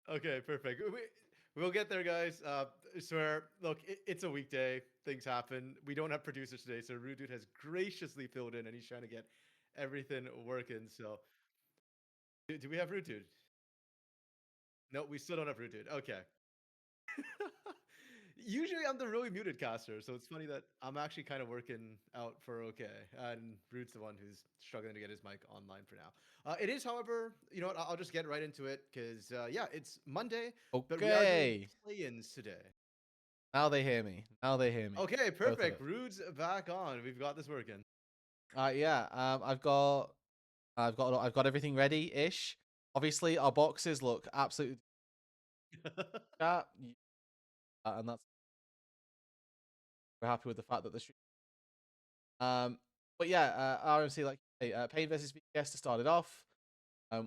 Okay, perfect. We'll get there, guys. I swear, look, it's a weekday. Things happen. We don't have producers today, so Roodood has graciously filled in, and he's trying to get everything working. So, do we have Roodood? No, we still don't have Roodood. Okay. Usually, I'm the really muted caster, so it's funny that I'm actually kind of working out for okay, and Root's the one who's struggling to get his mic online for now. It is, however, you know what? I'll just get right into it because yeah, it's Monday, but we are doing Okay. play-ins today. Now they hear me. Now they hear me. Okay, Both of perfect. them. Rude's back on. We've got this working. Yeah. I've got everything ready ish. Obviously, our boxes look absolutely sharp, and that's we're happy with the fact that the stream. But yeah, RMC like hey, Pain versus VKS to start it off.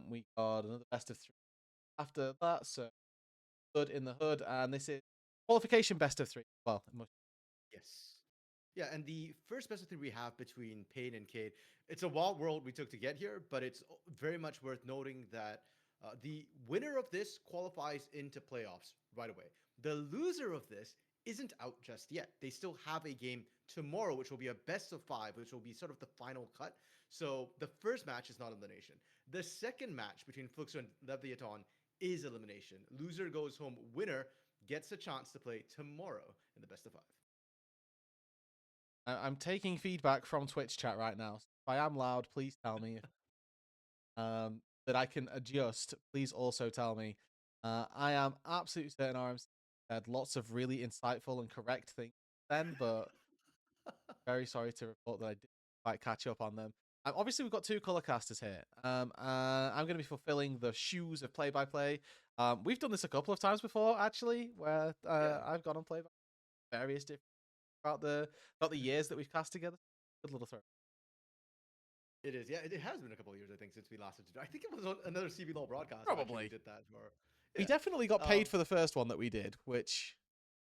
We got another best of 3 after that, so good in the hood, and this is qualification best of 3. Well, Yes. Yeah, and the first best of three we have between Payne and Cade, it's a wild world we took to get here, but it's very much worth noting that the winner of this qualifies into playoffs right away. The loser of this isn't out just yet. They still have a game tomorrow, which will be a best of 5, which will be sort of the final cut. So the first match is not elimination. The second match between Fluxo and Leviathan is elimination. Loser goes home. Winner gets a chance to play tomorrow in the best of 5. I'm taking feedback from Twitch chat right now. If I am loud, please tell me. That I can adjust. Please also tell me. I am absolutely certain RMC said lots of really insightful and correct things then, but very sorry to report that I didn't quite catch up on them. Obviously, we've got 2 color casters here. I'm going to be fulfilling the shoes of play-by-play. We've done this a couple of times before, actually, where I've gone on play by various different about the years that we've cast together. Good little throw. It is, yeah. It has been a couple of years, I think, since we last did. I think it was on another CBLOL broadcast. Actually, we Probably. did that for. We Yeah. definitely got paid for the first one that we did, which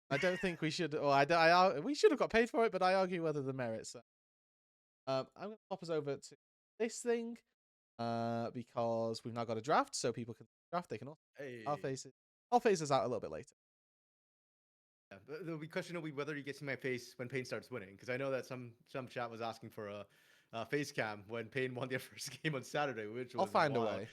I don't think we should. Or we should have got paid for it, but I argue whether the merits. I'm going to pop us over to this thing because we've now got a draft, so people can draft. They can also Hey. I'll phase this out a little bit later. Yeah, but there'll be question will be whether you get to see my face when Payne starts winning, because I know that some chat was asking for a face cam when Payne won their first game on Saturday, which was I'll find wild. a way.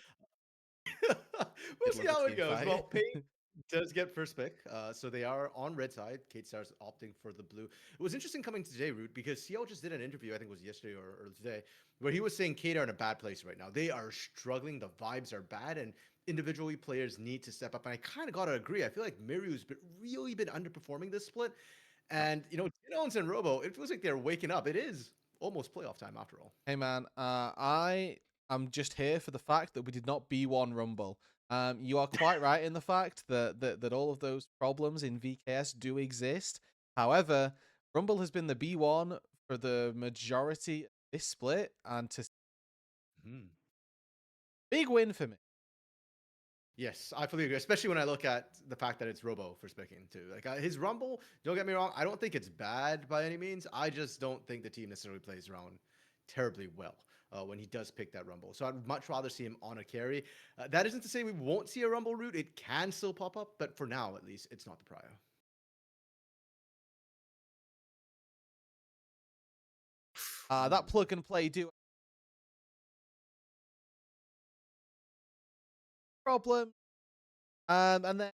We'll Middle see of a how it team goes. fight. Well, Payne does get first pick, so they are on red side. Kate Star's opting for the blue. It was interesting coming today, Root, because CL just did an interview, I think it was yesterday or today, where he was saying Kate are in a bad place right now. They are struggling. The vibes are bad, and individually players need to step up. And I kind of gotta agree. I feel like Miryu's really been underperforming this split, and Jones and Robo, it feels like they're waking up. It is almost playoff time after all. Hey man, I am just here for the fact that we did not B1 Rumble. You are quite right in the fact that all of those problems in VKS do exist. However, Rumble has been the B1 for the majority of this split, and to Hmm. big win for me. Yes, I fully agree, especially when I look at the fact that it's Robo for picking too. Like his Rumble, don't get me wrong, I don't think it's bad by any means. I just don't think the team necessarily plays around terribly well when he does pick that Rumble. So I'd much rather see him on a carry. That isn't to say we won't see a Rumble route. It can still pop up, but for now, at least, it's not the prior. That plug and play do problem. And then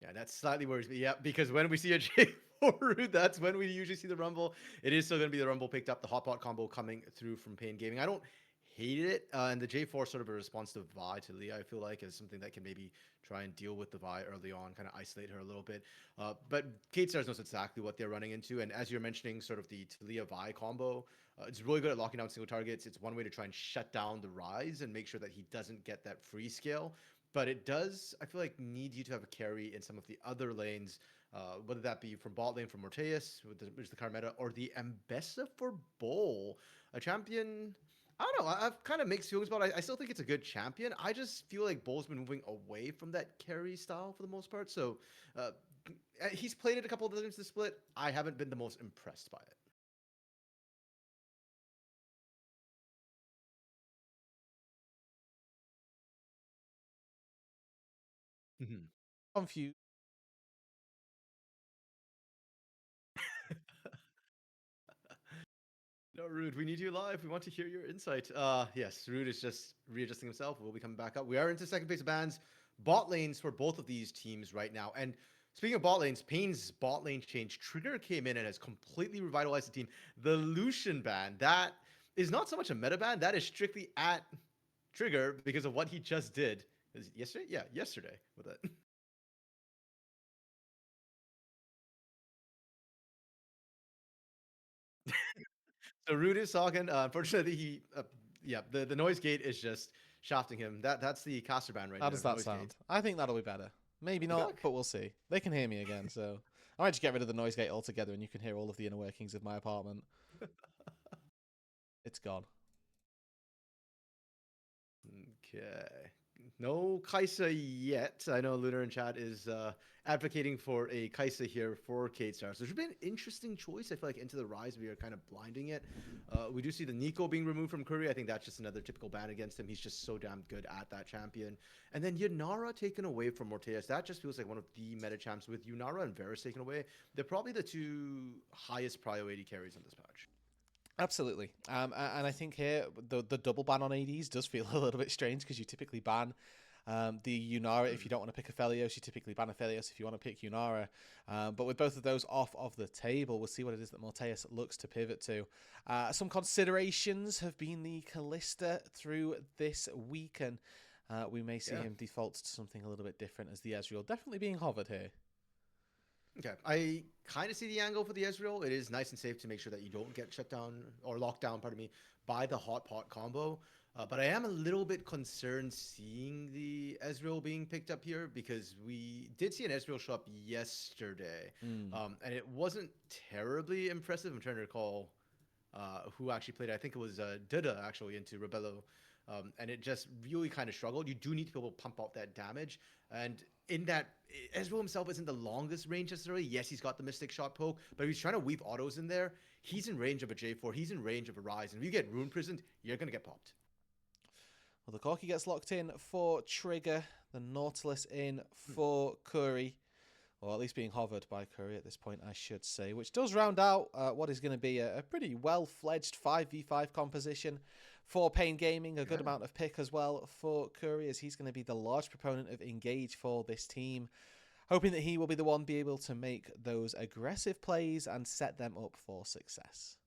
Yeah, that slightly worries me. Yeah, because when we see a J4 route, that's when we usually see the Rumble. It is still going to be the Rumble picked up, the hot pot combo coming through from Pain Gaming. I don't hate it, and the J4 sort of a response to Vi to Leah, I feel like, is something that can maybe try and deal with the Vi early on, kind of isolate her a little bit. But Kate Stars knows exactly what they're running into, and as you're mentioning, sort of the Talia Vi combo, it's really good at locking down single targets. It's one way to try and shut down the Rise and make sure that he doesn't get that free scale, but it does, I feel like, need you to have a carry in some of the other lanes, whether that be from bot lane from Morteus, which is the current meta, or the Ambessa for Bull, a champion. I don't know. I've kind of mixed feelings about it. I still think it's a good champion. I just feel like Bull's been moving away from that carry style for the most part. So uh, he's played it a couple of times to split. I haven't been the most impressed by it. Mhm. confused. No, Rude, we need you live. We want to hear your insight. Yes, Rude is just readjusting himself. We'll be coming back up. We are into second phase of bans. Bot lanes for both of these teams right now. And speaking of bot lanes, Pain's bot lane change. Trigger came in and has completely revitalized the team. The Lucian ban, that is not so much a meta ban. That is strictly at Trigger because of what he just did. Is it yesterday? Yeah, yesterday with it. So Rude is talking. Unfortunately, yeah, the noise gate is just shafting him. That's the caster ban right How there. does that Noise gate. sound? I think that'll be better. Maybe not, but we'll see. They can hear me again, so I might just get rid of the noise gate altogether, and you can hear all of the inner workings of my apartment. It's gone. Okay. No Kaisa yet. I know Lunar in chat is advocating for a Kaisa here for Kate Stars. There's been an interesting choice. I feel like Into the Rise, we are kind of blinding it. We do see the Nico being removed from Curry. I think that's just another typical ban against him. He's just so damn good at that champion. And then Yunara taken away from Morteus. That just feels like one of the meta champs with Yunara and Varus taken away. They're probably the two highest priority carries on this patch. Absolutely. And I think here the double ban on ADs does feel a little bit strange because you typically ban the Yunara if you don't want to pick Aphelios. You typically ban Aphelios if you want to pick Yunara. But with both of those off of the table, we'll see what it is that Morteus looks to pivot to. Some considerations have been the Callista through this week, and we may see him default to something a little bit different as the Ezreal definitely being hovered here. Okay, I kind of see the angle for the Ezreal. It is nice and safe to make sure that you don't get shut down or locked down, pardon me, by the hot pot combo. But I am a little bit concerned seeing the Ezreal being picked up here because we did see an Ezreal show up yesterday, and it wasn't terribly impressive. I'm trying to recall who actually played it. I think it was Dida actually into Rebello. And it just really kind of struggled. You do need to be able to pump out that damage. And in that, Ezreal himself isn't the longest range necessarily. Yes, he's got the Mystic Shot poke, but if he's trying to weave autos in there, he's in range of a J4. He's in range of a Rise. And if you get Rune Prisoned, you're going to get popped. Well, the Corki gets locked in for Trigger. The Nautilus in for Curry. or at least being hovered by Curry at this point, I should say, which does round out what is going to be a pretty well-fledged 5v5 composition for Pain Gaming. A good amount of pick as well for Curry, as he's going to be the large proponent of engage for this team, hoping that he will be the one be able to make those aggressive plays and set them up for success.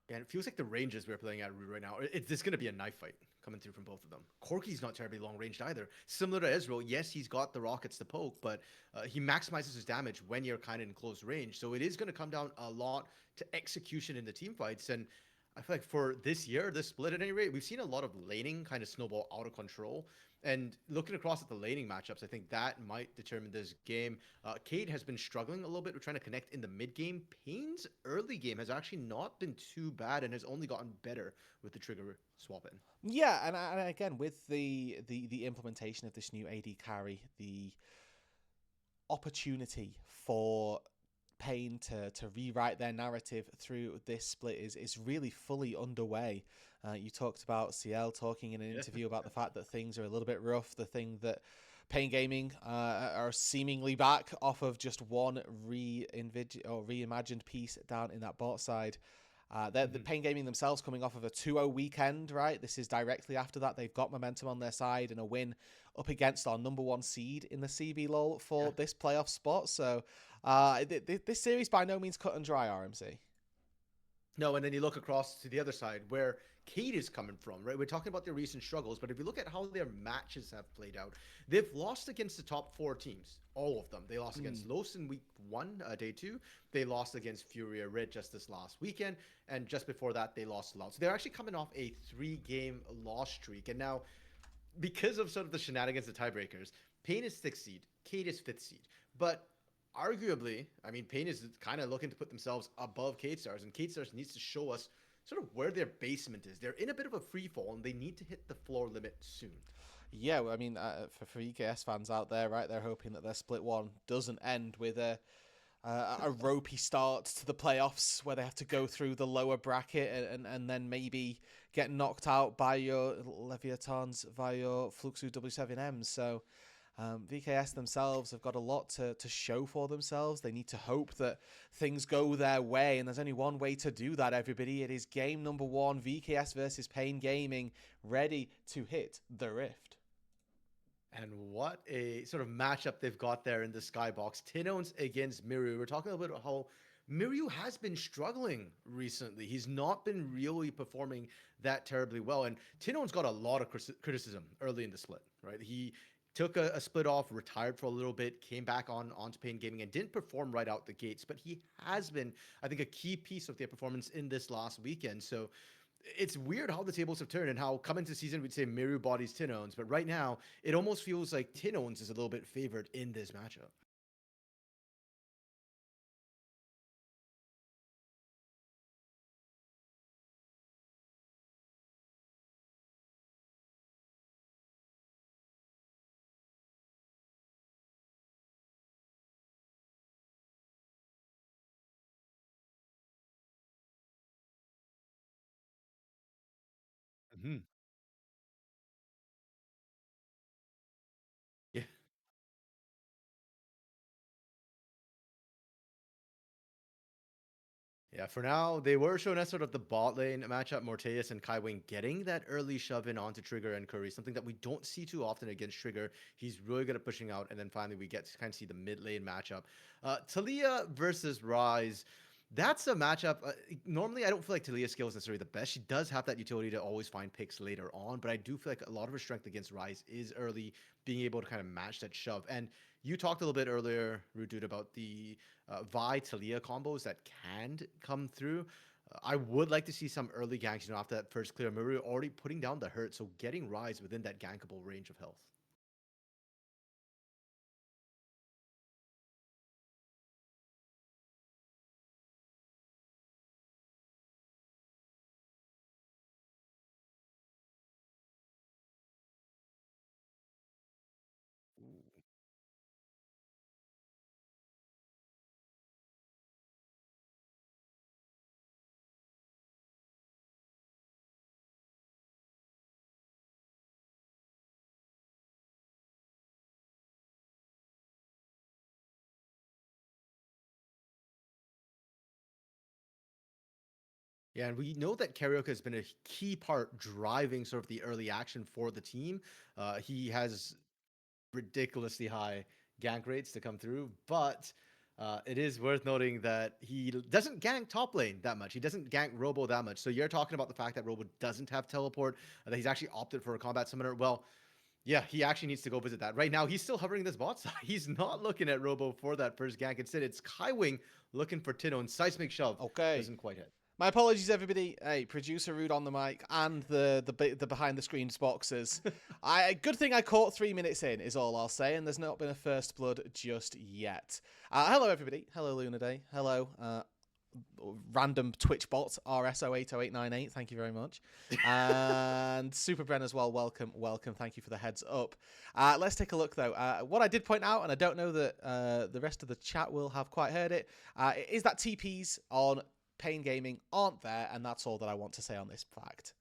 Yeah, and it feels like the ranges we're playing at right now, it's going to be a knife fight coming through from both of them. Corki's not terribly long ranged either. Similar to Israel, yes, he's got the rockets to poke, but he maximizes his damage when you're kind of in close range. So it is going to come down a lot to execution in the team fights. And I feel like for this year, this split at any rate, we've seen a lot of laning kind of snowball out of control. And looking across at the laning matchups, I think that might determine this game. Cade has been struggling a little bit with trying to connect in the mid game. Pain's early game has actually not been too bad and has only gotten better with the trigger swap in. Yeah, and again, with the implementation of this new AD carry, the opportunity for Pain to rewrite their narrative through this split is really fully underway. You talked about CL talking in an interview about the fact that things are a little bit rough. The thing that Pain Gaming are seemingly back off of just one reimagined piece down in that bot side. The Pain Gaming themselves coming off of a 2-0 weekend, right? This is directly after that. They've got momentum on their side and a win up against our #1 seed in the CBLOL for this playoff spot. So this series by no means cut and dry, RMC. No, and then you look across to the other side where Cade is coming from, right? We're talking about their recent struggles, but if you look at how their matches have played out, they've lost against the top 4 teams, all of them. They lost against Los in week 1, day 2. They lost against Furia Red just this last weekend, and just before that, they lost Loud. So they're actually coming off a 3-game loss streak, and now, because of sort of the shenanigans, the tiebreakers, Pain is 6th seed, Cade is 5th seed, but arguably, I mean, Pain is kind of looking to put themselves above K-Stars, and K-Stars needs to show us sort of where their basement is. They're in a bit of a free fall, and they need to hit the floor limit soon. Yeah, I mean, for VKS fans out there, right, they're hoping that their split one doesn't end with a ropey start to the playoffs where they have to go through the lower bracket and then maybe get knocked out by your Leviathans via your Fluxu W7Ms. So VKS themselves have got a lot to show for themselves. They need to hope that things go their way, and there's only one way to do that, everybody. It is game number 1, VKS versus Pain Gaming, ready to hit the Rift. And what a sort of matchup they've got there in the skybox. Tinones against Miru. We're talking a little bit about how Miru has been struggling recently. He's not been really performing that terribly well. And Tinones got a lot of criticism early in the split, right? He took a split off, retired for a little bit, came back onto Pain Gaming and didn't perform right out the gates. But he has been, I think, a key piece of their performance in this last weekend. So it's weird how the tables have turned and how coming to season we'd say Miru bodies Tinones, but right now it almost feels like Tinones is a little bit favored in this matchup. Mm-hmm. Yeah. Yeah, for now, they were showing us sort of the bot lane matchup, Morteus and Kaiwing getting that early shove in onto Trigger and Curry, something that we don't see too often against Trigger. He's really good at pushing out, and then finally we get to kind of see the mid lane matchup. Talia versus Rise. That's a matchup. Normally, I don't feel like Talia's skill is necessarily the best. She does have that utility to always find picks later on, but I do feel like a lot of her strength against Rise is early, being able to kind of match that shove. And you talked a little bit earlier, Roodood, about the Vi Talia combos that can come through. I would like to see some early ganks, after that first clear. Maru already putting down the hurt, so getting Rise within that gankable range of health. Yeah, and we know that Karaoke has been a key part driving sort of the early action for the team. He has ridiculously high gank rates to come through, but it is worth noting that he doesn't gank top lane that much. He doesn't gank Robo that much. So you're talking about the fact that Robo doesn't have teleport, that he's actually opted for a combat summoner. Well, yeah, he actually needs to go visit that. Right now, he's still hovering this bot side. He's not looking at Robo for that first gank. Instead, it's Kaiwing looking for Tino, and Seismic Shove Okay. doesn't quite hit. My apologies, everybody. Hey, producer Rude on the mic and the behind the screens boxes. Good thing I caught 3 minutes in is all I'll say, and there's not been a first blood just yet. Hello, everybody. Hello, Luna Day. Hello, random Twitch bot RSO80898. Thank you very much. And Super Bren as well. Welcome. Thank you for the heads up. Let's take a look though. What I did point out, and I don't know that the rest of the chat will have quite heard it, is that TPs on Pain Gaming aren't there, and that's all that I want to say on this fact.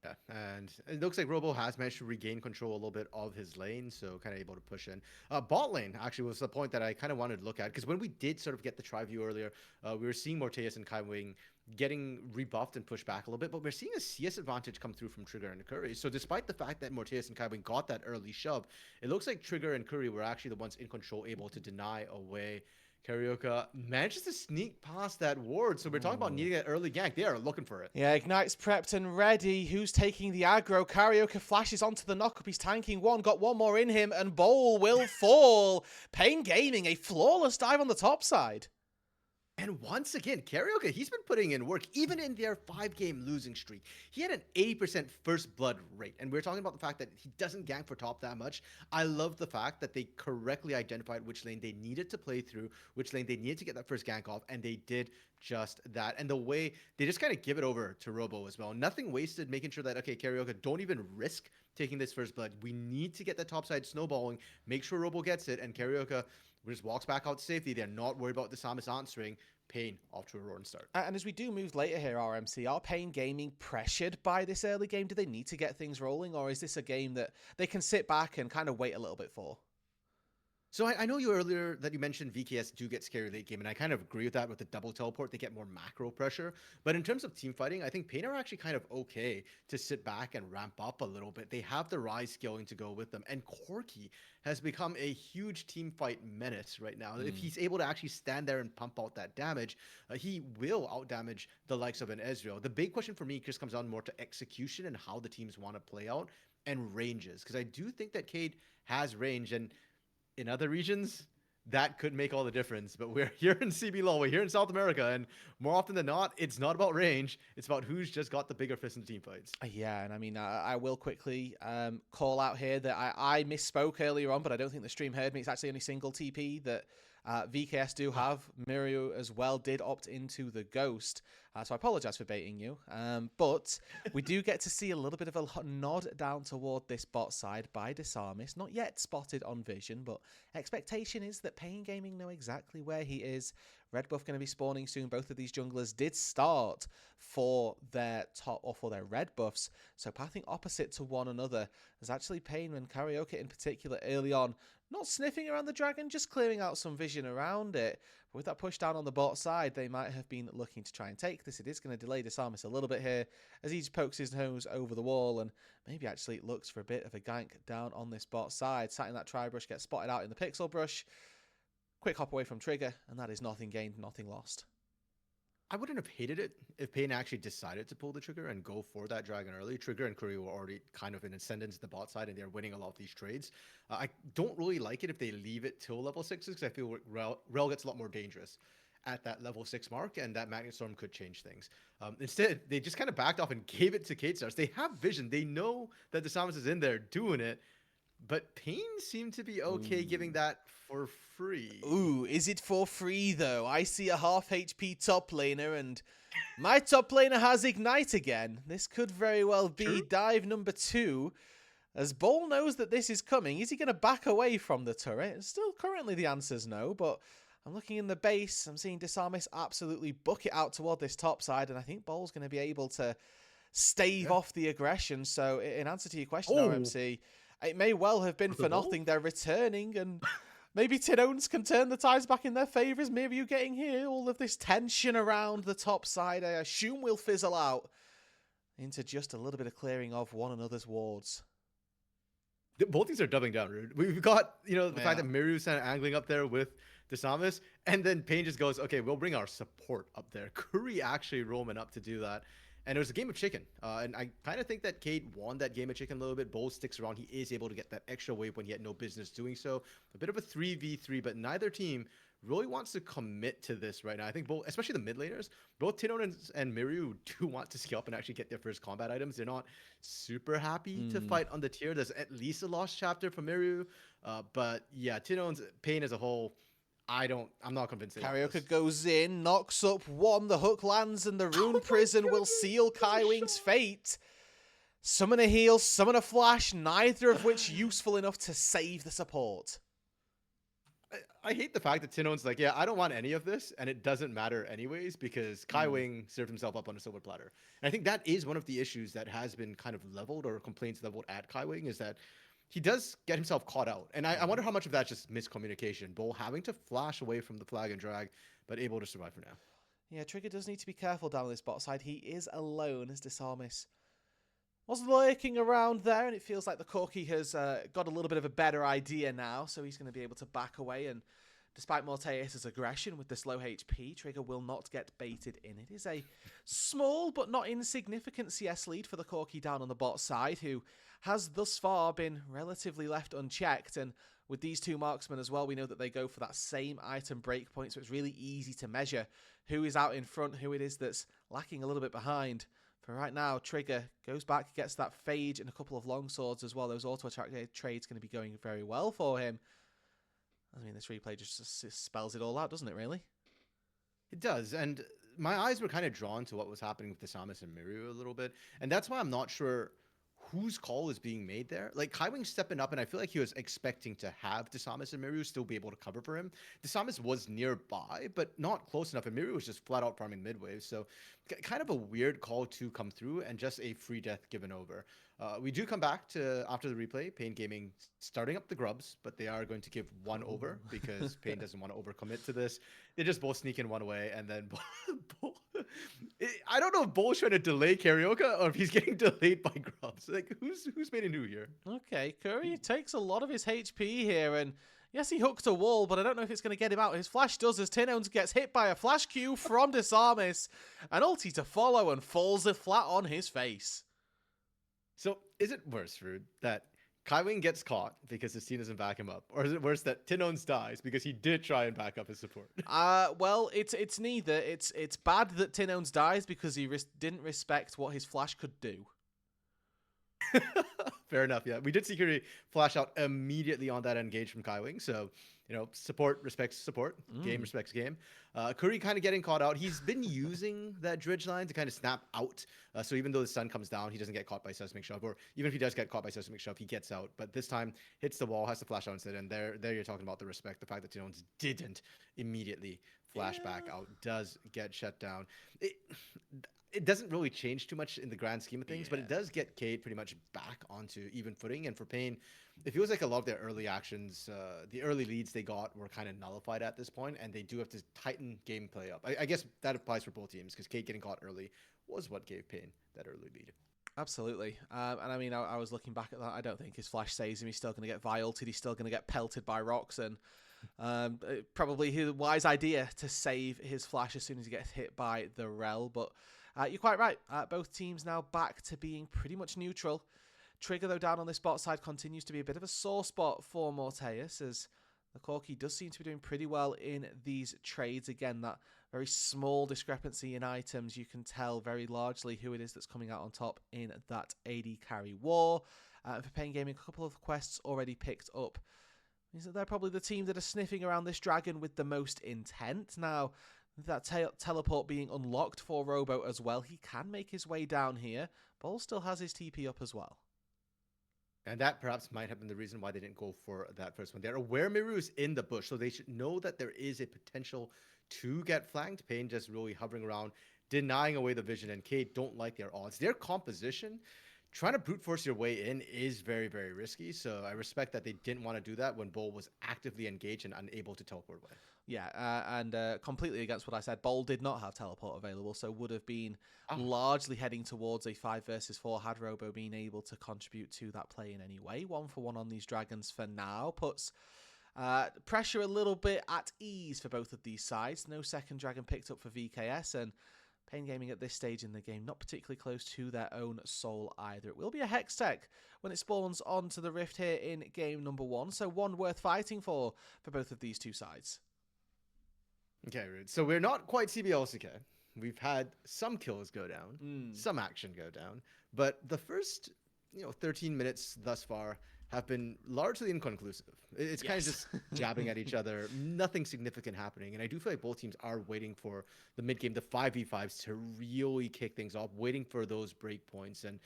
Yeah, and it looks like Robo has managed to regain control a little bit of his lane, so kind of able to push in. Bot lane actually was the point that I kind of wanted to look at, because when we did sort of get the try view earlier, we were seeing Morteus and Kaiwing getting rebuffed and pushed back a little bit, but we're seeing a CS advantage come through from Trigger and Curry. So despite the fact that Morteus and Kaiwing got that early shove, it looks like Trigger and Curry were actually the ones in control, able to deny away. Karaoke manages to sneak past that ward. So we're talking about needing an early gank. They are looking for it. Yeah, Ignite's prepped and ready. Who's taking the aggro? Karaoke flashes onto the knockup. He's tanking one. Got one more in him. And Bowl will fall. Pain Gaming, a flawless dive on the top side. And once again, Karaoke, he's been putting in work, even in their 5-game losing streak. He had an 80% first blood rate. And we're talking about the fact that he doesn't gank for top that much. I love the fact that they correctly identified which lane they needed to play through, which lane they needed to get that first gank off, and they did just that. And the way they just kind of give it over to Robo as well. Nothing wasted, making sure that, okay, Karaoke, don't even risk taking this first blood. We need to get that top side snowballing, make sure Robo gets it, and Karaoke just walks back out to safety. They're not worried about the Samus answering. Pain off to a roaring start. And as we do move later here, RMC, are Pain Gaming pressured by this early game? Do they need to get things rolling, or is this a game that they can sit back and kind of wait a little bit for? So I know you earlier that you mentioned VKS do get scary late game, and I kind of agree with that. With the double teleport, they get more macro pressure. But in terms of team fighting, I think Pain are actually kind of okay to sit back and ramp up a little bit. They have the Rise scaling to go with them, and Corki has become a huge team fight menace right now. If he's able to actually stand there and pump out that damage, he will outdamage the likes of an Ezreal. The big question for me just comes down more to execution and how the teams want to play out, and ranges, because I do think that Cade has range, and in other regions, that could make all the difference. But we're here in CBLOL, we're here in South America, and more often than not, it's not about range. It's about who's just got the bigger fist in the team fights. Yeah, and I mean, I will quickly call out here that I misspoke earlier on, but I don't think the stream heard me. It's actually only single TP that VKS do have. Mirio as well did opt into the Ghost. So I apologize for baiting you. But we do get to see a little bit of a nod down toward this bot side by Disarmis. Not yet spotted on vision, but expectation is that Pain Gaming know exactly where he is. Red buff going to be spawning soon. Both of these junglers did start for their top or for their red buffs. So pathing opposite to one another. There's actually Pain and Karaoke in particular early on. Not sniffing around the dragon, just clearing out some vision around it. But with that push down on the bot side, they might have been looking to try and take this. It is going to delay Disarmis a little bit here as he just pokes his nose over the wall and maybe actually looks for a bit of a gank down on this bot side. Sat in that tri-brush, gets spotted out in the pixel brush. Quick hop away from Trigger, and that is nothing gained, nothing lost. I wouldn't have hated it if Pain actually decided to pull the trigger and go for that dragon early. Trigger and Curry were already kind of in ascendance the bot side, and they're winning a lot of these trades. I don't really like it if they leave it till level 6s, because I feel Rel gets a lot more dangerous at that level 6 mark, and that Magnet Storm could change things. Instead, they just kind of backed off and gave it to Kate Stars. They have vision. They know that the Samus is in there doing it, but Pain seemed to be okay giving that for free. Ooh, is it for free though? I see a half HP top laner, and my top laner has Ignite again. This could very well be dive number 2. As Bowl knows that this is coming, is he going to back away from the turret? Still currently the answer's no, but I'm looking in the base. I'm seeing Disarmis absolutely book it out toward this top side, and I think Bowl's going to be able to stave off the aggression. So in answer to your question, RMC, it may well have been for nothing. They're returning, and Maybe Tinones can turn the tides back in their favour. Is Miru getting here? All of this tension around the top side, I assume, will fizzle out into just a little bit of clearing of one another's wards. Both these are doubling down, Rude. We've got, the fact that Miru's kind of angling up there with Desamis, and then Payne just goes, okay, we'll bring our support up there. Curry actually roaming up to do that. And it was a game of chicken. And I kind of think that Cade won that game of chicken a little bit. Bull sticks around. He is able to get that extra wave when he had no business doing so. A bit of a 3v3, but neither team really wants to commit to this right now. I think both, especially the mid laners, both Tinon and Miru do want to scale up and actually get their first combat items. They're not super happy to fight on the tier. There's at least a lost chapter for Miru. But yeah, Tinon's Pain as a whole, I'm not convinced. Karaoke goes in, knocks up one, the hook lands, and the rune prison will seal Kaiwing's fate. Summon a heal, summon a flash, neither of which useful enough to save the support. I hate the fact that Tinon's like, yeah, I don't want any of this, and it doesn't matter anyways, because Kaiwing served himself up on a silver platter. And I think that is one of the issues that has been kind of leveled, or complaints leveled at Kaiwing, is that he does get himself caught out. And I wonder how much of that's just miscommunication. Bull having to flash away from the flag and drag, but able to survive for now. Yeah, Trigger does need to be careful down on this bot side. He is alone as Desamis was lurking around there, and it feels like the Corki has got a little bit of a better idea now, so he's going to be able to back away. And despite Morteus' aggression with this low HP, Trigger will not get baited in. It is a small but not insignificant CS lead for the Corki down on the bot side, who has thus far been relatively left unchecked. And with these two marksmen as well, we know that they go for that same item breakpoint, so it's really easy to measure who is out in front, who it is that's lacking a little bit behind. For right now, Trigger goes back, gets that Phage and a couple of longswords as well. Those auto-attack trades going to be going very well for him. I mean, this replay just spells it all out, doesn't it, really? It does, and my eyes were kind of drawn to what was happening with Desamis and Miru a little bit, and that's why I'm not sure whose call is being made there. Like, Kaiwing stepping up, and I feel like he was expecting to have Desamis and Miru still be able to cover for him. Desamis was nearby, but not close enough, and Miru was just flat out farming midwave, so kind of a weird call to come through, and just a free death given over. We do come back to, after the replay, Pain Gaming starting up the grubs, but they are going to give one over, because Pain doesn't want to overcommit to this. They just both sneak in one away, and then I don't know if Bull's trying to delay Karaoke, or if he's getting delayed by grubs. Like, who's made a new here? Okay, Curry takes a lot of his HP here, and yes, he hooked a wall, but I don't know if it's going to get him out. His flash does, as Tinones gets hit by a flash Q from Desamis, an ulti to follow, and falls flat on his face. So, is it worse, Rude, that Kaiwing gets caught because his team doesn't back him up? Or is it worse that Tinones dies because he did try and back up his support? Well, it's neither. It's bad that Tinones dies because he didn't respect what his flash could do. Fair enough, yeah. We did see Curry flash out immediately on that engage from Kaiwing, so, support respects support, game respects game. Curry kind of getting caught out. He's been using that dredge line to kind of snap out, so even though the sun comes down, he doesn't get caught by Seismic Shove, or even if he does get caught by Seismic Shove, he gets out, but this time hits the wall, has to flash out instead, and there you're talking about the respect, the fact that Tinones didn't immediately flash back out, does get shut down. It doesn't really change too much in the grand scheme of things, but it does get Cade pretty much back onto even footing. And for Pain, it feels like a lot of their early actions, the early leads they got were kind of nullified at this point, and they do have to tighten gameplay up. I guess that applies for both teams, because Cade getting caught early was what gave Pain that early lead. Absolutely. And I mean, I was looking back at that. I don't think his flash saves him. He's still going to get vi-ulted. He's still going to get pelted by rocks, and probably a wise idea to save his flash as soon as he gets hit by the rel, but you're quite right. Both teams now back to being pretty much neutral. Trigger, though, down on this bot side continues to be a bit of a sore spot for Morteus, as the Corki does seem to be doing pretty well in these trades. Again, that very small discrepancy in items, you can tell very largely who it is that's coming out on top in that AD carry war. For Pain Gaming, a couple of quests already picked up. Means that they're probably the team that are sniffing around this dragon with the most intent. Now, that teleport being unlocked for Robo as well, he can make his way down here. Bull still has his TP up as well. And that perhaps might have been the reason why they didn't go for that first one. They're aware Miru is in the bush, so they should know that there is a potential to get flanked. Pain just really hovering around, denying away the vision, and Cade don't like their odds. Their composition trying to brute force your way in is very, very risky. So I respect that they didn't want to do that when Bull was actively engaged and unable to teleport away. Yeah, and completely against what I said, Bowl did not have teleport available, so would have been Ah, largely heading towards a 5 versus 4 had Robo been able to contribute to that play in any way. 1-for-1 on these dragons for now puts pressure a little bit at ease for both of these sides. No second dragon picked up for VKS, and Pain Gaming at this stage in the game not particularly close to their own soul either. It will be a Hex Tech when it spawns onto the Rift here in game number 1, so one worth fighting for both of these two sides. okay, Rude. So we're not quite CBLOL. We've had some kills go down, some action go down, but the first 13 minutes thus far have been largely inconclusive. It's kind of just jabbing at each other, nothing significant happening. And I do feel like both teams are waiting for the mid game, the 5v5s, to really kick things off, waiting for those breakpoints. And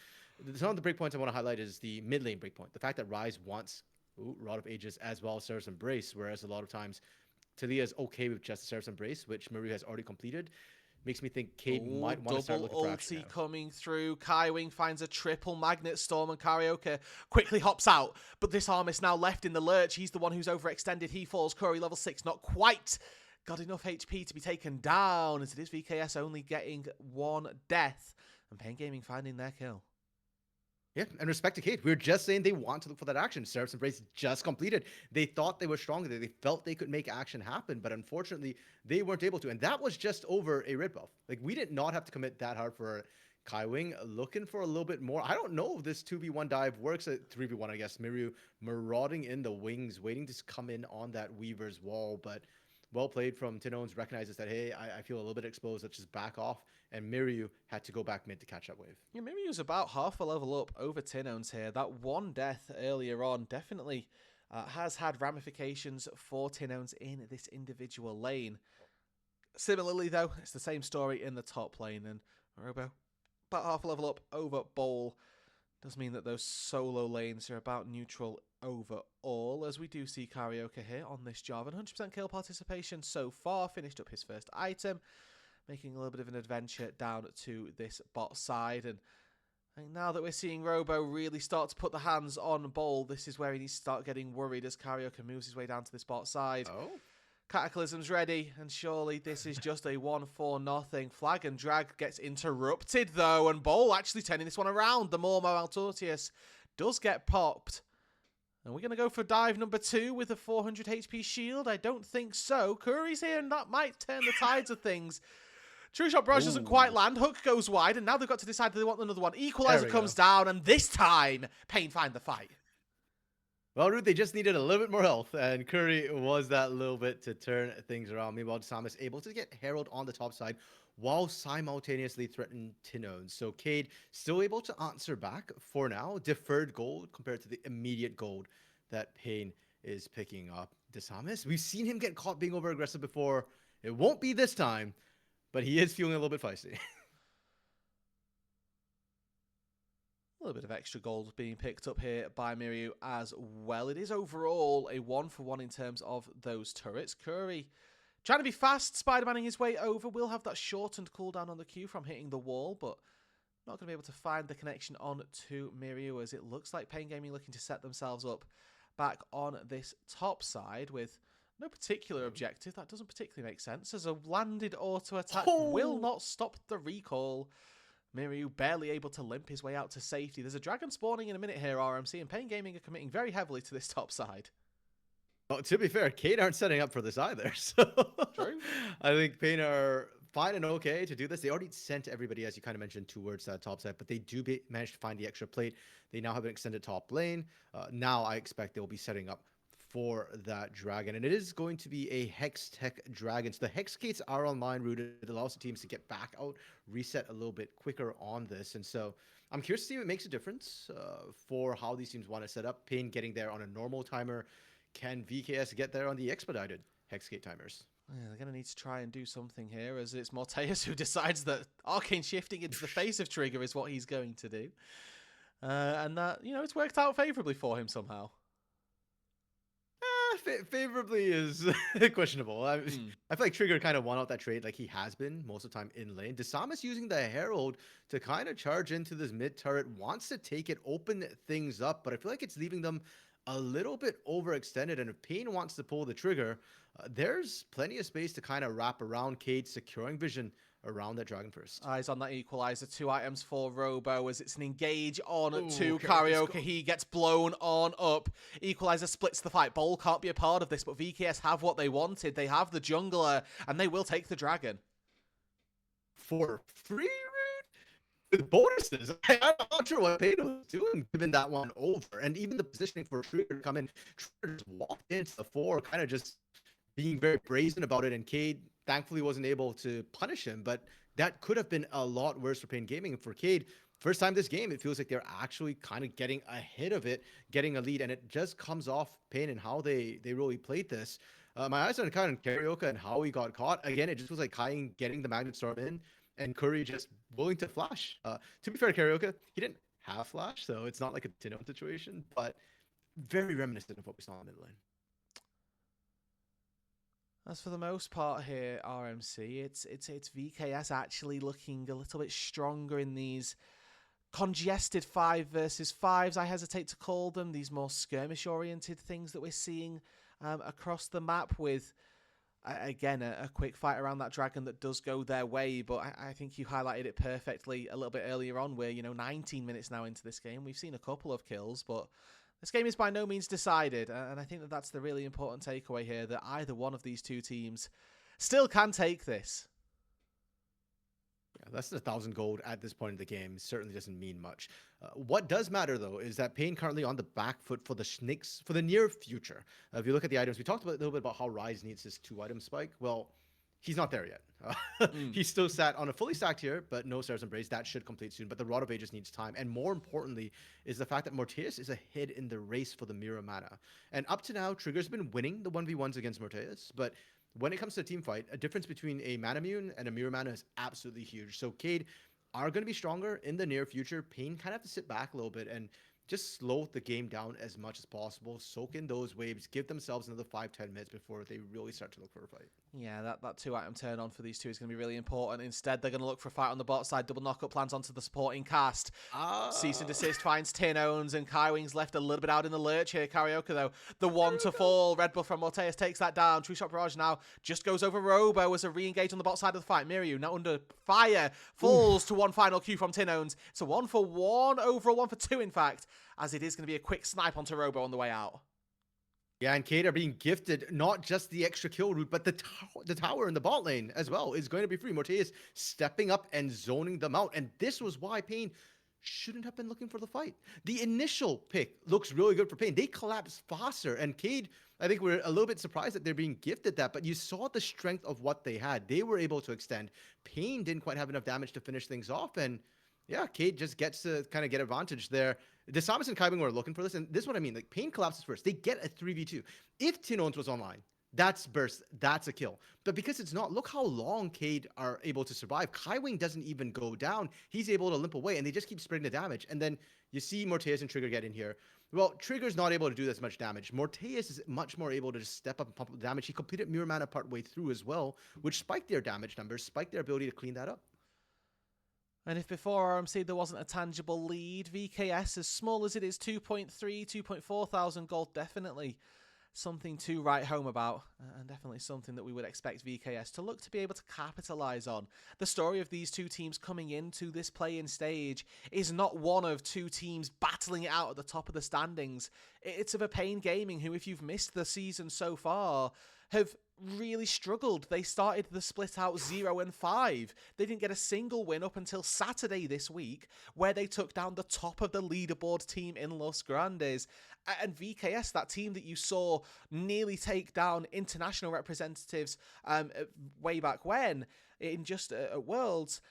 some of the breakpoints I want to highlight is the mid lane breakpoint. The fact that Ryze wants Rod of Ages as well as Seraph Embrace, whereas a lot of times Talia is okay with just the Seraph Embrace, which Maru has already completed. Makes me think Cade might want to start looking for action now. Double ulti coming through. Kaiwing finds a triple Magnet Storm, and Karaoke quickly hops out. But this arm is now left in the lurch. He's the one who's overextended. He falls. Curry level 6, not quite got enough HP to be taken down, as it is VKS only getting one death. And Pain Gaming finding their kill. Yeah, and respect to Cade. We were just saying they want to look for that action. Seraph's Embrace just completed. They thought they were stronger. They felt they could make action happen, but unfortunately, they weren't able to. And that was just over a red buff. Like, we did not have to commit that hard for Kaiwing. Looking for a little bit more. I don't know if this 2v1 dive works at 3v1, I guess. Miru marauding in the wings, waiting to come in on that Weaver's wall, but well played from Tinones. Recognizes that, hey, I feel a little bit exposed. Let's just back off. And Miryu had to go back mid to catch that wave. Yeah, Miryu's about half a level up over Tinones here. That one death earlier on definitely has had ramifications for Tinones in this individual lane. Similarly, though, it's the same story in the top lane. And Robo, about half a level up over Bowl. Does mean that those solo lanes are about neutral overall, as we do see Karaoke here on this Jarvan. 100% kill participation so far, finished up his first item, making a little bit of an adventure down to this bot side. And I think now that we're seeing Robo really start to put the hands on Bowl, this is where he needs to start getting worried as Karaoke moves his way down to this bot side. Oh. Cataclysm's ready, and surely this is just a 1-4-0. Flag and drag gets interrupted, though, and Bowl actually turning this one around. The Mormo Altortius does get popped. And we're going to go for dive number 2 with a 400 HP shield? I don't think so. Curry's here, and that might turn the tides of things. True Shot Barrage doesn't quite land. Hook goes wide, and now they've got to decide if they want another one. Equalizer comes down, and this time, Pain find the fight. Well, Ruth, they just needed a little bit more health, and Curry was that little bit to turn things around. Meanwhile, Sam is able to get Herald on the top side while simultaneously threatening Tinones. So Cade still able to answer back for now. Deferred gold compared to the immediate gold that Pain is picking up. Desamis, we've seen him get caught being over-aggressive before. It won't be this time, but he is feeling a little bit feisty. A little bit of extra gold being picked up here by Miryu as well. It is overall a 1-for-1 in terms of those turrets. Curry trying to be fast, Spider-Manning his way over. Will have that shortened cooldown on the Q from hitting the wall, but not going to be able to find the connection on to Miryu, as it looks like Pain Gaming looking to set themselves up back on this top side with no particular objective. That doesn't particularly make sense, as a landed auto attack will not stop the recall. Miryu barely able to limp his way out to safety. There's a dragon spawning in a minute here, RMC, and Pain Gaming are committing very heavily to this top side. Well, to be fair, Cade aren't setting up for this either. So True. I think Pain are fine and okay to do this. They already sent everybody, as you kind of mentioned, towards that top side, but they do manage to find the extra plate. They now have an extended top lane. Now I expect they'll be setting up for that dragon, and it is going to be a Hex Tech dragon. So the Hex Gates are online rooted. It allows the teams to get back out, reset a little bit quicker on this, and so I'm curious to see if it makes a difference for how these teams want to set up. Pain getting there on a normal timer. Can VKS get there on the expedited Hexgate timers? Yeah, they're going to need to try and do something here, as it's Morteus who decides that Arcane shifting into the face of Trigger is what he's going to do. And that, it's worked out favorably for him somehow. favorably is questionable. I feel like Trigger kind of won out that trade like he has been most of the time in lane. Desamas using the Herald to kind of charge into this mid turret, wants to take it, open things up, but I feel like it's leaving them a little bit overextended. And if Pain wants to pull the trigger, there's plenty of space to kind of wrap around Cade, securing vision around that Dragon First. Eyes on that equalizer. 2 items for Robo as it's an engage on to Karaoke. Karaoke. He gets blown on up. Equalizer splits the fight. Bowl can't be a part of this, but VKS have what they wanted. They have the jungler, and they will take the Dragon. For free, Rude? With bonuses. I'm not sure what Payne was doing, giving that one over. And even the positioning for Trigger to come in, Trigger just walked into the 4, kind of just being very brazen about it, and Cade thankfully wasn't able to punish him, but that could have been a lot worse for Pain Gaming. And for Cade, first time this game, it feels like they're actually kind of getting ahead of it, getting a lead, and it just comes off Pain and how they really played this. My eyes are kind of Karaoke and how he got caught. Again, it just was like Kai getting the Magnet Storm in, and Curry just willing to flash. To be fair to Karaoke, he didn't have flash, so it's not like a Tino situation, but very reminiscent of what we saw in mid lane. As for the most part here, RMC, it's VKS actually looking a little bit stronger in these congested 5 versus 5s, I hesitate to call them, these more skirmish-oriented things that we're seeing across the map with, again, a quick fight around that Dragon that does go their way, but I think you highlighted it perfectly a little bit earlier on. We're, 19 minutes now into this game. We've seen a couple of kills, but this game is by no means decided, and I think that that's the really important takeaway here, that either one of these two teams still can take this. Yeah, less than 1,000 gold at this point in the game certainly doesn't mean much. What does matter, though, is that Pain currently on the back foot for the Snakes for the near future. If you look at the items, we talked a little bit about how Rise needs his 2-item spike. Well, he's not there yet. He's still sat on a fully stacked here, but no Stars Embrace. That should complete soon, but the Rod of Ages needs time. And more importantly is the fact that Morteus is ahead in the race for the Mirror Mana. And up to now, Trigger's been winning the 1v1s against Morteus, but when it comes to a team fight, a difference between a Manamune and a Mirror Mana is absolutely huge. So Cade are going to be stronger in the near future. Pain kind of have to sit back a little bit and just slow the game down as much as possible, soak in those waves, give themselves another 5-10 minutes before they really start to look for a fight. Yeah, that 2-item turn on for these two is going to be really important. Instead, they're going to look for a fight on the bot side. Double knockup plans onto the supporting cast. Cease and desist finds Tin Owns, and Kaiwing's left a little bit out in the lurch here. Karaoke, though, the one to fall. Red buff from Morteus takes that down. True Shot Barrage now just goes over Robo as a re-engage on the bot side of the fight. Mirror now under fire. Falls to one final Q from Tin Owns. It's a 1-for-1, overall 1-for-2, in fact, as it is going to be a quick snipe onto Robo on the way out. Yeah, and Cade are being gifted not just the extra kill route, but the tower in the bot lane as well is going to be free. Morteus stepping up and zoning them out. And this was why Pain shouldn't have been looking for the fight. The initial pick looks really good for Pain. They collapse faster. And Cade, I think we're a little bit surprised that they're being gifted that, but you saw the strength of what they had. They were able to extend. Pain didn't quite have enough damage to finish things off. And yeah, Cade just gets to kind of get advantage there. Desamas and Kaibing were looking for this, and this is what I mean. Like, Pain collapses first. They get a 3v2. If Tin Owns was online, that's burst. That's a kill. But because it's not, look how long Cade are able to survive. Kaiwing doesn't even go down. He's able to limp away, and they just keep spreading the damage. And then you see Morteus and Trigger get in here. Well, Trigger's not able to do this much damage. Morteus is much more able to just step up and pump up the damage. He completed Mirror Mana partway through as well, which spiked their damage numbers, spiked their ability to clean that up. And if before RMC there wasn't a tangible lead, VKS, as small as it is, 2.3, 2.4 thousand gold, definitely something to write home about, and definitely something that we would expect VKS to look to be able to capitalize on. The story of these two teams coming into this play-in stage is not one of two teams battling it out at the top of the standings. It's of a Pain Gaming who, if you've missed the season so far, have really struggled. They started the split out 0-5. They didn't get a single win up until Saturday this week, where they took down the top of the leaderboard team in Los Grandes. And VKS, that team that you saw nearly take down international representatives way back when, in just Worlds,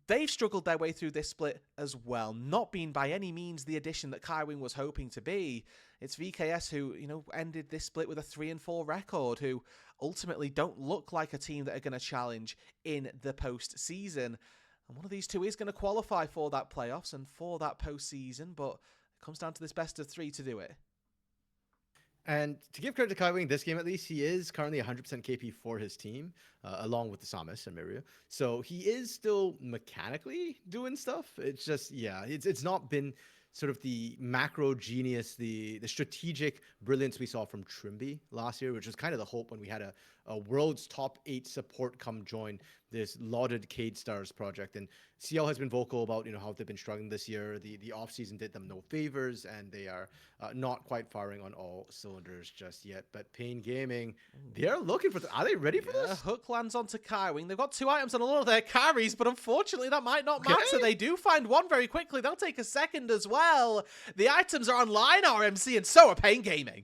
they've struggled their way through this split as well. Not being by any means the addition that Kaiwing was hoping to be. It's VKS who, ended this split with a 3-4 record, who ultimately don't look like a team that are going to challenge in the postseason. And one of these two is going to qualify for that playoffs and for that postseason, but it comes down to this best of 3 to do it. And to give credit to Kai Wing, this game at least, he is currently 100% KP for his team, along with the Samus and Miria. So he is still mechanically doing stuff. It's just, yeah, it's not been sort of the macro genius, the strategic brilliance we saw from Trimby last year, which was kind of the hope when we had a world's top 8 support come join this lauded Cade Stars project. And CL has been vocal about how they've been struggling this year. The offseason did them no favors, and they are not quite firing on all cylinders just yet. But Pain Gaming, they're looking for. Are they ready for this? Hook lands onto Kaiwing. They've got 2 items on a lot of their carries, but unfortunately that might not Okay. matter. They do find one very quickly. They'll take a second as well. The items are online, RMC, and so are Pain Gaming.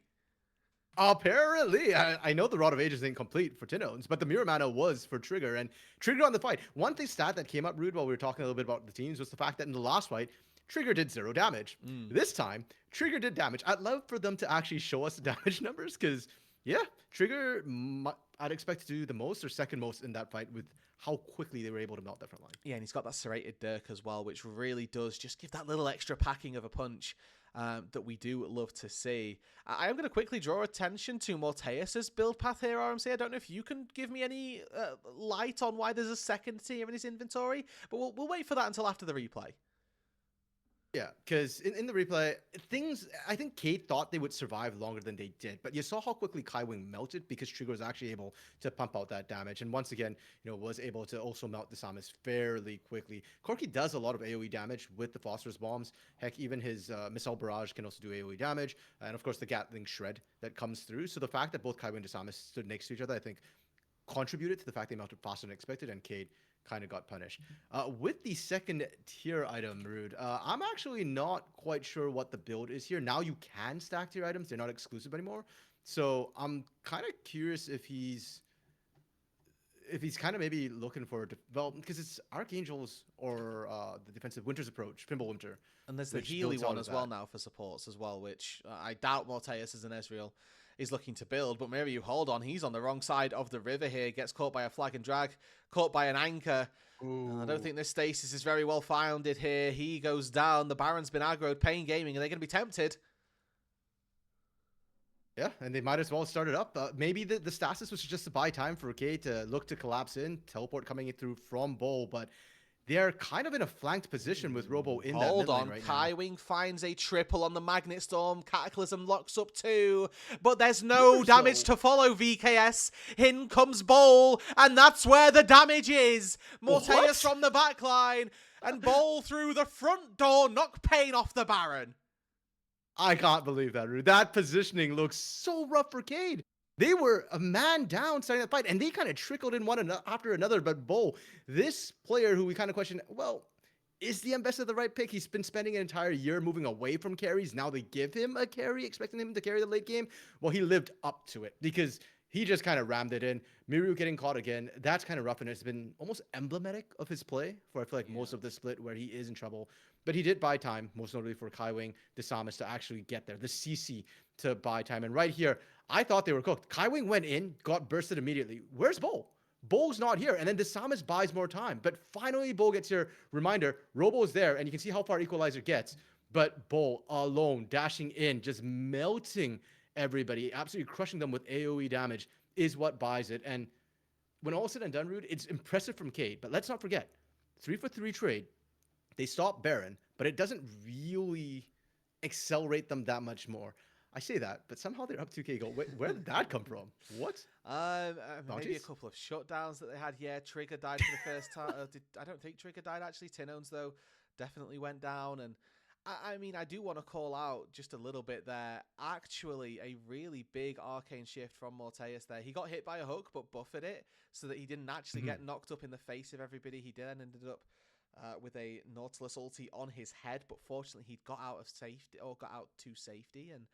Apparently, I know the Rod of Ages ain't complete for Tinones, but the Mirror Mana was for Trigger, and Trigger on the fight. One thing stat that came up, Rude, while we were talking a little bit about the teams was the fact that in the last fight, Trigger did 0 damage. This time, Trigger did damage. I'd love for them to actually show us the damage numbers, because, yeah, Trigger, I'd expect to do the most or second most in that fight with how quickly they were able to melt that front line. Yeah, and he's got that serrated Dirk as well, which really does just give that little extra packing of a punch that we do love to see. I am going to quickly draw attention to Morteus's build path here, RMC. I don't know if you can give me any light on why there's a second tier in his inventory, but we'll wait for that until after the replay. Yeah, because in the replay, I think Cade thought they would survive longer than they did, but you saw how quickly Kai Wing melted because Trigger was actually able to pump out that damage, and once again, was able to also melt the Samus fairly quickly. Corki does a lot of AoE damage with the Phosphorus Bombs. Heck, even his Missile Barrage can also do AoE damage, and of course the Gatling Shred that comes through. So the fact that both Kai Wing and Samus stood next to each other, I think, contributed to the fact they melted faster than expected, and Cade kind of got punished. With the second tier item, Rude, I'm actually not quite sure what the build is here. Now you can stack tier items. They're not exclusive anymore. So I'm kind of curious if he's kind of maybe looking for development, because it's Archangels or the defensive Winter's approach, Pinball Winter. And there's the Healy one as well now for supports as well, which I doubt Morteus as an Ezreal is looking to build, but maybe you hold on. He's on the wrong side of the river here. Gets caught by a flag and drag, caught by an anchor. I don't think this stasis is very well founded here. He goes down. The Baron's been aggroed. Pain Gaming, are they going to be tempted? Yeah, and they might as well start it up. Maybe the stasis was just to buy time for K to look to collapse in, teleport coming in through from Bull, but they're kind of in a flanked position with Robo in that mid lane right now. Hold on, Kai Wing finds a triple on the Magnet Storm. Cataclysm locks up 2, but there's no damage to follow VKS. In comes Bowl, and that's where the damage is. Morteus from the backline, and Bowl through the front door knock Pain off the Baron. I can't believe that, Rude. That positioning looks so rough for Cade. They were a man down starting that fight, and they kind of trickled in one after another. But Bo, this player who we kind of question, well, is the Ambessa the right pick? He's been spending an entire year moving away from carries. Now they give him a carry, expecting him to carry the late game. Well, he lived up to it because he just kind of rammed it in. Miru getting caught again. That's kind of rough, and it's been almost emblematic of his play for, I feel like, most of the split where he is in trouble. But he did buy time, most notably for Kai Wing, the Samus to actually get there. The CC to buy time. And right here, I thought they were cooked. Kai Wing went in, got bursted immediately. Where's Bull? Bull's not here. And then the Samus buys more time. But finally, Bull gets here. Reminder, Robo's there, and you can see how far Equalizer gets. But Bull alone, dashing in, just melting everybody, absolutely crushing them with AoE damage is what buys it. And when all said and done, Rude, it's impressive from Cade. But let's not forget, 3-for-3 trade. They stop Baron, but it doesn't really accelerate them that much more. I say that, but somehow they're up 2k gold. Where did that come from? What? Maybe a couple of shutdowns that they had. Yeah, Trigger died for the first time. I don't think Trigger died, actually. Tinones, though, definitely went down. And I mean, I do want to call out just a little bit there. Actually, a really big arcane shift from Morteus there. He got hit by a hook, but buffered it so that he didn't actually get knocked up in the face of everybody. He then ended up with a Nautilus ulti on his head, but fortunately he'd got out of safety, or got out to safety. And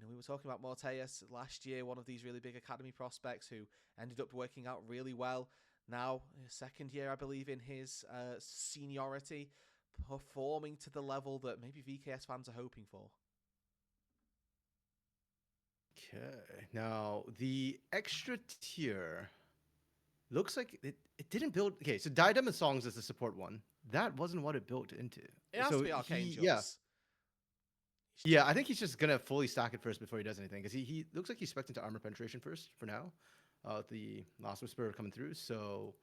we were talking about Morteus last year, one of these really big academy prospects who ended up working out really well. Now, second year, I believe, in his seniority, performing to the level that maybe VKS fans are hoping for. Okay, now the extra tier looks like it didn't build. Okay, so Diadem and Songs is the support one. That wasn't what it built into. It has to be Archangels. Yeah. Yeah, I think he's just gonna fully stack it first before he does anything, because he looks like he's expecting to armor penetration first for now. The last whisper coming through, so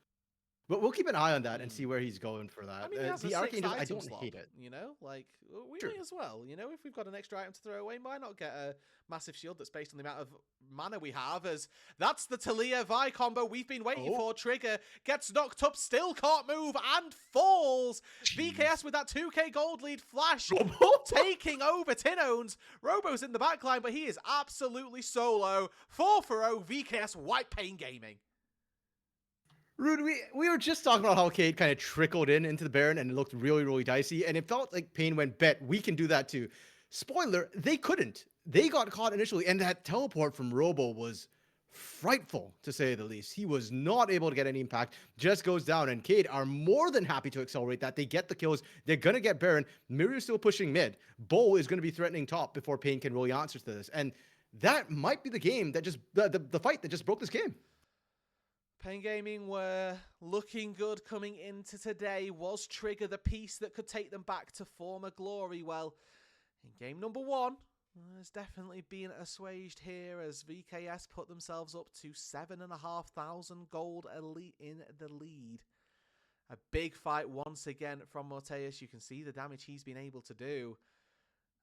but we'll keep an eye on that and see where he's going for I that. mean, he has a The arcane, 6th I item don't slot, hate it. you know? Like, we Sure. may as well, you know? If we've got an extra item to throw away, why not get a massive shield that's based on the amount of mana we have? As that's the Talia Vi combo we've been waiting for. Trigger gets knocked up, still can't move, and falls. VKS with that 2k gold lead. Flash taking over Tinones. Robo's in the backline, but he is absolutely solo. 4-0, VKS White Pain Gaming. Rude, we were just talking about how Cade kind of trickled into the Baron and it looked really, really dicey, and it felt like Pain went, bet we can do that too. Spoiler, they couldn't. They got caught initially, and that teleport from Robo was frightful, to say the least. He was not able to get any impact, just goes down, and Cade are more than happy to accelerate that. They get the kills. They're going to get Baron. Mirio's still pushing mid. Bo is going to be threatening top before Pain can really answer to this, and that might be the game that just, the fight that just broke this game. Pain Gaming were looking good coming into today. Was Trigger the piece that could take them back to former glory? Well, in game number 1, there's definitely been assuaged here as VKS put themselves up to 7,500 gold elite in the lead. A big fight once again from Morteus. You can see the damage he's been able to do.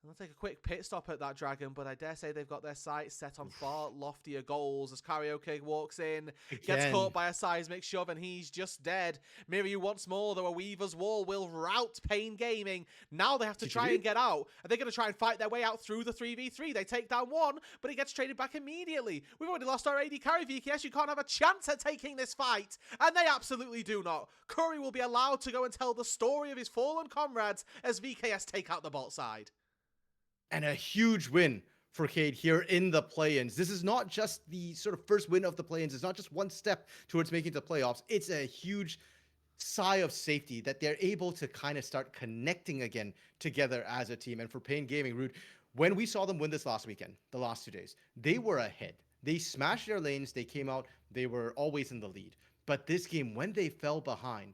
They'll take a quick pit stop at that dragon, but I dare say they've got their sights set on far loftier goals as Karaoke walks in, gets caught by a seismic shove, and he's just dead. Miryu once more, though a Weaver's Wall will rout Pain Gaming. Now they have to try and get out. Are they going to try and fight their way out through the 3v3? They take down one, but he gets traded back immediately. We've already lost our AD carry, VKS. You can't have a chance at taking this fight. And they absolutely do not. Curry will be allowed to go and tell the story of his fallen comrades as VKS take out the bot side. And a huge win for Cade here in the play-ins. This is not just the sort of first win of the play-ins. It's not just one step towards making the playoffs. It's a huge sigh of safety that they're able to kind of start connecting again together as a team. And for Pain Gaming, Root, when we saw them win this last weekend, the last 2 days, they were ahead. They smashed their lanes. They came out. They were always in the lead. But this game, when they fell behind,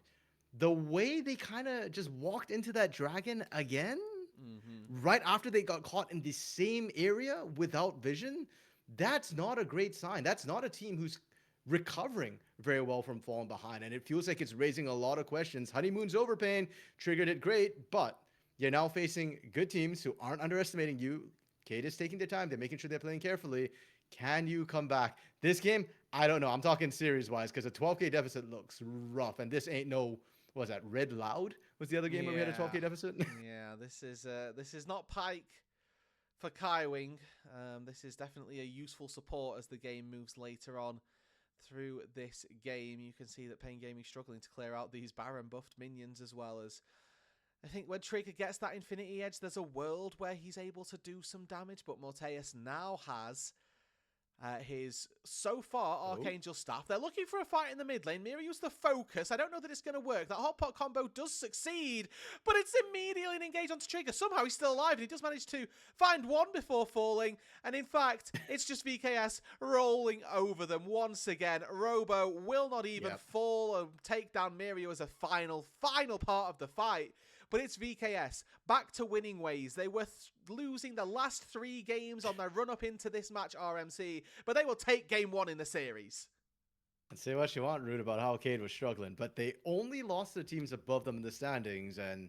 the way they kind of just walked into that dragon again, right after they got caught in the same area without vision, that's not a great sign. That's not a team who's recovering very well from falling behind, and it feels like it's raising a lot of questions. Honeymoon's over, Pain. Trigger did great, but you're now facing good teams who aren't underestimating you. Cade is taking their time. They're making sure they're playing carefully. Can you come back? This game, I don't know. I'm talking series-wise because a 12k deficit looks rough, and this ain't no... What was that? Red Loud was the other game where we had a 12k deficit? Yeah, this is not Pike for Kaiwing. This is definitely a useful support as the game moves later on through this game. You can see that Pain Gaming struggling to clear out these Baron buffed minions, as well as I think when Trigger gets that Infinity Edge, there's a world where he's able to do some damage, but Morteus now has his, so far, Archangel Staff. They're looking for a fight in the mid lane. Miryu's the focus. I don't know that it's going to work. That hot pot combo does succeed, but it's immediately engaged onto Trigger. Somehow he's still alive, and he does manage to find one before falling, and in fact, it's just VKS rolling over them once again. Robo will not even fall or take down Miryu as a final part of the fight. But it's VKS back to winning ways. They were losing the last 3 games on their run up into this match, RMC, but they will take game 1 in the series. And say what you want, Root, about how Cade was struggling, but they only lost to teams above them in the standings, and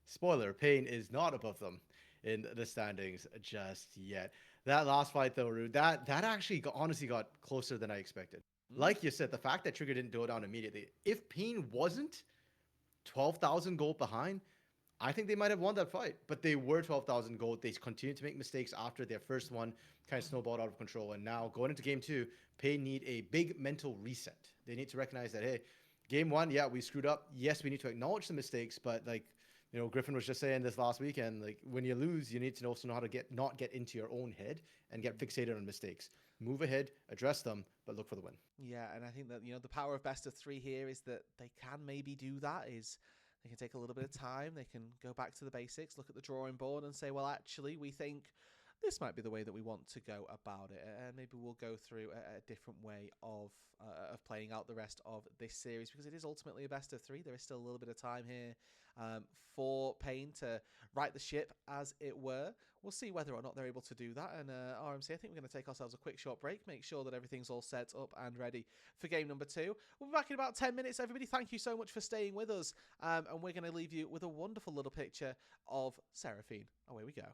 spoiler, Pain is not above them in the standings just yet. That last fight, though, Root, that actually honestly got closer than I expected. Like you said, the fact that Trigger didn't go down immediately, if Pain wasn't 12,000 gold behind, I think they might have won that fight, but they were 12,000 gold. They continued to make mistakes after their first one kind of snowballed out of control. And now going into game 2, Pain need a big mental reset. They need to recognize that, hey, game 1, yeah, we screwed up. Yes, we need to acknowledge the mistakes, but like, you know, Griffin was just saying this last weekend, like when you lose, you need to also know how to not get into your own head and get fixated on mistakes. Move ahead, address them, but look for the win. Yeah, and I think that, you know, the power of best of 3 here is that they can maybe do that, is they can take a little bit of time. They can go back to the basics, look at the drawing board and say, well, actually, we think this might be the way that we want to go about it, and maybe we'll go through a different way of playing out the rest of this series, because it is ultimately a best of 3. There is still a little bit of time here for Pain to right the ship, as it were. We'll see whether or not they're able to do that. And RMC, I think we're going to take ourselves a quick short break, make sure that everything's all set up and ready for game number 2. We'll be back in about 10 minutes, everybody. Thank you so much for staying with us, and we're going to leave you with a wonderful little picture of Seraphine. Away we go.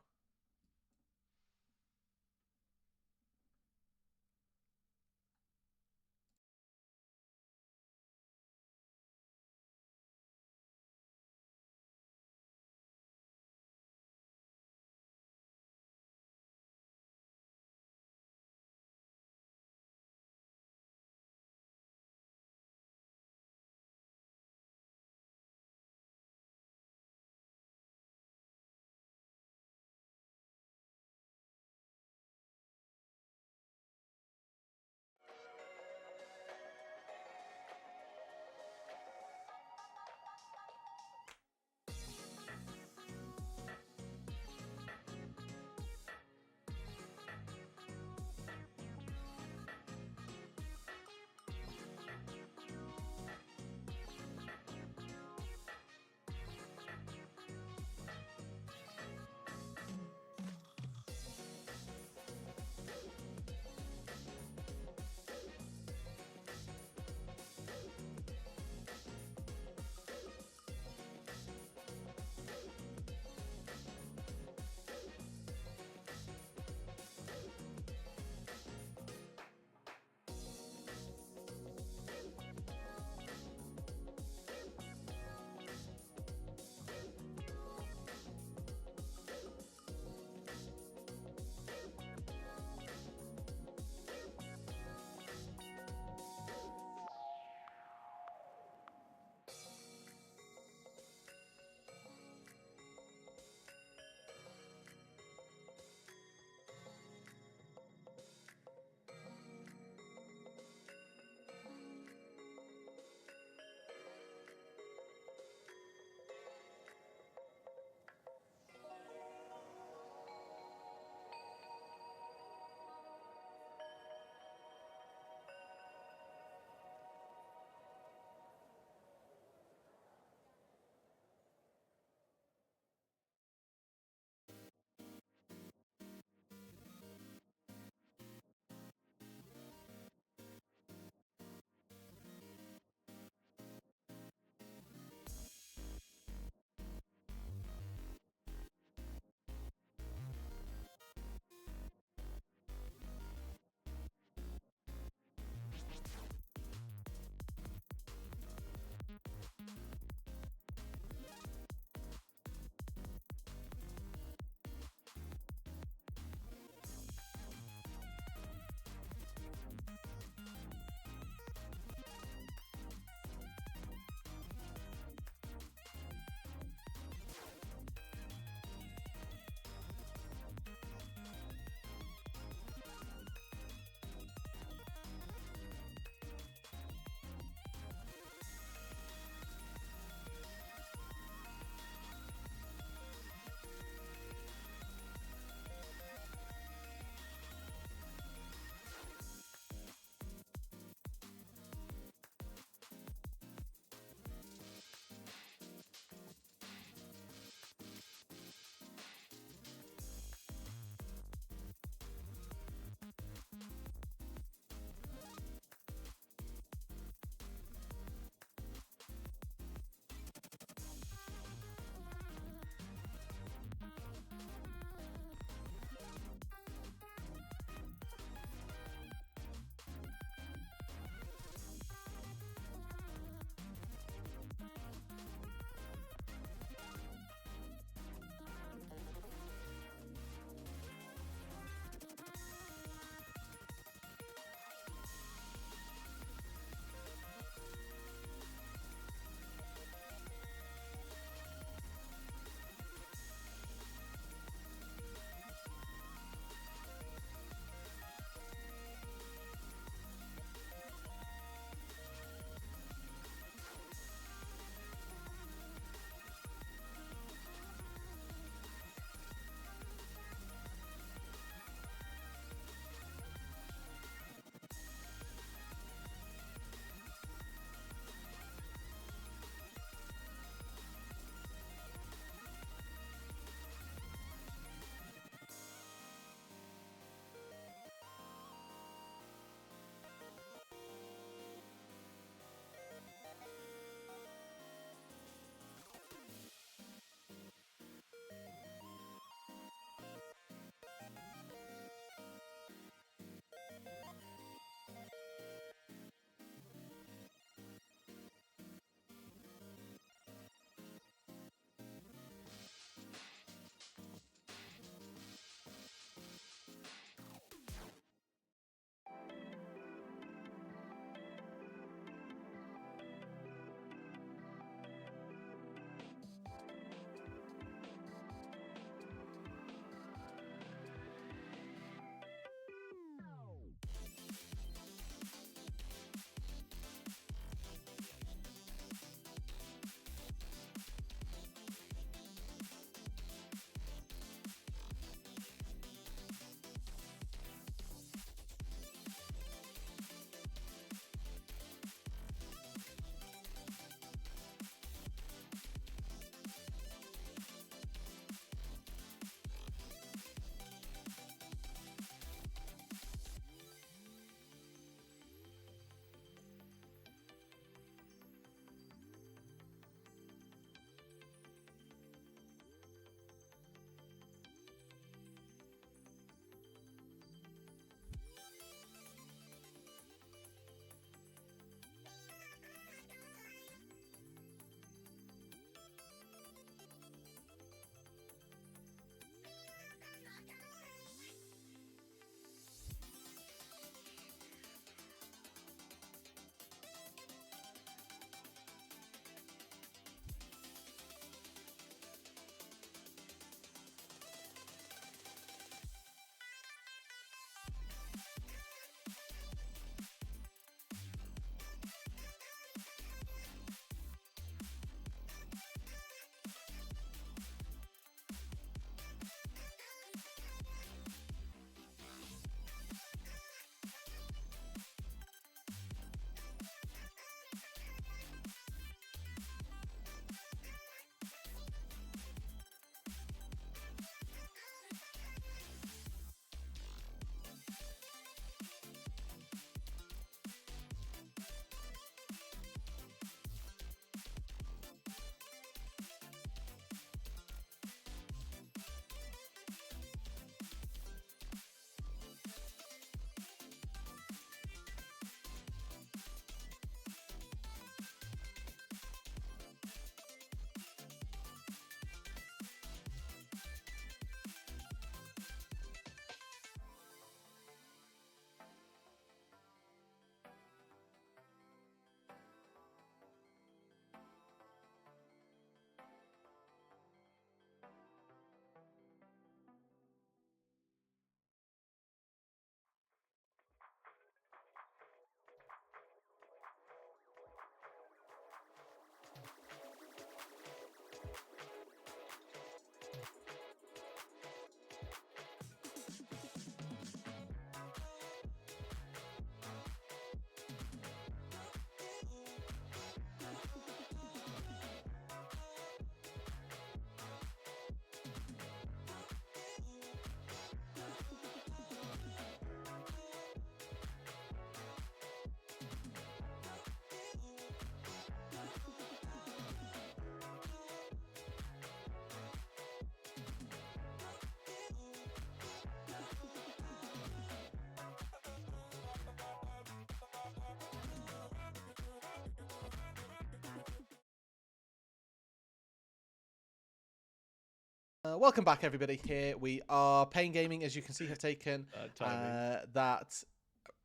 Welcome back, everybody. Here we are. Pain Gaming, as you can see, have taken that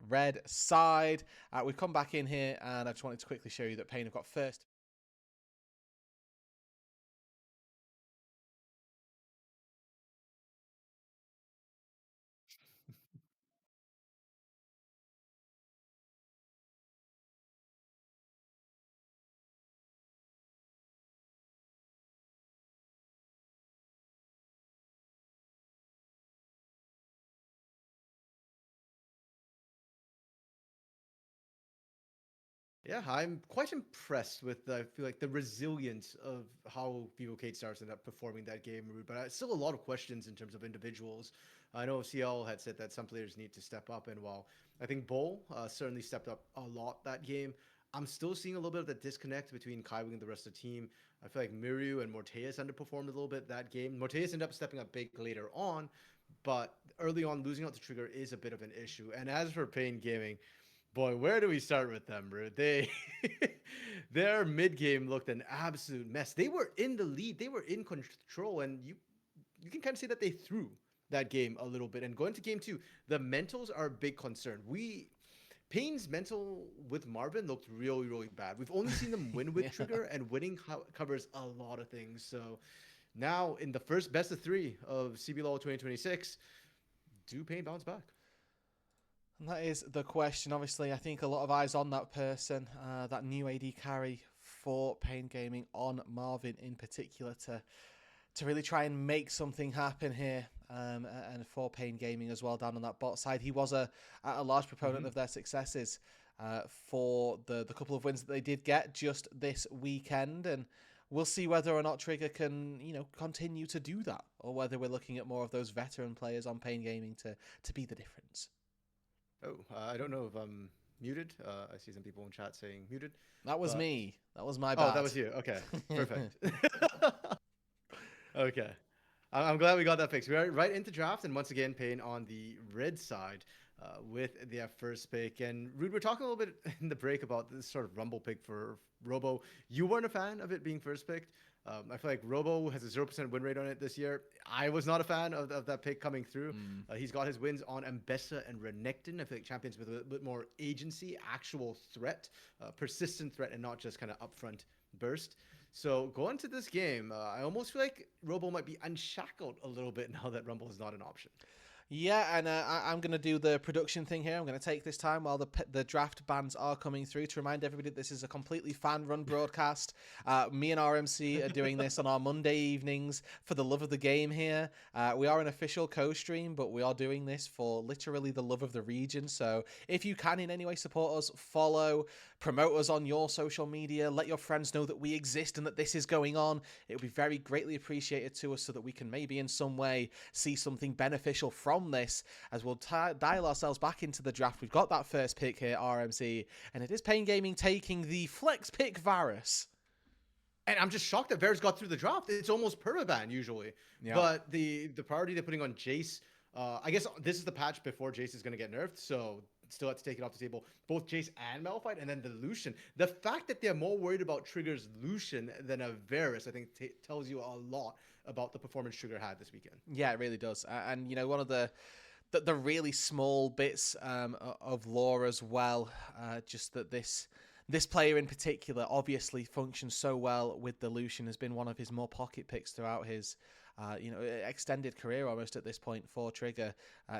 red side. We've come back in here, and I just wanted to quickly show you that Pain have got first. Yeah, I'm quite impressed with I feel like the resilience of how VKS stars ended up performing that game, but still a lot of questions in terms of individuals. I know CL had said that some players need to step up, and while I think Bull certainly stepped up a lot that game, I'm still seeing a little bit of the disconnect between Kaiwing and the rest of the team. I feel like Miru and Morteus underperformed a little bit that game. Morteus ended up stepping up big later on, but early on losing out to Trigger is a bit of an issue. And as for Pain Gaming, boy, where do we start with them, bro? Their mid game looked an absolute mess. They were in the lead, they were in control, and you can kind of see that they threw that game a little bit. And going to game two, the mentals are a big concern. Pain's mental with Marvin looked really, really bad. We've only seen them win with Trigger, and winning covers a lot of things. So now in the first best of three of CBLOL 2026, do Pain bounce back? And that is the question. Obviously, I think a lot of eyes on that person, that new AD carry for Pain Gaming on Marvin in particular to really try and make something happen here, and for Pain Gaming as well down on that bot side. He was a large proponent of their successes for the couple of wins that they did get just this weekend, and we'll see whether or not Trigger can, continue to do that, or whether we're looking at more of those veteran players on Pain Gaming to be the difference. Oh, I don't know if I'm muted. I see some people in chat saying muted. That was me. That was my bad. Oh, that was you. Okay, perfect. Okay. I'm glad we got that fixed. We're right into draft, and once again, Pain on the red side with their first pick. And Rude, we're talking a little bit in the break about this sort of rumble pick for Robo. You weren't a fan of it being first picked. I feel like Robo has a 0% win rate on it this year. I was not a fan of that pick coming through. He's got his wins on Mbessa and Renekton. I feel like champions with a bit more agency, actual threat, persistent threat, and not just kind of upfront burst. So going to this game, I almost feel like Robo might be unshackled a little bit now that Rumble is not an option. Yeah, and I'm going to do the production thing here. I'm going to take this time while the draft bans are coming through to remind everybody that this is a completely fan-run broadcast. Me and RMC are doing this on our Monday evenings for the love of the game here. We are an official co-stream, but we are doing this for literally the love of the region. So if you can in any way support us, follow, promote us on your social media, let your friends know that we exist and that this is going on. It would be very greatly appreciated to us so that we can maybe in some way see something beneficial from this as we'll dial ourselves back into the draft. We've got that first pick here, RMC, and it is Pain Gaming taking the flex pick Varus. And I'm just shocked that Varus got through the draft. It's almost permaban usually. Yeah. But the priority they're putting on Jace, I guess this is the patch before Jace is going to get nerfed, so still have to take it off the table. Both Jace and Malphite, and then the Lucian. The fact that they're more worried about Trigger's Lucian than a Varus, I think tells you a lot about the performance Trigger had this weekend. Yeah, it really does. And one of the really small bits of lore as well, just that this player in particular obviously functions so well with the Lucian, has been one of his more pocket picks throughout his extended career almost at this point for Trigger.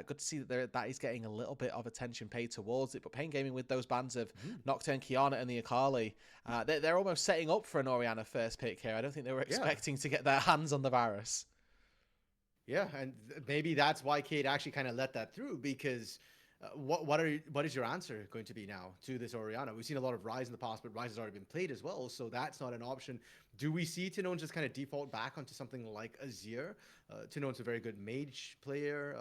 Good to see that is getting a little bit of attention paid towards it. But Pain Gaming with those bans of Nocturne, Kiana, and the Akali, they're almost setting up for an Orianna first pick here. I don't think they were expecting to get their hands on the Varus. Yeah, and maybe that's why Cade actually kind of let that through, because what is your answer going to be now to this Orianna? We've seen a lot of Ryze in the past, but Ryze has already been played as well, so that's not an option. Do we see Tinone just kind of default back onto something like Azir? Tinone's a very good mage player,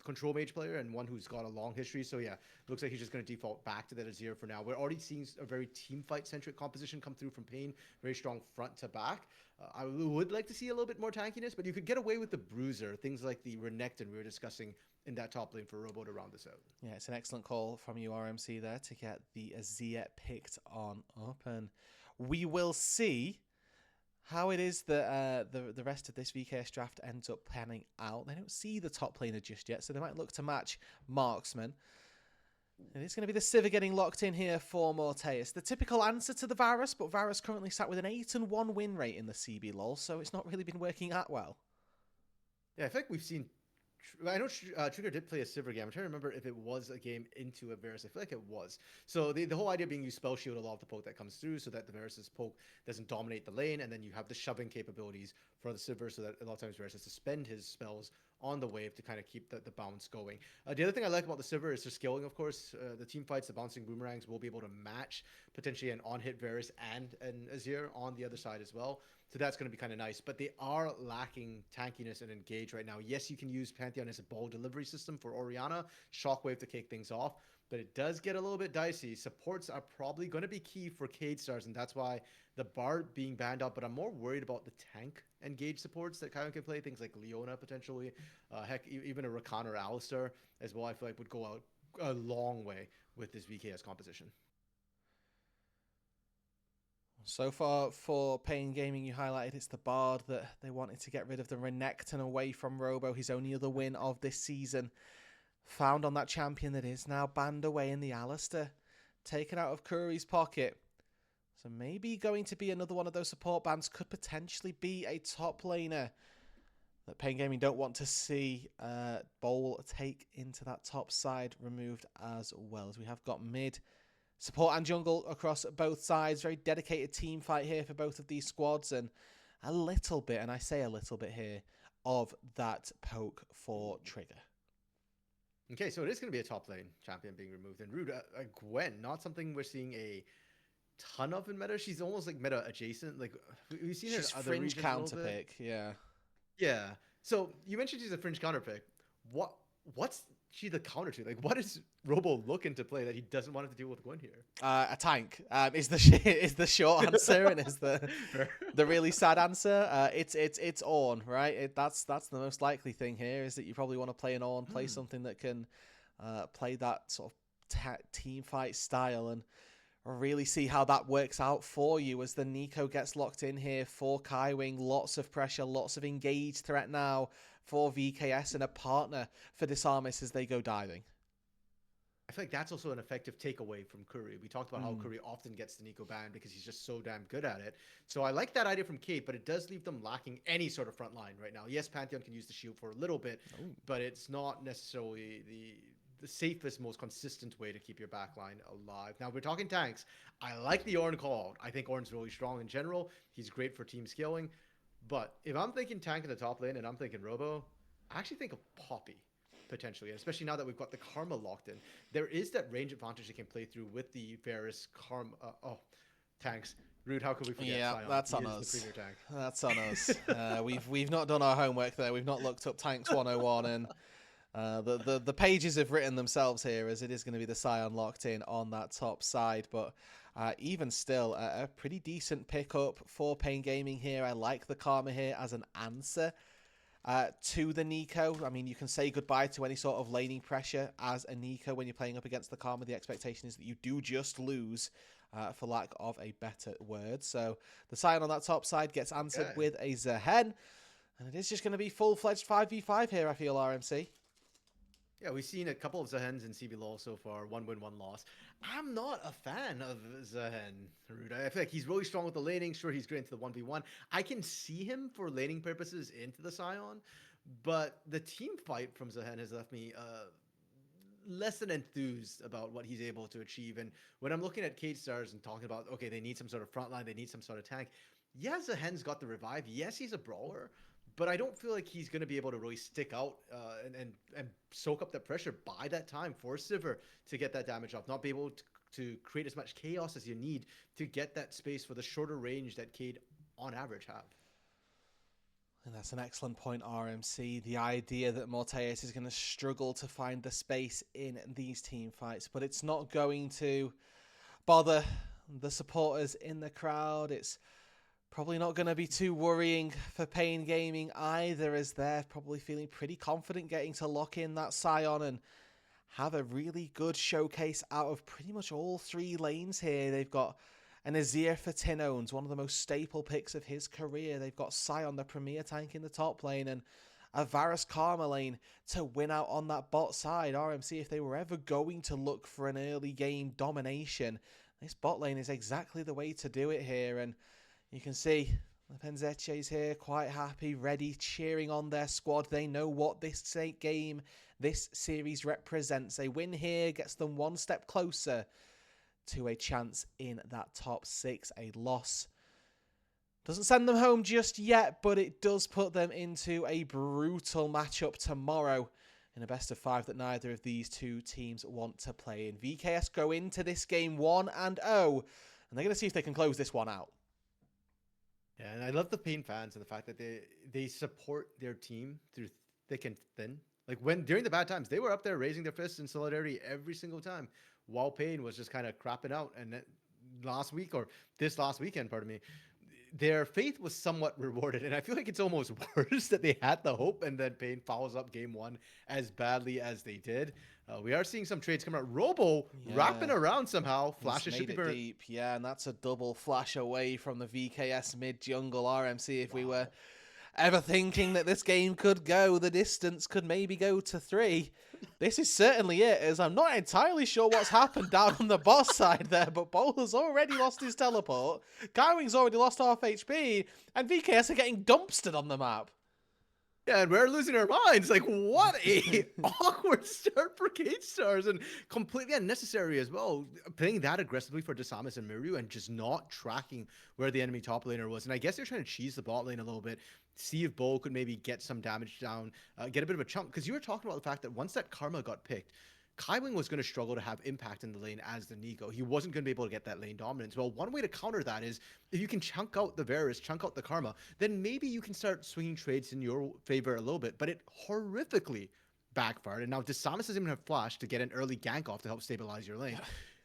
control mage player, and one who's got a long history. So yeah, looks like he's just going to default back to that Azir for now. We're already seeing a very team fight centric composition come through from Pain, very strong front to back. I would like to see a little bit more tankiness, but you could get away with the Bruiser, things like the Renekton we were discussing in that top lane for Robo to round this out. Yeah, it's an excellent call from you, RMC, there to get the Azir picked on up, and we will see how it is that the rest of this VKS draft ends up panning out. They don't see the top laner just yet, so they might look to match Marksman. And it's going to be the Sivir getting locked in here for Morteus. The typical answer to the Varus, but Varus currently sat with an 8-1 win rate in the CBLOL, so it's not really been working that well. Yeah, I think we've seen. I know Trigger did play a Sivir game. I'm trying to remember if it was a game into a Varus. I feel like it was. So the whole idea being you spell shield a lot of the poke that comes through so that the Varus's poke doesn't dominate the lane, and then you have the shoving capabilities for the Sivir so that a lot of times Varus has to spend his spells on the wave to kind of keep the bounce going. The other thing I like about the Sivir is their scaling, of course. The team fights, the bouncing boomerangs will be able to match potentially an on-hit Varus and an Azir on the other side as well. So that's going to be kind of nice. But they are lacking tankiness and engage right now. Yes, you can use Pantheon as a ball delivery system for Orianna, Shockwave to kick things off, but it does get a little bit dicey. Supports are probably going to be key for Cade Stars, and that's why the Bard being banned up. But I'm more worried about the tank engage supports that Kyle can play, things like Leona potentially. Heck, even a Rakan or Alistar as well, I feel like would go out a long way with this VKS composition. So far for Pain Gaming, you highlighted it's the Bard that they wanted to get rid of the Renekton away from Robo, his only other win of this season. Found on that champion that is now banned away in the Alistar, taken out of Curry's pocket. So maybe going to be another one of those support bans, could potentially be a top laner that Pain Gaming don't want to see Bowl take into that top side removed as well. As we have got mid, support and jungle across both sides. Very dedicated team fight here for both of these squads. And a little bit, and I say a little bit here, of that poke for Trigger. Okay, so it is going to be a top lane champion being removed. And Roodood, Gwen, not something we're seeing a ton of in meta. She's almost like meta adjacent. Like we've seen her in other fringe regions counter pick, yeah. Yeah. So you mentioned she's a fringe counter pick. What's she the counter to? Like, what is Robo looking to play that he doesn't want to deal with Gwen here? A tank is the short answer, and is the really sad answer. It's Ornn, right? That's the most likely thing here, is that you probably want to play an Ornn, play something that can play that sort of team fight style, and really see how that works out for you as the Nico gets locked in here for Kaiwing. Lots of pressure, lots of engaged threat now for VKS, and a partner for Disarmus as they go diving. I feel like that's also an effective takeaway from Curry. We talked about how Curry often gets the Nico ban because he's just so damn good at it. So I like that idea from Kate, but it does leave them lacking any sort of front line right now. Yes, Pantheon can use the shield for a little bit, but it's not necessarily the safest, most consistent way to keep your backline alive. Now, we're talking tanks. I like the Ornn call. I think Ornn's really strong in general. He's great for team scaling. But if I'm thinking tank in the top lane and I'm thinking Robo, I actually think of Poppy, potentially, and especially now that we've got the Karma locked in. There is that range advantage they can play through with the Varus Karma. Tanks. Rude, how could we forget Yeah, Sion? that's on us. The premier tank. That's on us. We've not done our homework there. We've not looked up Tanks 101, and the pages have written themselves here, as it is going to be the Sion locked in on that top side. But even still, a pretty decent pickup for Pain Gaming here. I like the Karma here as an answer to the Nico. I mean, you can say goodbye to any sort of laning pressure as a Nico when you're playing up against the Karma. The expectation is that you do just lose, for lack of a better word. So the Sion on that top side gets answered with a Zehen. And it is just going to be full-fledged 5v5 here, I feel, RMC. Yeah, we've seen a couple of Zahens in CBLOL so far. 1 win, 1 loss. I'm not a fan of Zahen, Rude. I feel like he's really strong with the laning. Sure, he's great into the 1v1. I can see him for laning purposes into the Sion, but the team fight from Zahen has left me less than enthused about what he's able to achieve. And when I'm looking at Cade Stars and talking about, okay, they need some sort of frontline, they need some sort of tank. Yes, Zahen's got the revive. Yes, he's a brawler. But I don't feel like he's going to be able to really stick out and soak up the pressure by that time for Sivir to get that damage off. Not be able to create as much chaos as you need to get that space for the shorter range that Cade on average have. And that's an excellent point, RMC. The idea that Morteus is going to struggle to find the space in these team fights, but it's not going to bother the supporters in the crowd. It's probably not going to be too worrying for Pain Gaming either, as they're probably feeling pretty confident getting to lock in that Sion and have a really good showcase out of pretty much all three lanes here. They've got and Azir for Tinones, one of the most staple picks of his career. They've got Sion, the premier tank in the top lane, and a Varus Karma lane to win out on that bot side. RMC, if they were ever going to look for an early game domination, this bot lane is exactly the way to do it here. And you can see the Penzeches here, quite happy, ready, cheering on their squad. They know what this game, this series represents. A win here gets them one step closer to a chance in that top 6. A loss doesn't send them home just yet, but it does put them into a brutal matchup tomorrow in a best of 5 that neither of these two teams want to play in. VKS go into this game 1-0, and they're going to see if they can close this one out. Yeah, and I love the Pain fans and the fact that they support their team through thick and thin. Like during the bad times, they were up there raising their fists in solidarity every single time, while Pain was just kind of crapping out. And this last weekend, pardon me, their faith was somewhat rewarded, and I feel like it's almost worse that they had the hope and then Pain follows up game 1 as badly as they did. We are seeing some trades come out. Robo wrapping around somehow. Flashes should be burned. Deep, yeah, and that's a double flash away from the VKS mid jungle. RMC, if we were ever thinking that this game could go the distance, could maybe go to 3. This is certainly it, as I'm not entirely sure what's happened down on the boss side there, but Bol has already lost his teleport, Kaiwing's already lost half HP, and VKS are getting dumpstered on the map. Yeah, and we're losing our minds. Like, what a awkward start for K-Stars, and completely unnecessary as well. Playing that aggressively for Desamas and Miru and just not tracking where the enemy top laner was. And I guess they're trying to cheese the bot lane a little bit, see if Bo could maybe get some damage down, get a bit of a chunk. Because you were talking about the fact that once that Karma got picked, Kaiwing was going to struggle to have impact in the lane as the Nico. He wasn't going to be able to get that lane dominance. Well, one way to counter that is if you can chunk out the Varus, chunk out the Karma, then maybe you can start swinging trades in your favor a little bit. But it horrifically backfired. And now Desamas doesn't even have flash to get an early gank off to help stabilize your lane.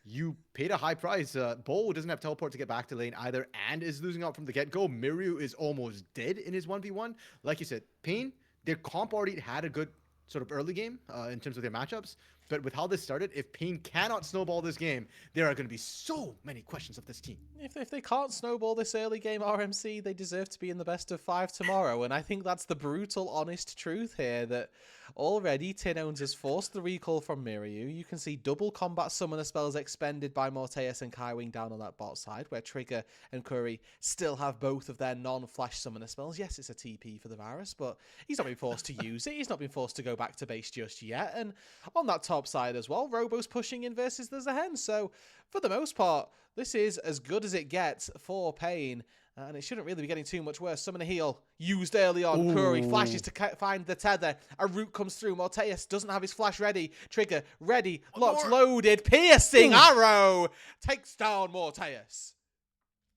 You paid a high price. Bo doesn't have teleport to get back to lane either and is losing out from the get-go. Miru is almost dead in his 1v1. Like you said, Pain, their comp already had a good sort of early game in terms of their matchups. But with how this started, if Pain cannot snowball this game, there are going to be so many questions of this team. If they can't snowball this early game, RMC, they deserve to be in the best of 5 tomorrow. And I think that's the brutal, honest truth here, that already Tinones has forced the recall from Miru. You can see double combat summoner spells expended by Morteus and Kaiwing down on that bot side, where Trigger and Curry still have both of their non-flash summoner spells. Yes, it's a TP for the Varus, but he's not been forced to use it. He's not been forced to go back to base just yet. And on that top side as well, Robo's pushing in versus the Zehen. So for the most part, this is as good as it gets for Pain. And it shouldn't really be getting too much worse. Summoner heal used early on. Ooh. Curry flashes to find the tether. A root comes through. Morteus doesn't have his flash ready. Trigger ready. Locked, loaded. Piercing arrow takes down Morteus.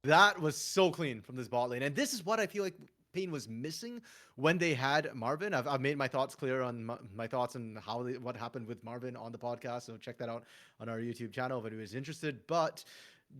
That was so clean from this bot lane. And this is what I feel like Pain was missing when they had Marvin. I've made my thoughts clear on my thoughts on what happened with Marvin on the podcast. So check that out on our YouTube channel if anybody's interested. But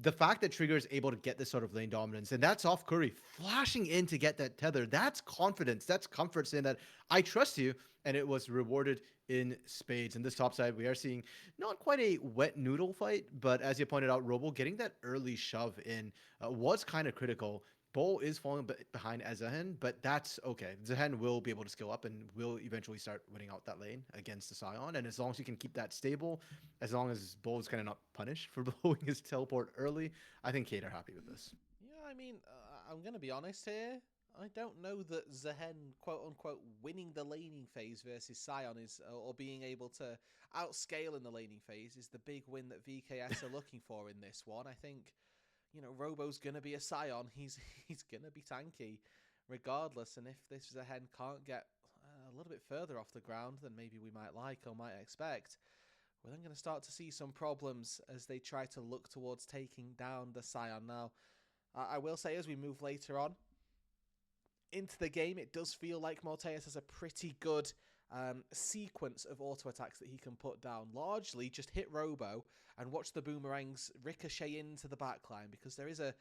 the fact that Trigger is able to get this sort of lane dominance, and that's off Curry flashing in to get that tether, that's confidence, that's comfort saying that I trust you, and it was rewarded in spades. In this top side, we are seeing not quite a wet noodle fight, but as you pointed out, Robo getting that early shove in was kind of critical. Bo is falling behind as Zehen, but that's okay. Zehen will be able to scale up and will eventually start winning out that lane against the Sion. And as long as you can keep that stable, as long as Bo is kind of not punished for blowing his teleport early, I think Kate are happy with this. Yeah, I mean, I'm going to be honest here. I don't know that Zehen, quote-unquote, winning the laning phase versus Sion is, or being able to outscale in the laning phase is the big win that VKS are looking for in this one. I think, you know, Robo's going to be a Sion. He's going to be tanky regardless. And if this Zehen can't get a little bit further off the ground than maybe we might like or might expect, we're then going to start to see some problems as they try to look towards taking down the Sion. Now, I will say as we move later on into the game, it does feel like Morteus has a pretty good sequence of auto attacks that he can put down. Largely just hit Robo and watch the boomerangs ricochet into the backline, because there is a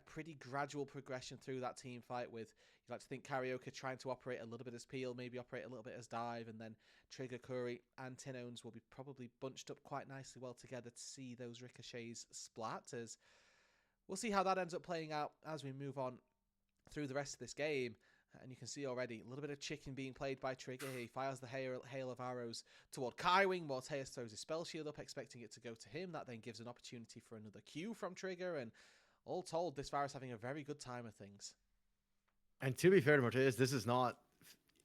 pretty gradual progression through that team fight with, you like to think, Karaoke trying to operate a little bit as Peel, maybe operate a little bit as Dive, and then Trigger, Curry and Tinones will be probably bunched up quite nicely well together to see those ricochets splat, as we'll see how that ends up playing out as we move on through the rest of this game. And you can see already a little bit of chicken being played by Trigger. He fires the hail of arrows toward Kaiwing. Morteus throws his spell shield up, expecting it to go to him. That then gives an opportunity for another Q from Trigger. And all told, this Varus having a very good time of things. And to be fair to Morteus, this is not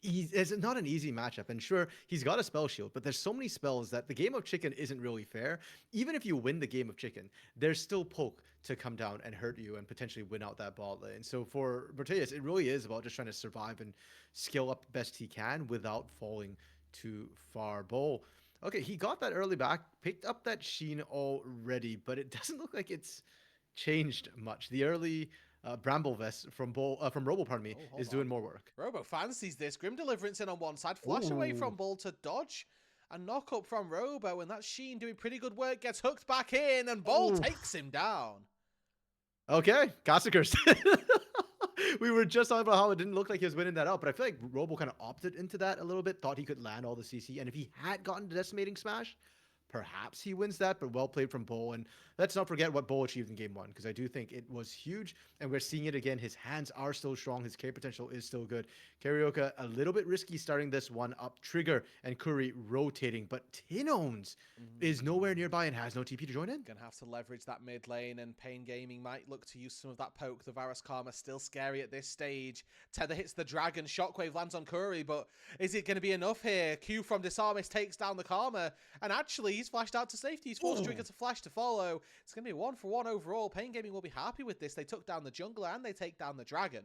it's not an easy matchup. And sure, he's got a spell shield, but there's so many spells that the game of chicken isn't really fair. Even if you win the game of chicken, there's still poke to come down and hurt you and potentially win out that bot lane. So for Morteus, it really is about just trying to survive and skill up best he can without falling too far. Bull. Okay, he got that early back, picked up that Sheen already, but it doesn't look like it's changed much. The early Bramble Vest from Robo, pardon me, is doing more work. Robo fancies this. Grim Deliverance in on one side. Flash away from Bull to dodge. A knock up from Robo, and that Sheen doing pretty good work. Gets hooked back in, and Bull takes him down. Okay, Caster Curse. We were just talking about how it didn't look like he was winning that out, but I feel like Robo kind of opted into that a little bit, thought he could land all the CC, and if he had gotten the Decimating Smash, perhaps he wins that, but well played from Bull. And let's not forget what Bull achieved in game 1, because I do think it was huge, and we're seeing it again. His hands are still strong. His K potential is still good. Karioka, a little bit risky starting this one up. Trigger and Curry rotating, but Tinones is nowhere nearby and has no TP to join in. Gonna have to leverage that mid lane, and Pain Gaming might look to use some of that poke. The Varus Karma still scary at this stage. Tether hits the dragon. Shockwave lands on Curry, but is it going to be enough here? Q from Disarmist takes down the Karma, and actually he's flashed out to safety. He's forced Trigger to flash to follow. It's going to be a 1-for-1 overall. Pain Gaming will be happy with this. They took down the jungler and they take down the dragon.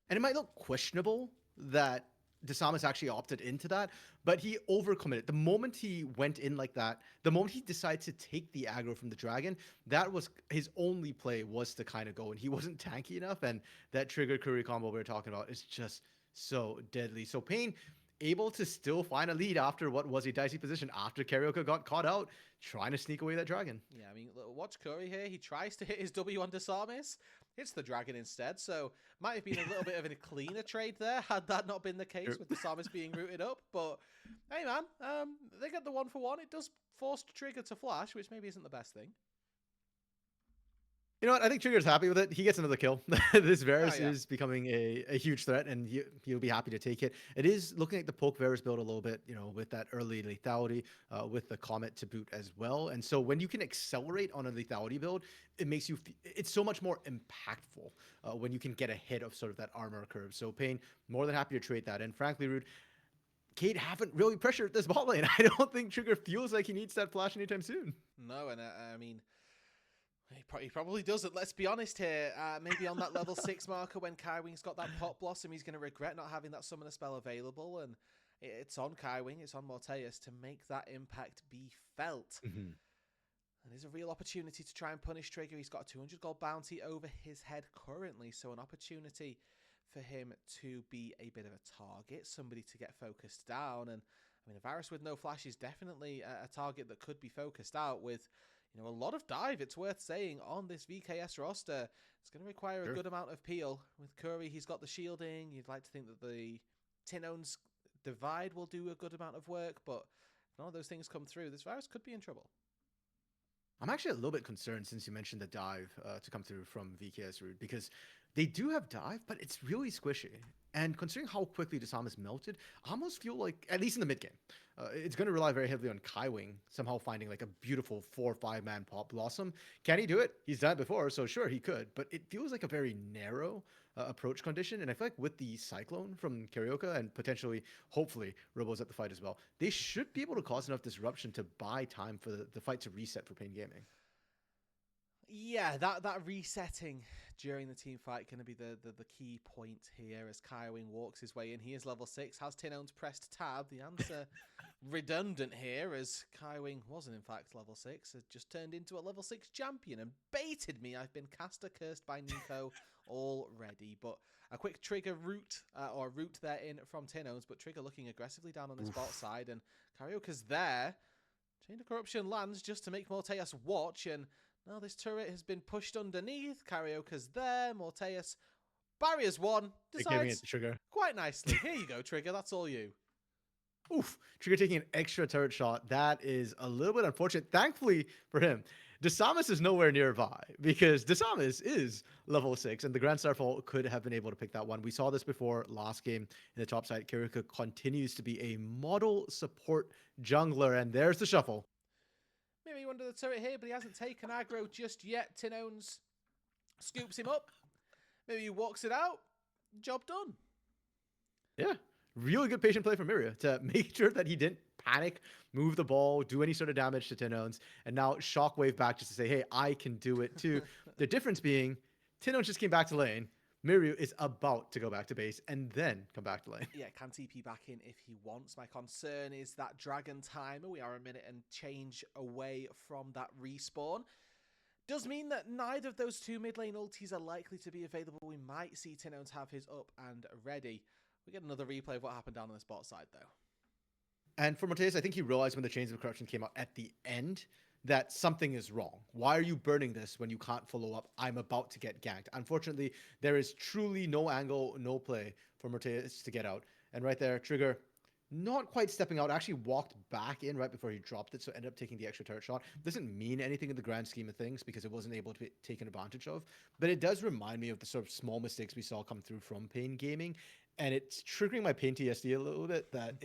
And it might look questionable that Disarmist actually opted into that, but he overcommitted. The moment he went in like that, the moment he decided to take the aggro from the dragon, that was his only play, was to kind of go, and he wasn't tanky enough, and that Trigger Curry combo we were talking about is just so deadly. So Pain able to still find a lead after what was a dicey position after Karioka got caught out, trying to sneak away that dragon. Yeah, I mean, watch Curry here. He tries to hit his W on Disarmist, hits the dragon instead, so might have been a little bit of a cleaner trade there had that not been the case with Disarmist being rooted up. But hey man, they get the 1-for-1. It does force Trigger to flash, which maybe isn't the best thing. You know what? I think Trigger's happy with it. He gets another kill. This Varus is becoming a huge threat, and he'll be happy to take it. It is looking like the poke Varus build a little bit, you know, with that early lethality, with the Comet to boot as well. And so when you can accelerate on a lethality build, it makes you, it's so much more impactful when you can get ahead of sort of that armor curve. So Pain, more than happy to trade that. And frankly, Rude, Cade haven't really pressured this bot lane. I don't think Trigger feels like he needs that flash anytime soon. No, and I mean, he probably doesn't. Let's be honest here. Maybe on that level 6 marker when Kaiwing's got that Pot Blossom, he's going to regret not having that Summoner spell available. And it's on Kaiwing, it's on Morteus to make that impact be felt. And there's a real opportunity to try and punish Trigger. He's got a 200 gold bounty over his head currently. So an opportunity for him to be a bit of a target, somebody to get focused down. And I mean, a Varus with no flash is definitely a target that could be focused out with, you know, a lot of dive, it's worth saying, on this VKS roster. It's going to require a good amount of peel. With Curry, he's got the shielding. You'd like to think that the Tinones divide will do a good amount of work, but if none of those things come through, this Varus could be in trouble. I'm actually a little bit concerned since you mentioned the dive to come through from VKS Root, because they do have dive, but it's really squishy. And considering how quickly Disarmist melted, I almost feel like, at least in the mid game, it's going to rely very heavily on Kaiwing somehow finding like a beautiful 4 or 5 man Pot Blossom. Can he do it? He's done it before, so sure he could, but it feels like a very narrow approach condition. And I feel like with the Cyclone from Karioka and potentially, hopefully, Robo's at the fight as well, they should be able to cause enough disruption to buy time for the fight to reset for Pain Gaming. Yeah, that resetting during the team fight going to be the key point here as Kaiwing walks his way in. He is level 6. Has Tinones pressed tab? The answer redundant here, as Kaiwing wasn't in fact level 6. Has just turned into a level 6 champion and baited me. I've been caster cursed by Nico already. But a quick Trigger route there in from Tinones, but Trigger looking aggressively down on this bot side, and Karioka's there. Chain of Corruption lands just to make Morteus watch, and now this turret has been pushed underneath. Karioka's there. Morteus, barriers one, decides Trigger quite nicely. Here you go, Trigger. That's all you. Oof. Trigger taking an extra turret shot. That is a little bit unfortunate. Thankfully for him, Desamas is nowhere nearby because Desamas is level 6 and the Grand Starfall could have been able to pick that one. We saw this before last game in the top side. Kirika continues to be a model support jungler, and there's the shuffle. Maybe under the turret here, but he hasn't taken aggro just yet. Tinones scoops him up. Maybe he walks it out. Job done. Yeah, really good patient play from Miria to make sure that he didn't panic, move the ball, do any sort of damage to Tinones, and now Shockwave back just to say, hey, I can do it too. The difference being, Tinones just came back to lane. Miria is about to go back to base and then come back to lane. Yeah, can TP back in if he wants. My concern is that Dragon timer. We are a minute and change away from that respawn. Does mean that neither of those two mid lane ultis are likely to be available. We might see Tinones have his up and ready. We get another replay of what happened down on this bot side, though. And for Morteus, I think he realized when the Chains of Corruption came out at the end that something is wrong. Why are you burning this when you can't follow up? I'm about to get ganked. Unfortunately, there is truly no angle, no play for Morteus to get out. And right there, Trigger, not quite stepping out, actually walked back in right before he dropped it, so ended up taking the extra turret shot. Doesn't mean anything in the grand scheme of things because it wasn't able to be taken advantage of, but it does remind me of the sort of small mistakes we saw come through from Pain Gaming, and it's triggering my Pain TSD a little bit that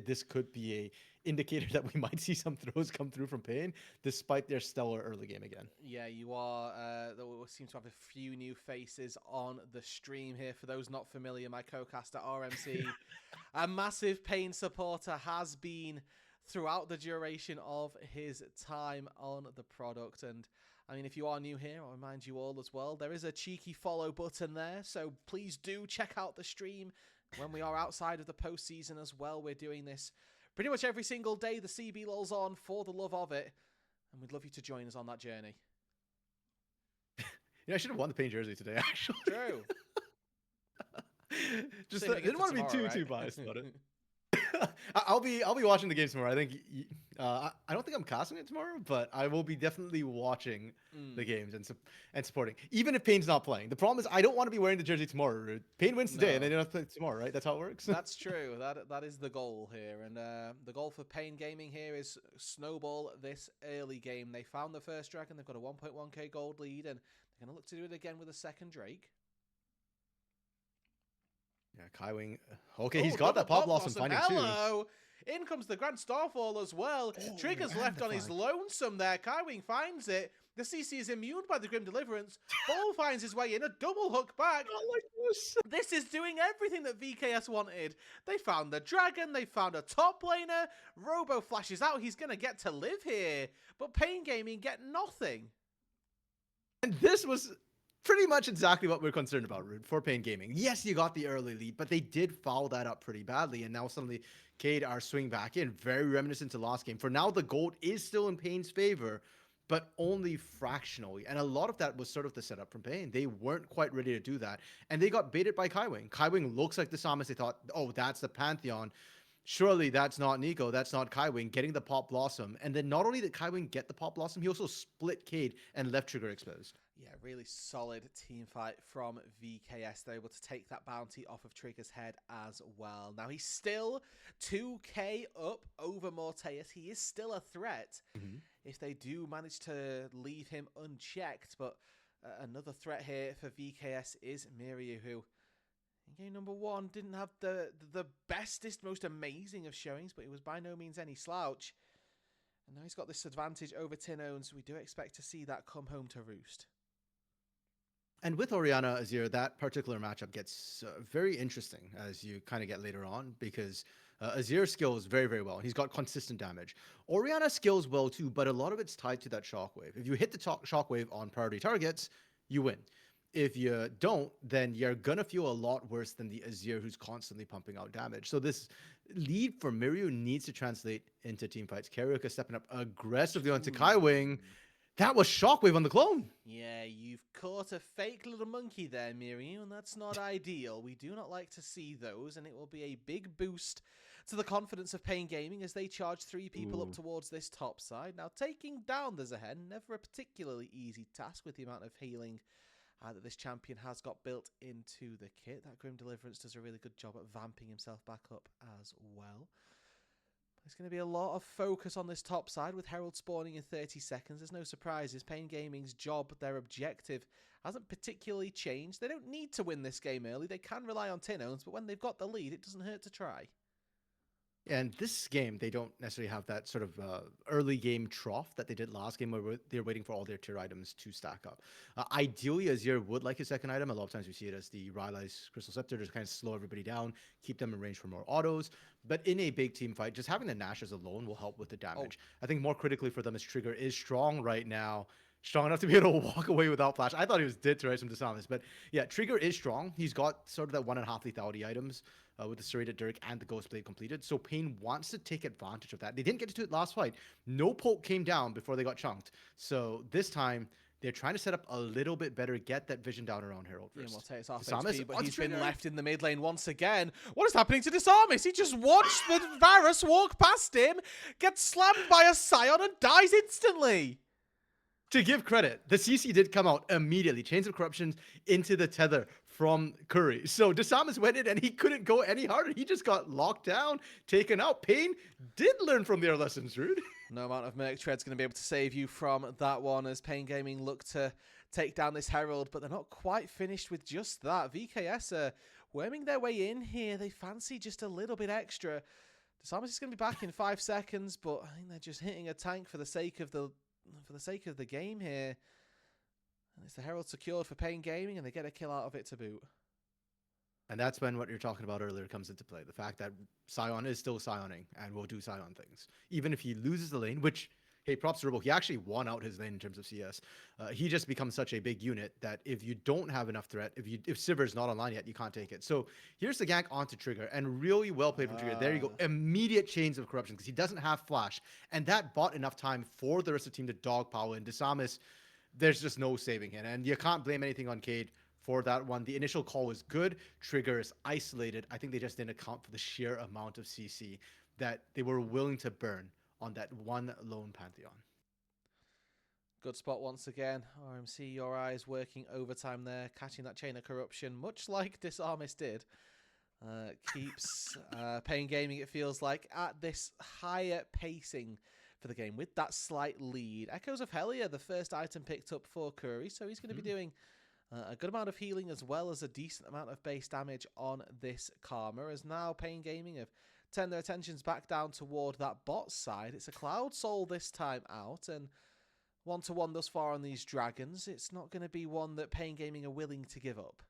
this could be a indicator that we might see some throws come through from Pain, despite their stellar early game again. Yeah, you are. We seem to have a few new faces on the stream here. For those not familiar, my co-caster RMC, a massive Pain supporter, has been throughout the duration of his time on the product. And I mean, if you are new here, I'll remind you all as well, there is a cheeky follow button there. So please do check out the stream when we are outside of the postseason as well. We're doing this pretty much every single day. The CBLOL's on for the love of it. And we'd love you to join us on that journey. I should have won the Pain jersey today, actually. True. Just didn't want to be too right? biased about it. I'll be watching the games tomorrow. I think I don't think I'm casting it tomorrow, but I will be definitely watching the games and supporting, even if Pain's not playing. The problem is I don't want to be wearing the jersey tomorrow. Pain wins today, and they don't have to play tomorrow, right? That's how it works. That's true. That is the goal here, and the goal for Pain Gaming here is snowball this early game. They found the first dragon. They've got a 1.1k gold lead, and they're going to look to do it again with a second Drake. Yeah, Kaiwing. Okay, he's got that Pop Blossom finding too. Hello! In comes the Grand Starfall as well. Trigger's left on his lonesome there. Kaiwing finds it. The CC is immune by the Grim Deliverance. Ball finds his way in. A double hook back. Like this. This is doing everything that VKS wanted. They found the dragon. They found a top laner. Robo flashes out. He's going to get to live here. But Pain Gaming get nothing. And this was pretty much exactly what we're concerned about, Root, for Pain Gaming. Yes, you got the early lead, but they did foul that up pretty badly, and now suddenly Cade are swing back in, very reminiscent to last game. For now, the gold is still in Pain's favor, but only fractionally, and a lot of that was sort of the setup from Pain. They weren't quite ready to do that, and they got baited by Kaiwing. Kaiwing looks like the Samus. They thought, oh, that's the Pantheon. Surely that's not Nico, that's not Kaiwing getting the Pop Blossom. And then not only did Kaiwing get the Pop Blossom, he also split Cade and left Trigger exposed. Yeah, really solid team fight from VKS. They're able to take that bounty off of Trigger's head as well. Now he's still 2k up over Morteus. He is still a threat if they do manage to leave him unchecked. But another threat here for VKS is Miria, who in game number 1 didn't have the bestest, most amazing of showings, but he was by no means any slouch. And now he's got this advantage over Tinones. We do expect to see that come home to roost. And with Orianna Azir, that particular matchup gets very interesting as you kind of get later on, because Azir skills very, very well. And he's got consistent damage. Orianna skills well too, but a lot of it's tied to that shockwave. If you hit the shockwave on priority targets, you win. If you don't, then you're going to feel a lot worse than the Azir who's constantly pumping out damage. So this lead for Mirio needs to translate into team fights. Karioka stepping up aggressively onto Kaiwing. That was Shockwave on the clone. Yeah, you've caught a fake little monkey there, Mirio, and that's not ideal. We do not like to see those, and it will be a big boost to the confidence of Pain Gaming as they charge 3 people up towards this top side. Now, taking down the Zehen, never a particularly easy task with the amount of healing that this champion has got built into the kit. That Grim Deliverance does a really good job at vamping himself back up as well. There's going to be a lot of focus on this top side with Herald spawning in 30 seconds. There's no surprises. Pain Gaming's job, their objective, hasn't particularly changed. They don't need to win this game early. They can rely on tin-owns, but when they've got the lead, it doesn't hurt to try. And this game, they don't necessarily have that sort of early game trough that they did last game where they're waiting for all their tier items to stack up. Ideally, Azir would like his second item. A lot of times we see it as the Rylai's Crystal Scepter to kind of slow everybody down, keep them in range for more autos. But in a big team fight, just having the Nashes alone will help with the damage. I think more critically for them is Trigger is strong right now. Strong enough to be able to walk away without flash. I thought he was dead to rise from Disamis, but yeah, Trigger is strong. He's got sort of that 1.5 lethality items with the Serrated Dirk and the Ghost Blade completed. So Pain wants to take advantage of that. They didn't get to do it last fight. No poke came down before they got chunked. So this time they're trying to set up a little bit better, get that vision down around Herald first. Yeah, well, it's off Disamis, HP, but he's been left in the mid lane once again. What is happening to Disamis? He just watched the Varus walk past him, gets slammed by a Scion and dies instantly. To give credit, the CC did come out immediately. Chains of Corruption into the tether from Curry. So Disamis went in and he couldn't go any harder. He just got locked down, taken out. Pain did learn from their lessons, Rood. No amount of Merc Tread's going to be able to save you from that one as Pain Gaming look to take down this Herald, but they're not quite finished with just that. VKS are worming their way in here. They fancy just a little bit extra. Disamis is going to be back in 5 seconds, but I think they're just hitting a tank for the sake of the game here. And it's the Herald secured for Pain Gaming, and they get a kill out of it to boot. And that's when what you're talking about earlier comes into play. The fact that Scion is still Sioning and will do Scion things. Even if he loses the lane, which, hey, props to Robo, he actually won out his lane in terms of CS. He just becomes such a big unit that if you don't have enough threat, if Sivir's not online yet, you can't take it. So here's the gank onto Trigger, and really well played from Trigger. There you go. Immediate Chains of Corruption, because he doesn't have flash. And that bought enough time for the rest of the team to dogpile in. Disamis, there's just no saving him. And you can't blame anything on Cade for that one. The initial call was good. Trigger is isolated. I think they just didn't account for the sheer amount of CC that they were willing to burn on that one lone Pantheon. Good spot once again. RMC, your eyes working overtime there, catching that Chain of Corruption, much like Disamis did. Keeps Pain Gaming, it feels like, at this higher pacing for the game with that slight lead. Echoes of Hellier, the first item picked up for Curry, so he's going to be doing a good amount of healing as well as a decent amount of base damage on this Karma, as now Pain Gaming have turned their attentions back down toward that bot side. It's a Cloud Soul this time out, and 1-to-1 thus far on these Dragons. It's not going to be one that Pain Gaming are willing to give up.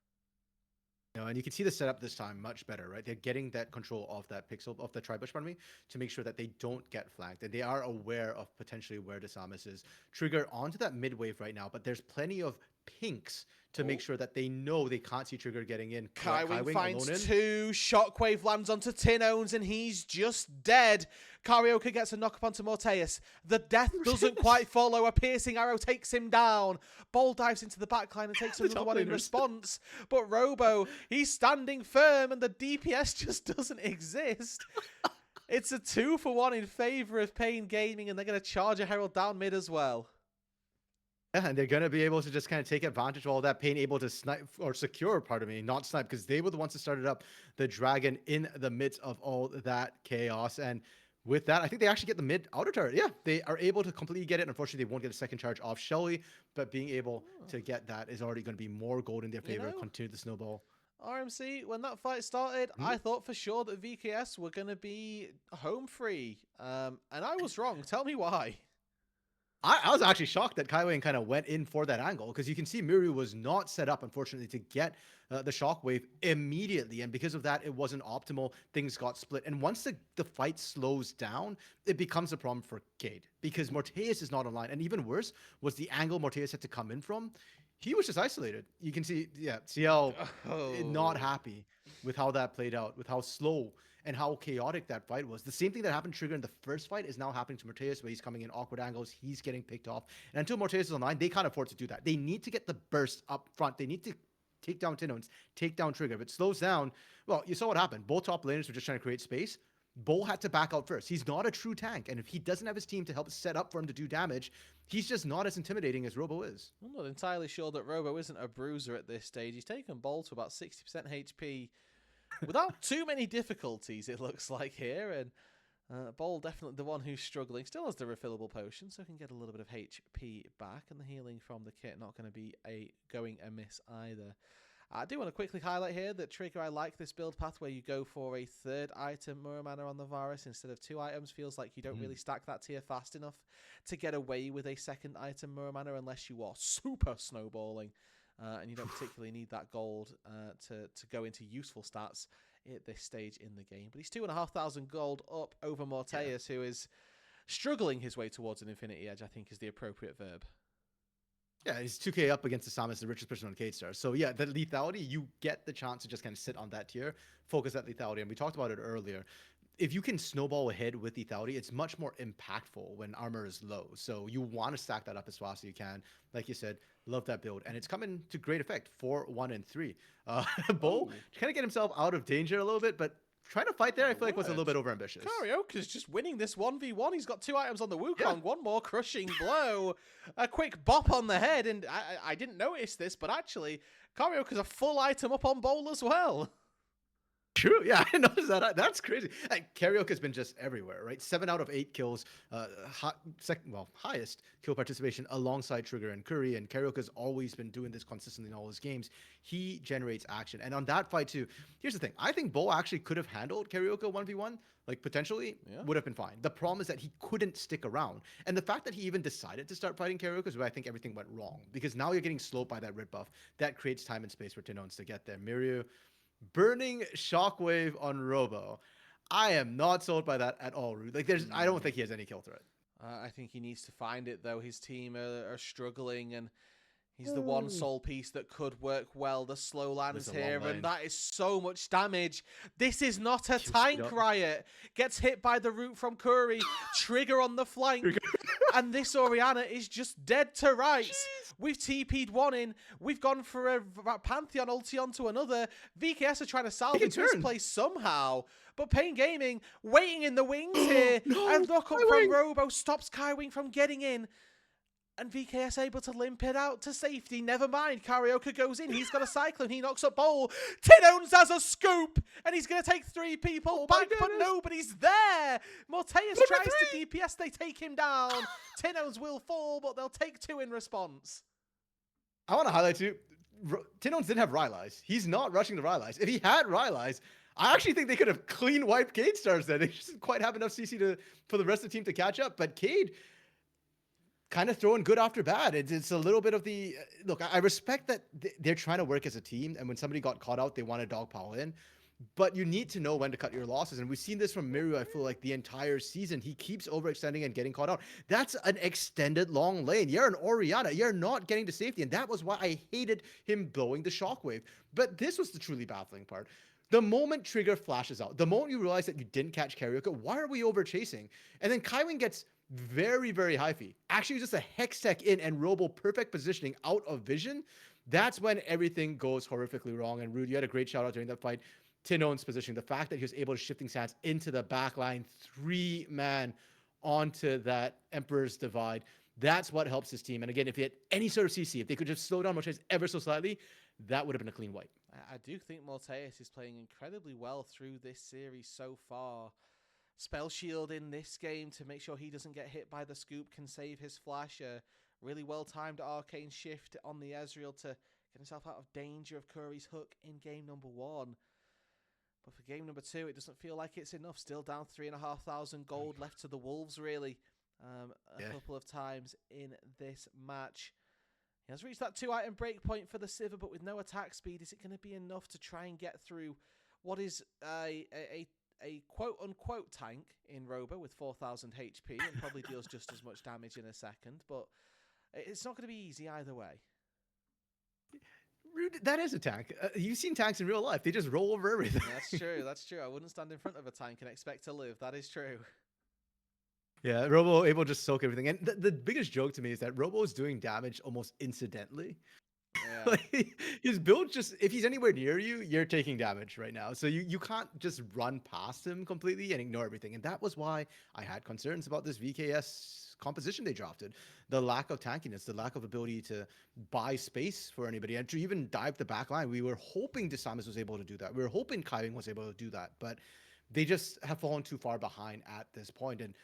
No, and you can see the setup this time much better, right? They're getting that control of that pixel, of the tri-bush, pardon me, to make sure that they don't get flanked. And they are aware of potentially where Disamis is. Trigger onto that mid wave right now, but there's plenty of pinks to make sure that they know they can't see Trigger getting in. Kaiwing finds 2. Shockwave lands onto Tin-Owns and he's just dead. Karioka gets a knock up onto Morteus. The death doesn't quite follow. A piercing arrow takes him down. Ball dives into the backline and takes another one in response. But Robo, he's standing firm and the DPS just doesn't exist. It's a 2-for-1 in favor of Pain Gaming, and they're going to charge a Herald down mid as well. Yeah, and they're going to be able to just kind of take advantage of all that. Pain able to snipe, or secure, pardon me, not snipe, because they were the ones that started up the Dragon in the midst of all that chaos. And with that, I think they actually get the mid outer turret. Yeah, they are able to completely get it. Unfortunately, they won't get a second charge off Shelly, but being able to get that is already going to be more gold in their favor. Continue the snowball. RMC, when that fight started, I thought for sure that VKS were going to be home free. And I was wrong. Tell me why. I was actually shocked that Kaiwing kind of went in for that angle, because you can see Miru was not set up, unfortunately, to get the shockwave immediately. And because of that, it wasn't optimal. Things got split. And once the fight slows down, it becomes a problem for Cade, because Morteus is not online. And even worse was the angle Morteus had to come in from. He was just isolated. You can see, yeah, CL not happy with how that played out, with how slow and how chaotic that fight was. The same thing that happened to Trigger in the first fight is now happening to Morteus, where he's coming in awkward angles, he's getting picked off. And until Morteus is online, they can't afford to do that. They need to get the burst up front. They need to take down Tin-Owns, take down Trigger. If it slows down, well, you saw what happened. Both top laners were just trying to create space. Bo had to back out first. He's not a true tank, and if he doesn't have his team to help set up for him to do damage, he's just not as intimidating as Robo is. I'm not entirely sure that Robo isn't a bruiser at this stage. He's taken Ball to about 60% HP without too many difficulties, it looks like here, and Bol definitely the one who's struggling. Still has the refillable potion, so can get a little bit of HP back, and the healing from the kit not going to be going amiss either. I do want to quickly highlight here that Trigger, I like this build path where you go for a third item Mirror Mana on the Varus instead of 2 items. Feels like you don't really stack that tier fast enough to get away with a second item Mirror Mana unless you are super snowballing. And you don't particularly need that gold to go into useful stats at this stage in the game. But he's 2,500 gold up over Morteus, who is struggling his way towards an Infinity Edge, I think is the appropriate verb. Yeah, he's 2k up against the Samus, the richest person on CadeStar. So yeah, the lethality, you get the chance to just kind of sit on that tier, focus that lethality. And we talked about it earlier. If you can snowball ahead with lethality, it's much more impactful when armor is low. So you want to stack that up as fast as you can. Like you said, love that build. And it's coming to great effect, 4, 1, and 3. Bo kind of get himself out of danger a little bit, but trying to fight there, I feel like was a little bit overambitious. Karioka's just winning this 1v1. He's got 2 items on the Wukong, one more crushing blow, a quick bop on the head, and I didn't notice this, but actually, Karioka's a full item up on Bowl as well. True, yeah, I noticed that. That's crazy. Karaoke's been just everywhere, right? 7 out of 8 kills, highest kill participation alongside Trigger and Curry, and Karaoke's always been doing this consistently in all his games. He generates action, and on that fight too, here's the thing. I think Bo actually could have handled Karaoke 1v1, like potentially, would have been fine. The problem is that he couldn't stick around, and the fact that he even decided to start fighting Karaoke is where I think everything went wrong, because now you're getting slowed by that red buff. That creates time and space for Tinons to get there. Miryu, burning shockwave on Robo. I am not sold by that at all, Rude. Like, I don't think he has any kill threat. I think he needs to find it, though. His team are struggling, and he's the one sole piece that could work well. The slow lands here, and that is so much damage. This is not a tank, Riot. Gets hit by the root from Curry. Trigger on the flank. And this Orianna is just dead to rights. We've TP'd one in. We've gone for a Pantheon ulti onto another. VKS are trying to salvage this place somehow. But Pain Gaming waiting in the wings here. And look up from Robo stops Kaiwing from getting in. And VKS able to limp it out to safety. Never mind. Karaoke goes in. He's got a Cyclone. He knocks up Bowl. Tinons has a scoop. And he's going to take 3 people back, but nobody's there. Morteus tries to DPS. They take him down. Tinons will fall, but they'll take 2 in response. I want to highlight too, Tinons didn't have Rylai's. He's not rushing the Rylai's. If he had Rylai's, I actually think they could have clean wiped Cade stars then. They just didn't quite have enough CC for the rest of the team to catch up. But Cade kind of throwing good after bad. It's a little bit of the look. I respect that they're trying to work as a team, and when somebody got caught out, they want to dogpile in. But you need to know when to cut your losses, and we've seen this from Miryu. I feel like the entire season he keeps overextending and getting caught out. That's an extended long lane. You're an Orianna. You're not getting to safety, and that was why I hated him blowing the shockwave. But this was the truly baffling part. The moment Trigger flashes out, the moment you realize that you didn't catch Karaoke, why are we over chasing? And then Kaiwing gets very, very hyphy. Actually, just a Hex Tech in and Robo perfect positioning out of vision. That's when everything goes horrifically wrong. And Rude, you had a great shout out during that fight. Tinon's positioning, the fact that he was able to shifting sands into the back line, 3-man onto that Emperor's Divide. That's what helps his team. And again, if he had any sort of CC, if they could just slow down Morteus ever so slightly, that would have been a clean wipe. I do think Morteus is playing incredibly well through this series so far. Spell Shield in this game to make sure he doesn't get hit by the scoop can save his flash. Really well-timed Arcane Shift on the Ezreal to get himself out of danger of Curry's hook in game number 1. But for game number 2, it doesn't feel like it's enough. Still down 3,500 gold left to the Wolves, really. A couple of times in this match. He has reached that 2-item break point for the Sivir, but with no attack speed, is it going to be enough to try and get through what is a quote-unquote tank in Robo with 4,000 HP and probably deals just as much damage in a second, but it's not going to be easy either way. Rude, that is a tank. You've seen tanks in real life. They just roll over everything. That's true. That's true. I wouldn't stand in front of a tank and expect to live. That is true. Yeah, Robo able to just soak everything. And the biggest joke to me is that Robo is doing damage almost incidentally. Yeah. Like, his build just, if he's anywhere near you, you're taking damage right now. So you can't just run past him completely and ignore everything. And that was why I had concerns about this VKS composition they drafted. The lack of tankiness, the lack of ability to buy space for anybody, and to even dive the back line. We were hoping Samus was able to do that. We were hoping Kaiwing was able to do that. But they just have fallen too far behind at this point. And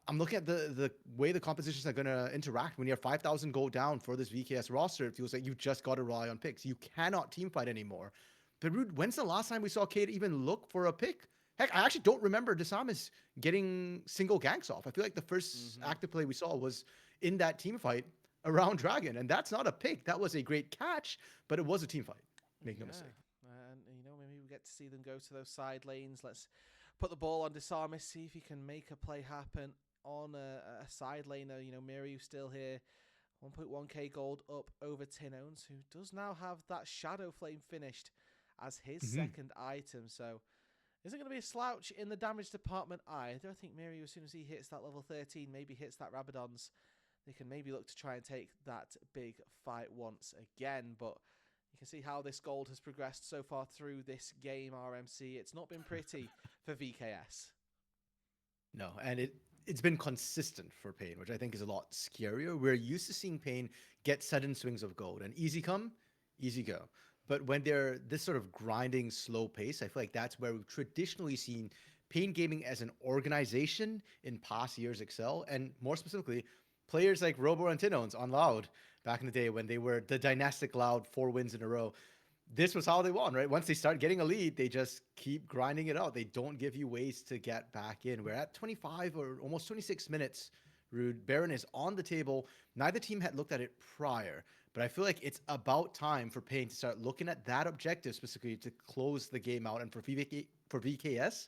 I'm looking at the way the compositions are going to interact when you're 5,000 gold down for this VKS roster. It feels like you just got to rely on picks. You cannot team fight anymore. But Roodood, when's the last time we saw Cade even look for a pick? Heck, I actually don't remember Desamis getting single ganks off. I feel like the first active play we saw was in that team fight around Dragon, and that's not a pick. That was a great catch, but it was a team fight. Make no mistake. And maybe we get to see them go to those side lanes. Let's put the ball on Desamis, see if he can make a play happen on a side laner. Miriu still here. 1.1k gold up over Tinones, who does now have that Shadow Flame finished as his second item. So isn't going to be a slouch in the damage department either. I think Miriu, as soon as he hits that level 13, maybe hits that Rabadon's, they can maybe look to try and take that big fight once again. But you can see how this gold has progressed so far through this game, RMC. It's not been pretty for VKS. No, and it's been consistent for Pain, which I think is a lot scarier. We're used to seeing Pain get sudden swings of gold, and easy come, easy go. But when they're this sort of grinding, slow pace, I feel like that's where we've traditionally seen Pain Gaming as an organization in past years excel, and more specifically, players like Robo and Tinones on Loud back in the day when they were the dynastic Loud 4 wins in a row. This was how they won, right? Once they start getting a lead, they just keep grinding it out. They don't give you ways to get back in. We're at 25 or almost 26 minutes. Rude. Baron is on the table. Neither team had looked at it prior, but I feel like it's about time for Pain to start looking at that objective specifically to close the game out. And for VKS,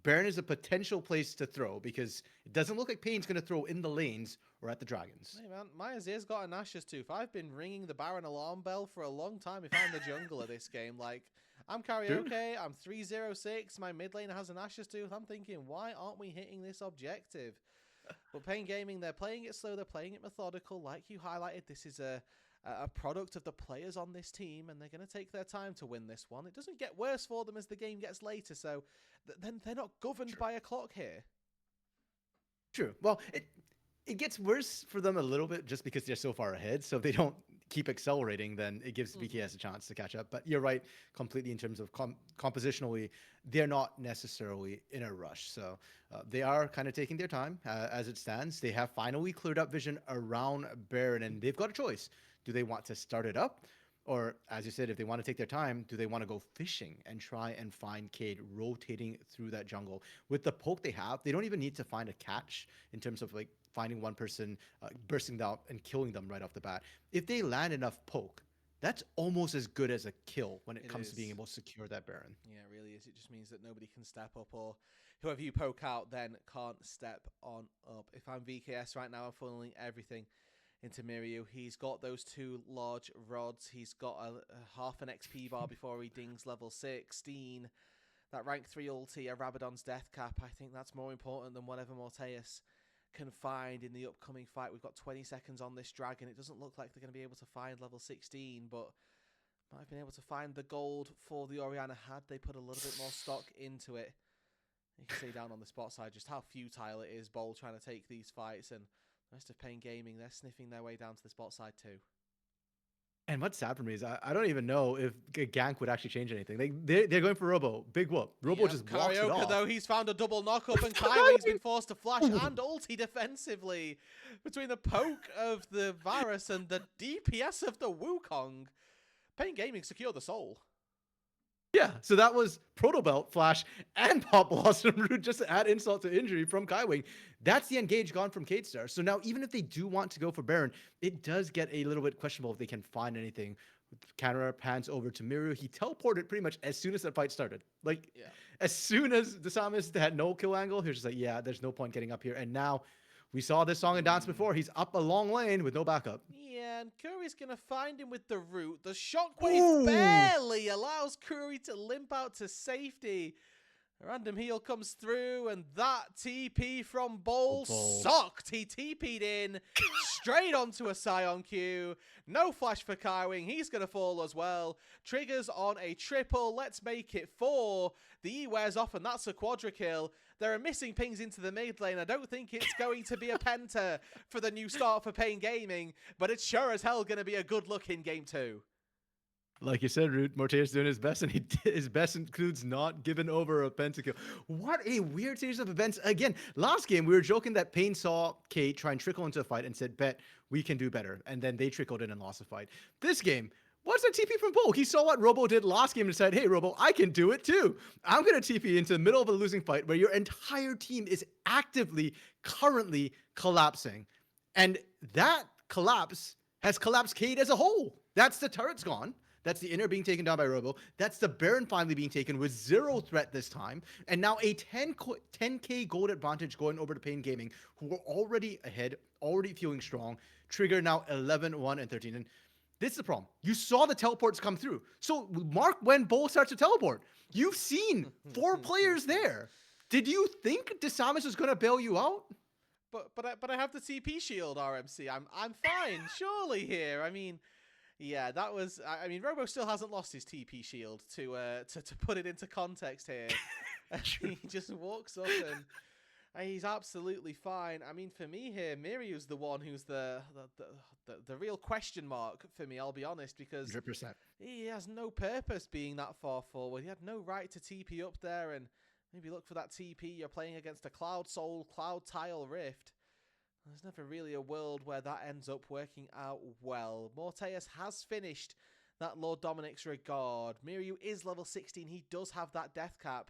Baron is a potential place to throw because it doesn't look like Pain's going to throw in the lanes or at the Dragons. Hey man, my Azir's got a Nashor's Tooth. I've been ringing the Baron alarm bell for a long time if I'm the jungler this game. Like, I'm karaoke, I'm 306, my mid laner has a Nashor's Tooth. I'm thinking, why aren't we hitting this objective? But Pain Gaming, they're playing it slow, they're playing it methodical. Like you highlighted, this is a product of the players on this team, and they're going to take their time to win this one. It doesn't get worse for them as the game gets later, so then they're not governed by a clock here. True. Well, it gets worse for them a little bit just because they're so far ahead. So if they don't keep accelerating, then it gives VKS a chance to catch up. But you're right completely in terms of compositionally, they're not necessarily in a rush. So they are kind of taking their time as it stands. They have finally cleared up vision around Baron, and they've got a choice. Do they want to start it up? Or, as you said, if they want to take their time, do they want to go fishing and try and find Cade rotating through that jungle? With the poke they have, they don't even need to find a catch in terms of like finding one person, bursting out and killing them right off the bat. If they land enough poke, that's almost as good as a kill when it comes to being able to secure that Baron. Yeah, it really is. It just means that nobody can step up, or whoever you poke out then can't step on up. If I'm VKS right now, I'm funneling everything into Miriu. He's got those 2 large rods. He's got a half an XP bar before he dings level 16. That rank 3 ulti, a Rabadon's death cap, I think that's more important than whatever Morteus can find in the upcoming fight. We've got 20 seconds on this dragon. It doesn't look like they're going to be able to find level 16, but might have been able to find the gold for the Orianna had they put a little bit more stock into it. You can see down on the spot side just how futile it is, Bowl trying to take these fights, and the rest of Pain Gaming, they're sniffing their way down to the spot side too. And what's sad for me is I don't even know if gank would actually change anything. Like they're going for Robo, big whoop. Robo just walks it off. Though he's found a double knockup, and Kaiwing's been forced to flash and ulti defensively between the poke of the Varus and the DPS of the Wukong. Pain Gaming secure the soul. Yeah, so that was Proto Belt, Flash, and Pop Blossom Root just to add insult to injury from Kaiwing. That's the engage gone from K-Star. So now even if they do want to go for Baron, it does get a little bit questionable if they can find anything. Counter pans over to Miru. He teleported pretty much as soon as that fight started. Like, as soon as Desamis had no kill angle, he was just like, yeah, there's no point getting up here. And now we saw this song and dance before. He's up a long lane with no backup. Yeah, and Curry's going to find him with the root. The shockwave barely allows Curry to limp out to safety. A random heal comes through, and that TP from Bowl sucked. He TP'd in straight onto a Scion Q. No flash for Kaiwing. He's going to fall as well. Triggers on a triple. Let's make it 4. The E wears off, and that's a quadra kill. There are missing pings into the mid lane. I don't think it's going to be a penta for the new start for Pain Gaming, but it's sure as hell going to be a good look in game 2. Like you said, Root, Morteo's doing his best, and his best includes not giving over a pentakill. What a weird series of events. Again, last game, we were joking that Payne saw Kate try and trickle into a fight and said, bet we can do better. And then they trickled in and lost the fight. This game, what's the TP from Poke? He saw what Robo did last game and said, hey, Robo, I can do it too. I'm going to TP into the middle of a losing fight where your entire team is actively, currently collapsing. And that collapse has collapsed Cade as a whole. That's the turret's gone. That's the inner being taken down by Robo. That's the Baron finally being taken with zero threat this time. And now a 10k gold advantage going over to Pain Gaming, who were already ahead, already feeling strong. Trigger now 11, 1, and 13. And this is the problem. You saw the teleports come through. So mark when Bull starts to teleport. You've seen 4 players there. Did you think DeSamus was going to bail you out? But I have the TP shield, RMC. I'm fine, surely here. I mean, yeah, that was. I mean, Robo still hasn't lost his TP shield to put it into context here. He just walks up and he's absolutely fine. I mean, for me here, Miryu's the one who's the real question mark for me. I'll be honest, because 100%. he has no purpose being that far forward. He had no right to TP up there and maybe look for that TP. You're playing against a Cloud Soul, Cloud Tile Rift. There's never really a world where that ends up working out well. Morteus has finished that Lord Dominic's regard. Miryu is level 16. He does have that death cap.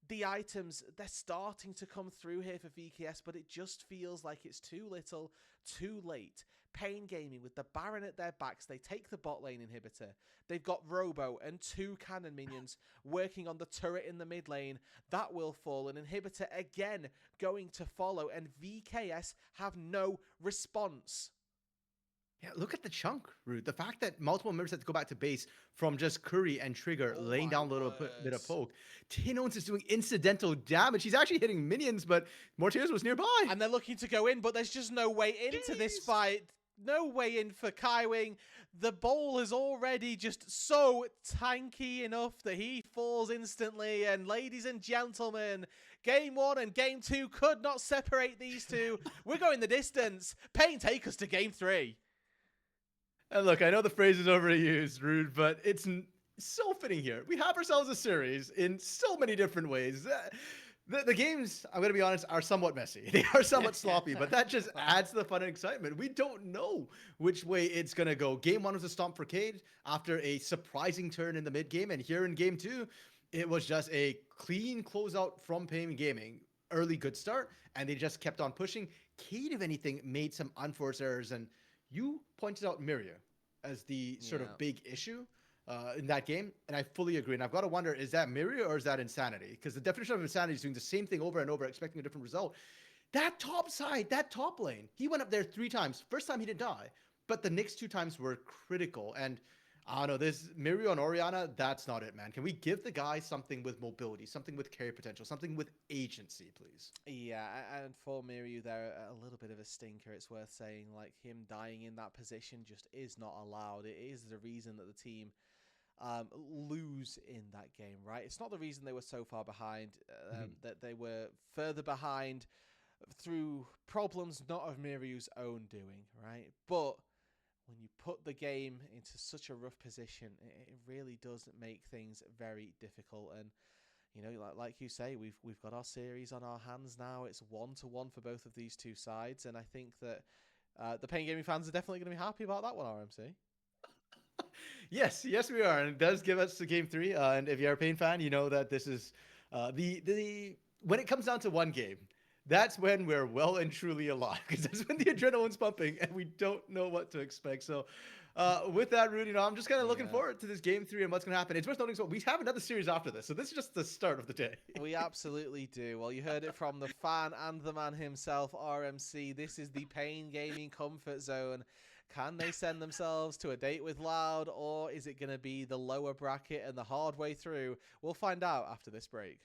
The items, they're starting to come through here for VKS, but it just feels like it's too little, too late. Pain Gaming with the Baron at their backs. They take the bot lane inhibitor. They've got Robo and 2 cannon minions working on the turret in the mid lane. That will fall. An inhibitor again going to follow, and VKS have no response. Yeah, look at the chunk, Root. The fact that multiple members had to go back to base from just Curry and Trigger laying down a little bit of poke. Tinones is doing incidental damage. He's actually hitting minions, but Morteus was nearby. And they're looking to go in, but there's just no way into this fight. No way in for Kaiwing. The bowl is already just so tanky enough that he falls instantly. And ladies and gentlemen, game 1 and game 2 could not separate these two. We're going the distance. Pain, take us to game 3. And look, I know the phrase is overused, Rude, but it's so fitting here. We have ourselves a series in so many different ways. The games, I'm going to be honest, are somewhat messy. They are somewhat sloppy, but that just adds to the fun and excitement. We don't know which way it's going to go. Game 1 was a stomp for Cade after a surprising turn in the mid game, and here in game 2, it was just a clean closeout from Pain Gaming. Early good start, and they just kept on pushing. Cade, if anything, made some unforced errors, and you pointed out Miria as the sort of big issue in that game, and I fully agree. And I've got to wonder, is that Miria or is that insanity? Because the definition of insanity is doing the same thing over and over, expecting a different result. That top side, that top lane, he went up there 3 times. First time he didn't die, but the next 2 times were critical. And I don't know, this Mirio and Oriana, that's not it, man. Can we give the guy something with mobility, something with carry potential, something with agency, please? Yeah, and for Mirio there, a little bit of a stinker, it's worth saying. Like, him dying in that position just is not allowed. It is the reason that the team lose in that game, right? It's not the reason they were so far behind, that they were further behind through problems not of Mirio's own doing, right? But when you put the game into such a rough position, it really does make things very difficult. And you know, like you say, we've got our series on our hands now. It's 1-1 for both of these 2 sides, and I think that the Pain Gaming fans are definitely going to be happy about that one, RMC. Yes, we are, and it does give us the game 3. And if you're a Pain fan, you know that this is the when it comes down to one game, that's when we're well and truly alive, because that's when the adrenaline's pumping and we don't know what to expect. So with that, Rudy, I'm just kind of looking forward to this game 3 and what's going to happen. It's worth noting, so we have another series after this, so this is just the start of the day. We absolutely do. Well, you heard it from the fan and the man himself, RMC. This is the Pain Gaming comfort zone. Can they send themselves to a date with Loud, or is it going to be the lower bracket and the hard way through? We'll find out after this break.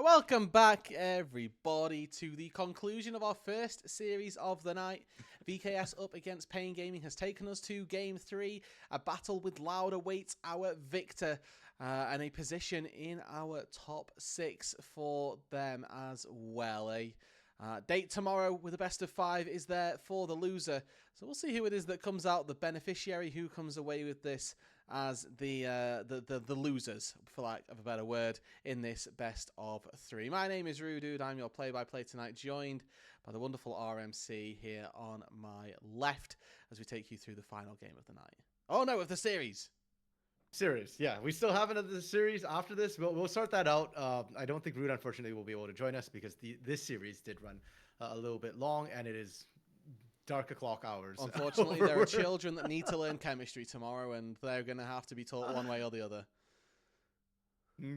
Welcome back, everybody, to the conclusion of our first series of the night. VKS up against Pain Gaming has taken us to Game 3. A battle with Loud awaits our victor, and a position in our top 6 for them as well. A date tomorrow with a best of 5 is there for the loser. So we'll see who it is that comes out, the beneficiary who comes away with this as the losers, for lack of a better word, in this best of 3. My name is Roodood. I'm your play-by-play tonight, joined by the wonderful RMC here on my left as we take you through the final game of the night. Oh no, of the series. Series, yeah. We still have another series after this. We'll start that out. I don't think Root, unfortunately, will be able to join us because this series did run a little bit long, and it is dark o'clock hours. Unfortunately, there are children that need to learn chemistry tomorrow, and they're going to have to be taught one way or the other.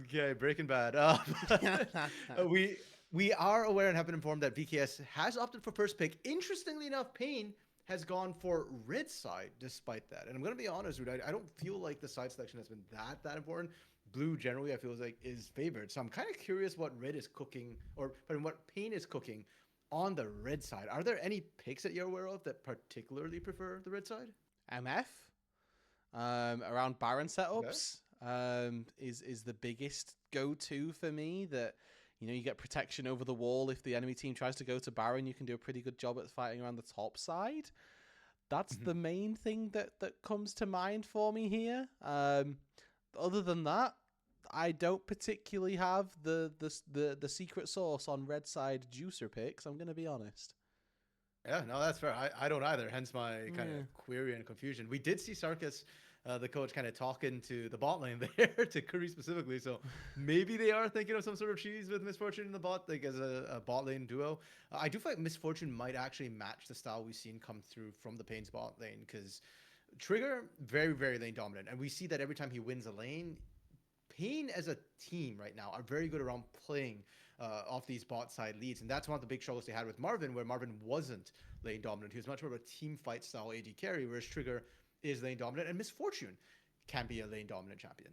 Okay, Breaking Bad. We are aware and have been informed that VKS has opted for first pick. Interestingly enough, Pain has gone for Red side despite that. And I'm going to be honest, Rude, I don't feel like the side selection has been that important. Blue generally, I feel like, is favored. So I'm kind of curious what Red is cooking, or what Pain is cooking on the Red side. Are there any picks that you're aware of that particularly prefer the Red side? MF, around Baron setups, is the biggest go-to for me. That, you know, you get protection over the wall. If the enemy team tries to go to Baron, you can do a pretty good job at fighting around the top side. That's the main thing that comes to mind for me here. Other than that, I don't particularly have the secret sauce on Red side juicer picks. I'm going to be honest. Yeah, no, that's fair. I don't either. Hence my kind of query and confusion. We did see Sarkis, the coach, kind of talking to the bot lane there, to Curry specifically. So maybe they are thinking of some sort of cheese with Misfortune in the bot, like as a bot lane duo. I do feel like Misfortune might actually match the style we've seen come through from the Pain's bot lane, because Trigger, very, very lane dominant. And we see that every time he wins a lane, Pain as a team right now are very good around playing off these bot side leads. And that's one of the big struggles they had with Marvin, where Marvin wasn't lane dominant. He was much more of a team fight style AD carry, whereas Trigger is lane dominant, and Misfortune can be a lane dominant champion.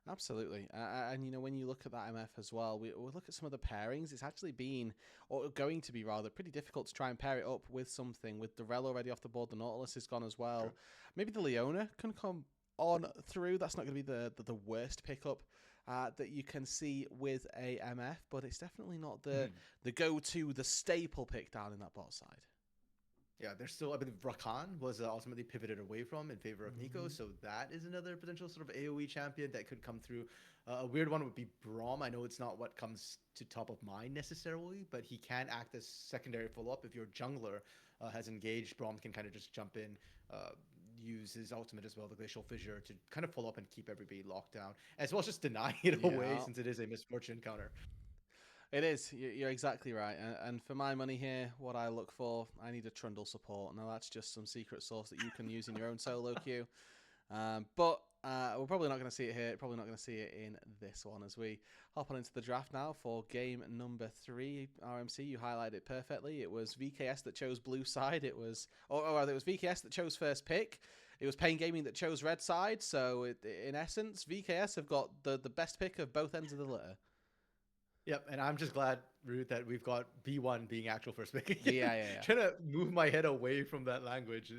Absolutely. And, you know, when you look at that MF as well, we look at some of the pairings. It's actually been, or going to be rather, pretty difficult to try and pair it up with something. With Durell already off the board, the Nautilus is gone as well. True. Maybe the Leona can come on through. That's not going to be the worst pickup that you can see with a MF, but it's definitely not the go-to, the staple pick down in that bot side. Yeah, there's still, I believe Rakan was ultimately pivoted away from in favor of Nico, so that is another potential sort of AoE champion that could come through. A weird one would be Braum. I know it's not what comes to top of mind necessarily, but he can act as secondary follow-up. If your jungler has engaged, Braum can kind of just jump in, use his ultimate as well, the Glacial Fissure, to kind of follow up and keep everybody locked down, as well as just deny it away, since it is a Misfortune counter. It is. You're exactly right. And for my money here, what I look for, I need a Trundle support. Now, that's just some secret sauce that you can use in your own solo queue. But we're probably not going to see it here. Probably not going to see it in this one as we hop on into the draft now for game number 3. RMC, you highlighted it perfectly. It was VKS that chose blue side. It was, or rather, it was VKS that chose first pick. It was Pain Gaming that chose red side. So in essence, VKS have got the best pick of both ends of the litter. Yep, and I'm just glad, Root, that we've got B1 being actual first pick. Yeah. Trying to move my head away from that language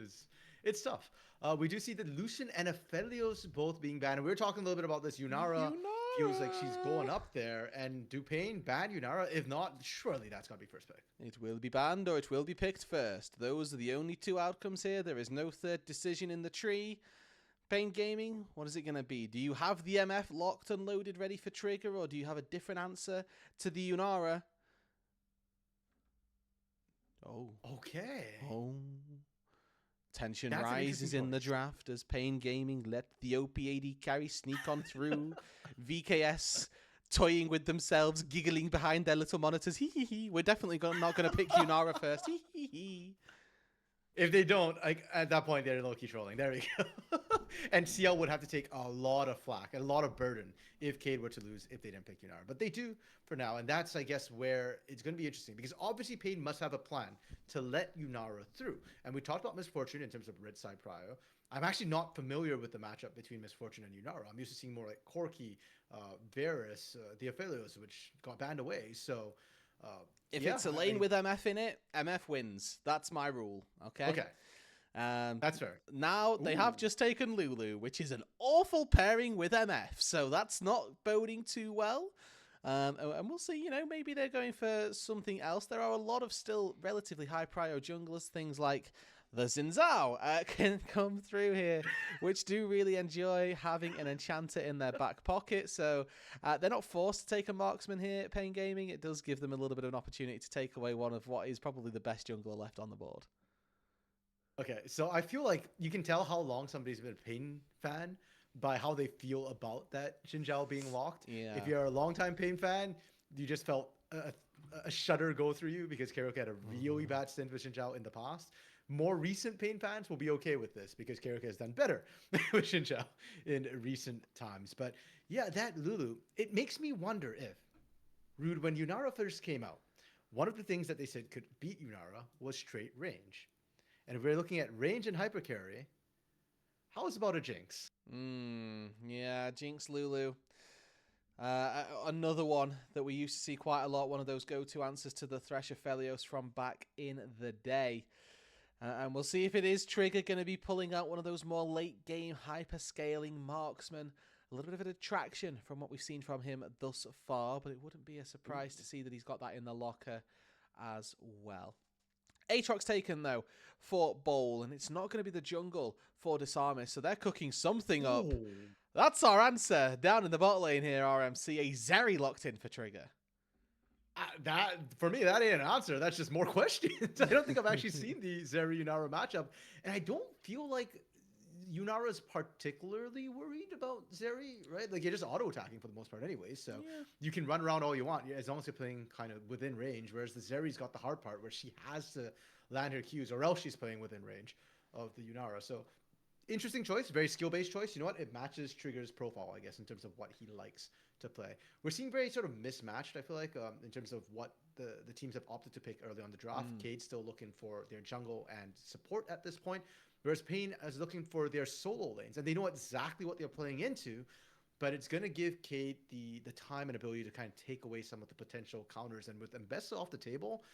it's tough. We do see that Lucian and Aphelios both being banned. And we were talking a little bit about this. Yunara feels like she's going up there. And do Pain ban Yunara? If not, surely that's got to be first pick. It will be banned or it will be picked first. Those are the only two outcomes here. There is no third decision in the tree. Pain Gaming, what is it going to be? Do you have the MF locked and loaded ready for trigger, or do you have a different answer to the Yunara? Oh. Okay. Oh. Tension rises in the draft as Pain Gaming let the OP80 carry sneak on through. VKS toying with themselves, giggling behind their little monitors. Hee hee hee. We're definitely not going to pick Yunara first. Hee hee hee. If they don't, at that point, they're low-key trolling. There we go. And CL would have to take a lot of flack, a lot of burden if Cade were to lose if they didn't pick Yunara. But they do for now, and that's, I guess, where it's going to be interesting. Because obviously, Pain must have a plan to let Yunara through. And we talked about Misfortune in terms of red side prio. I'm actually not familiar with the matchup between Misfortune and Yunara. I'm used to seeing more like Corki, Varus, the Aphelios, which got banned away. So... if it's a lane with MF in it, MF wins. That's my rule. Okay. Okay. That's fair. Now they have just taken Lulu, which is an awful pairing with MF. So that's not boding too well. And we'll see, you know, maybe they're going for something else. There are a lot of still relatively high prio junglers, things like the Xin can come through here, which do really enjoy having an enchanter in their back pocket. So they're not forced to take a marksman here at Pain Gaming. It does give them a little bit of an opportunity to take away one of what is probably the best jungler left on the board. Okay, so I feel like you can tell how long somebody's been a Pain fan by how they feel about that Xin Zhao being locked. Yeah. If you're a longtime Pain fan, you just felt a shudder go through you because Karaoke had a really bad stint with Xin Zhao in the past. More recent Pain fans will be okay with this because Karaoke has done better with Xin Zhao in recent times. But yeah, that Lulu, it makes me wonder if, Rude, when Yunara first came out, one of the things that they said could beat Yunara was straight range. And if we're looking at range and hypercarry, how is about a Jinx? Yeah, Jinx Lulu. Another one that we used to see quite a lot, one of those go-to answers to the Thresher Felios from back in the day. And we'll see if it is Trigger going to be pulling out one of those more late-game, hyper-scaling marksmen. A little bit of a detraction from what we've seen from him thus far, but it wouldn't be a surprise to see that he's got that in the locker as well. Aatrox taken, though, for Bowl, and it's not going to be the jungle for Disarmus, so they're cooking something up. That's our answer. Down in the bot lane here, RMC, a Zeri locked in for Trigger. That for me, that ain't an answer. That's just more questions. I don't think I've actually seen the Zeri Yunara matchup, and I don't feel like Yunara is particularly worried about Zeri, right? Like, you're just auto attacking for the most part, anyway. So you can run around all you want as long as you're playing kind of within range. Whereas the Zeri's got the hard part where she has to land her Qs, or else she's playing within range of the Yunara. So interesting choice, very skill-based choice. You know what? It matches Trigger's profile, I guess, in terms of what he likes to play. We're seeing very sort of mismatched, I feel like, in terms of what the teams have opted to pick early on the draft. Cade's still looking for their jungle and support at this point, whereas Pain is looking for their solo lanes. And they know exactly what they're playing into, but it's going to give Cade the time and ability to kind of take away some of the potential counters. And with Mbessa off the table,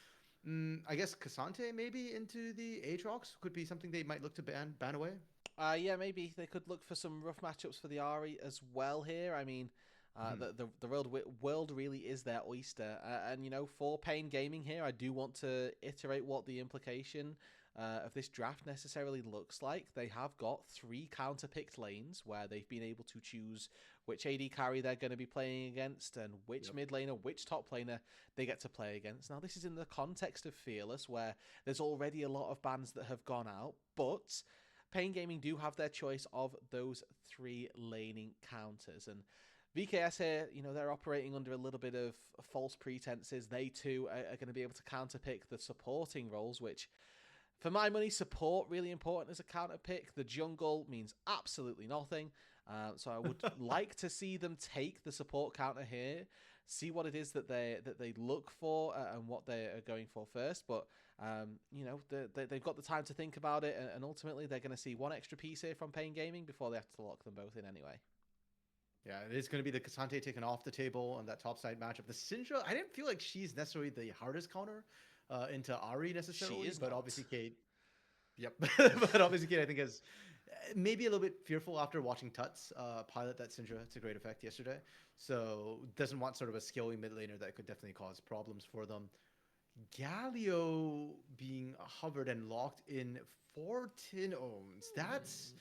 I guess Cassante maybe into the Aatrox could be something they might look to ban away. Yeah, maybe they could look for some rough matchups for the Ahri as well here. I mean, the world really is their oyster. And, you know, for Pain Gaming here, I do want to iterate what the implication of this draft necessarily looks like. They have got 3 counter-picked lanes where they've been able to choose which AD carry they're going to be playing against and which mid laner, which top laner they get to play against. Now, this is in the context of Fearless, where there's already a lot of bans that have gone out, but Pain Gaming do have their choice of those 3 laning counters. And VKS here, they're operating under a little bit of false pretenses. They too are going to be able to counterpick the supporting roles, which, for my money, support really important as a counterpick. The jungle means absolutely nothing. So I would like to see them take the support counter here, see what it is that they look for and what they are going for first. But they've got the time to think about it, and ultimately they're going to see one extra piece here from Pain Gaming before they have to lock them both in anyway. Yeah, it is going to be the Kasante taken off the table on that top side matchup. The Syndra, I didn't feel like she's necessarily the hardest counter into Ari necessarily, She is but not. obviously Kate. Yep, but obviously Kate, I think, is maybe a little bit fearful after watching Tuts pilot that Syndra to great effect yesterday. So doesn't want sort of a skilly mid laner that could definitely cause problems for them. Galio being hovered and locked in 4 tin ohms. That's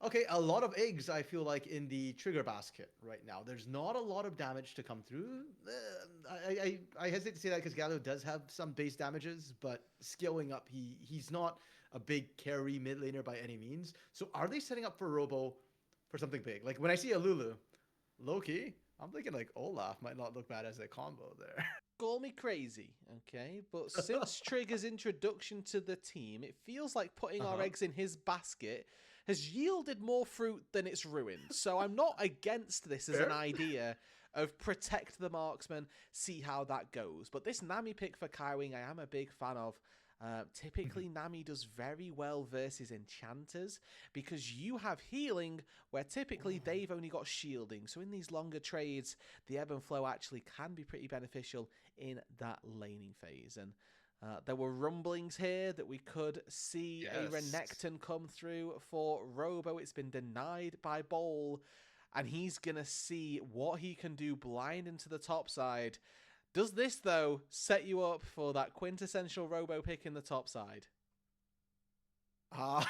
okay. A lot of eggs, I feel like, in the trigger basket right now. There's not a lot of damage to come through. I hesitate to say that because Galio does have some base damages, but scaling up, he's not a big carry mid laner by any means. So are they setting up for Robo for something big? Like when I see a Lulu, low key, I'm thinking like Olaf might not look bad as a combo there. Call me crazy, okay? But since Trigger's introduction to the team, it feels like putting our eggs in his basket has yielded more fruit than it's ruined. So I'm not against this as an idea of protect the marksman, see how that goes. But this Nami pick for Kaiwing, I am a big fan of. Typically, Nami does very well versus enchanters because you have healing where typically they've only got shielding. So in these longer trades, the ebb and flow actually can be pretty beneficial in that laning phase. And there were rumblings here that we could see a Renekton come through for Robo. It's been denied by Bowl, and he's going to see what he can do blind into the top side. Does this, though, set you up for that quintessential Robo pick in the top side? No.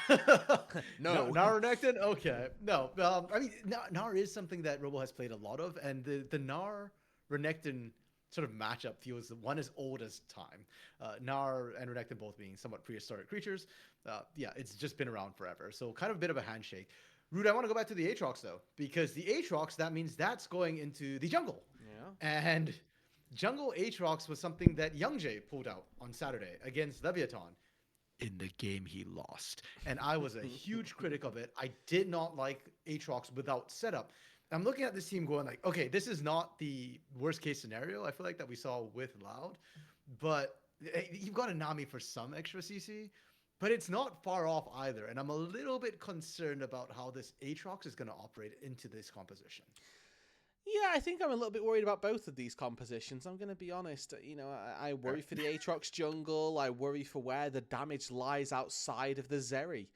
Gnar Renekton? Okay. No. I mean, Gnar is something that Robo has played a lot of, and the Gnar Renekton sort of matchup feels one as old as time. Gnar and Renekton both being somewhat prehistoric creatures. Yeah, it's just been around forever. So kind of a bit of a handshake. Root, I want to go back to the Aatrox, though, because the Aatrox, that means that's going into the jungle. Yeah. And jungle Aatrox was something that Youngjae pulled out on Saturday against Leviathan. In the game he lost. And I was a huge critic of it. I did not like Aatrox without setup. I'm looking at this team going like, okay, this is not the worst case scenario, I feel like, that we saw with Loud. But you've got a Nami for some extra CC, but it's not far off either. And I'm a little bit concerned about how this Aatrox is going to operate into this composition. Yeah, I think I'm a little bit worried about both of these compositions. I'm going to be honest. I worry for the Aatrox jungle. I worry for where the damage lies outside of the Zeri.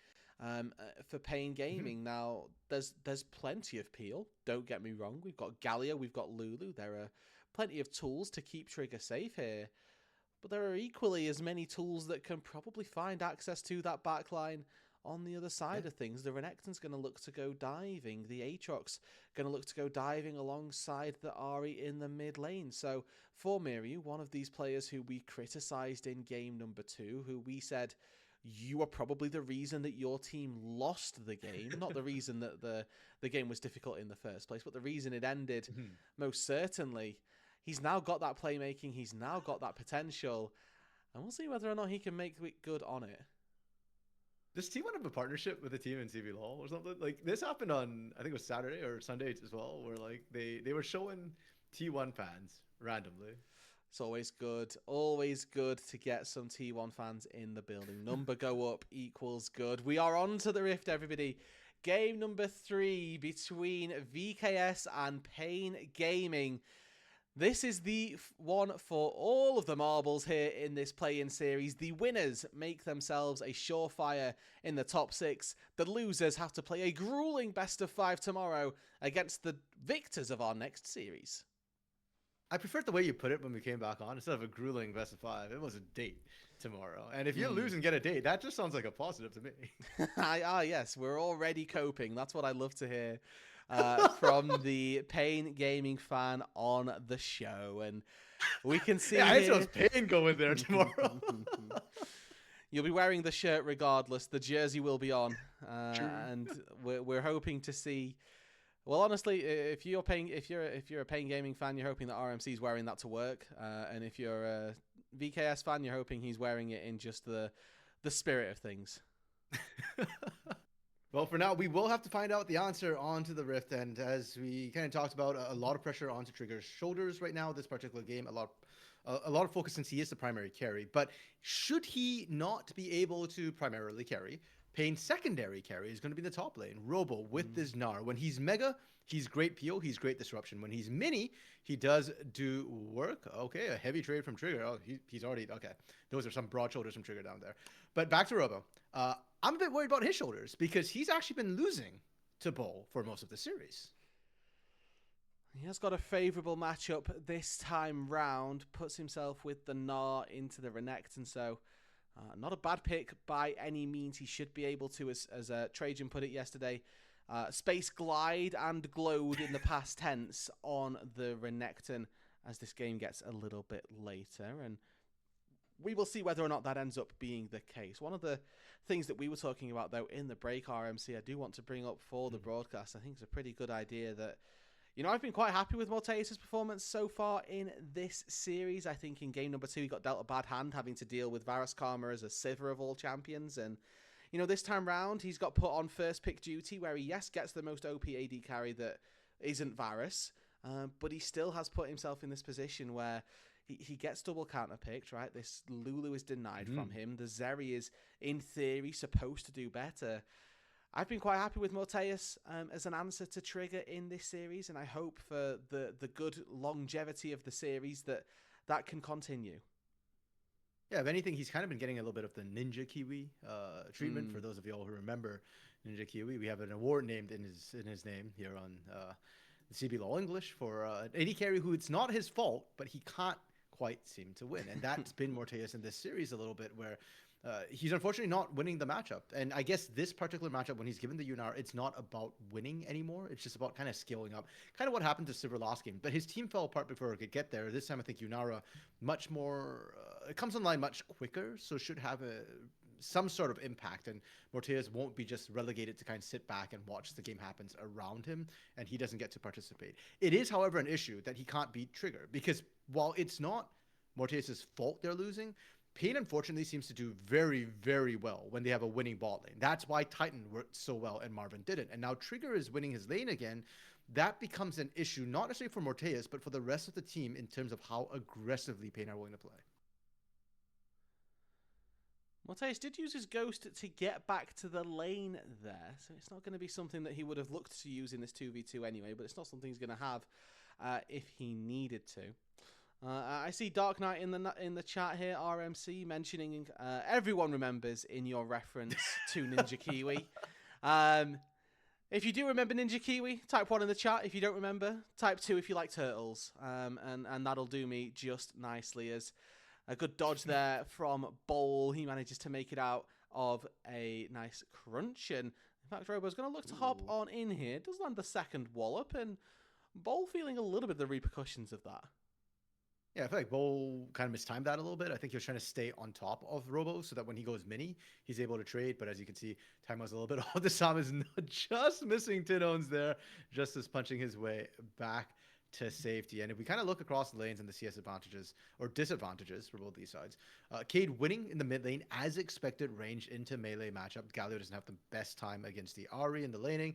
For Pain Gaming, now there's plenty of peel. Don't get me wrong. We've got Galio, we've got Lulu. There are plenty of tools to keep Trigger safe here. But there are equally as many tools that can probably find access to that backline on the other side of things. The Renekton's going to look to go diving. The Aatrox going to look to go diving alongside the Ahri in the mid lane. So for Miryu, one of these players who we criticised in game number 2, who we said, you are probably the reason that your team lost the game. Not the reason that the game was difficult in the first place, but the reason it ended most certainly. He's now got that playmaking. He's now got that potential. And we'll see whether or not he can make it good on it. This team went up a partnership with a team in CBLOL or something. Like this happened on, I think it was Saturday or Sunday as well, where like they were showing T1 fans randomly. It's always good to get some T1 fans in the building. Number go up equals good. We are on to the Rift, everybody. Game number 3 between VKS and Pain Gaming. This is the one for all of the marbles here in this play-in series. The winners make themselves a surefire in the top 6. The losers have to play a grueling best of 5 tomorrow against the victors of our next series. I preferred the way you put it when we came back on. Instead of a grueling best of 5, it was a date tomorrow. And if you lose and get a date, that just sounds like a positive to me. Yes, we're already coping. That's what I love to hear. From the Pain Gaming fan on the show, and we can see I chose Pain going there tomorrow. You'll be wearing the shirt regardless. The jersey will be on, and we're hoping to see Well, honestly, if you're a Pain Gaming fan, you're hoping that RMC is wearing that to work, and if you're a VKS fan, you're hoping he's wearing it in just the spirit of things. Well, for now, we will have to find out the answer onto the Rift, and as we kind of talked about, a lot of pressure onto Trigger's shoulders right now. This particular game, a lot of focus since he is the primary carry. But should he not be able to primarily carry, Pain's secondary carry is going to be the top lane. Robo with this Gnar. When he's Mega, he's great PO, he's great disruption. When he's Mini, he does do work. Okay, a heavy trade from Trigger. Oh, he's already, okay. Those are some broad shoulders from Trigger down there. But back to Robo. I'm a bit worried about his shoulders because he's actually been losing to Bull for most of the series. He has got a favourable matchup this time round, puts himself with the Gnar into the Renekton, so not a bad pick by any means. He should be able to, as Trajan put it yesterday, space glide and glowed in the past tense on the Renekton as this game gets a little bit later, and we will see whether or not that ends up being the case. One of the things that we were talking about, though, in the break, RMC, I do want to bring up for the broadcast. I think it's a pretty good idea that, I've been quite happy with Morteus' performance so far in this series. I think in game number 2, he got dealt a bad hand, having to deal with Varus Karma as a Sivir of all champions. And, this time round, he's got put on first pick duty, where he, yes, gets the most OP AD carry that isn't Varus, but he still has put himself in this position where he gets double counter picked, right? This Lulu is denied from him. The Zeri is, in theory, supposed to do better. I've been quite happy with Morteus as an answer to Trigger in this series, and I hope for the good longevity of the series that can continue. Yeah, if anything, he's kind of been getting a little bit of the Ninja Kiwi treatment. For those of y'all who remember Ninja Kiwi, we have an award named in his name here on the CBLOL English for an AD carry who it's not his fault, but he can't quite seem to win. And that's been Morteus in this series a little bit, where he's unfortunately not winning the matchup. And I guess this particular matchup, when he's given the Unar, it's not about winning anymore. It's just about kind of scaling up. Kind of what happened to Sivir last game. But his team fell apart before it could get there. This time, I think Unara much more... it comes online much quicker, so should have some sort of impact, and Morteus won't be just relegated to kind of sit back and watch the game happens around him, and he doesn't get to participate. It is, however, an issue that he can't beat Trigger, because while it's not Morteus' fault they're losing, Pain unfortunately seems to do very, very well when they have a winning bot lane. That's why Titan worked so well and Marvin didn't. And now Trigger is winning his lane again. That becomes an issue, not necessarily for Morteus, but for the rest of the team in terms of how aggressively Pain are willing to play. Morteus did use his Ghost to get back to the lane there, so it's not going to be something that he would have looked to use in this 2v2 anyway, but it's not something he's going to have if he needed to. I see Dark Knight in the chat here, RMC, mentioning everyone remembers in your reference to Ninja Kiwi. If you do remember Ninja Kiwi, type 1 in the chat. If you don't remember, type 2 if you like turtles, and that'll do me just nicely. As a good dodge there from Bowl. He manages to make it out of a nice crunch. And in fact, Robo's going to look to hop on in here. Does land the second wallop. And Bowl feeling a little bit of the repercussions of that. Yeah, I feel like Bowl kind of mistimed that a little bit. I think he was trying to stay on top of Robo so that when he goes mini, he's able to trade. But as you can see, time was a little bit off. The Sam is just missing Tinones there. Just as punching his way back to safety. And if we kind of look across the lanes and the CS advantages or disadvantages for both these sides, Cade winning in the mid lane as expected, ranged into melee matchup. Galio doesn't have the best time against the Ahri in the laning.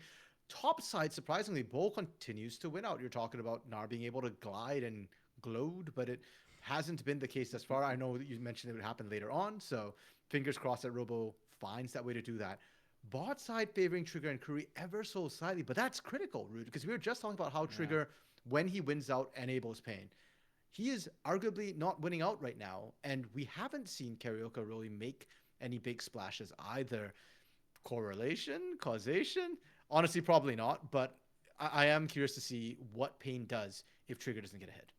Top side, surprisingly, Bull continues to win out. You're talking about Gnar being able to glide and glowed, but it hasn't been the case thus far. I know that you mentioned it would happen later on, so fingers crossed that Robo finds that way to do that. Bot side favoring Trigger and Curry ever so slightly, but that's critical, Rude, because we were just talking about how Trigger, when he wins out, enables Pain. He is arguably not winning out right now, and we haven't seen Carioca really make any big splashes either. Correlation? Causation? Honestly, probably not, but I am curious to see what Pain does if Trigger doesn't get ahead.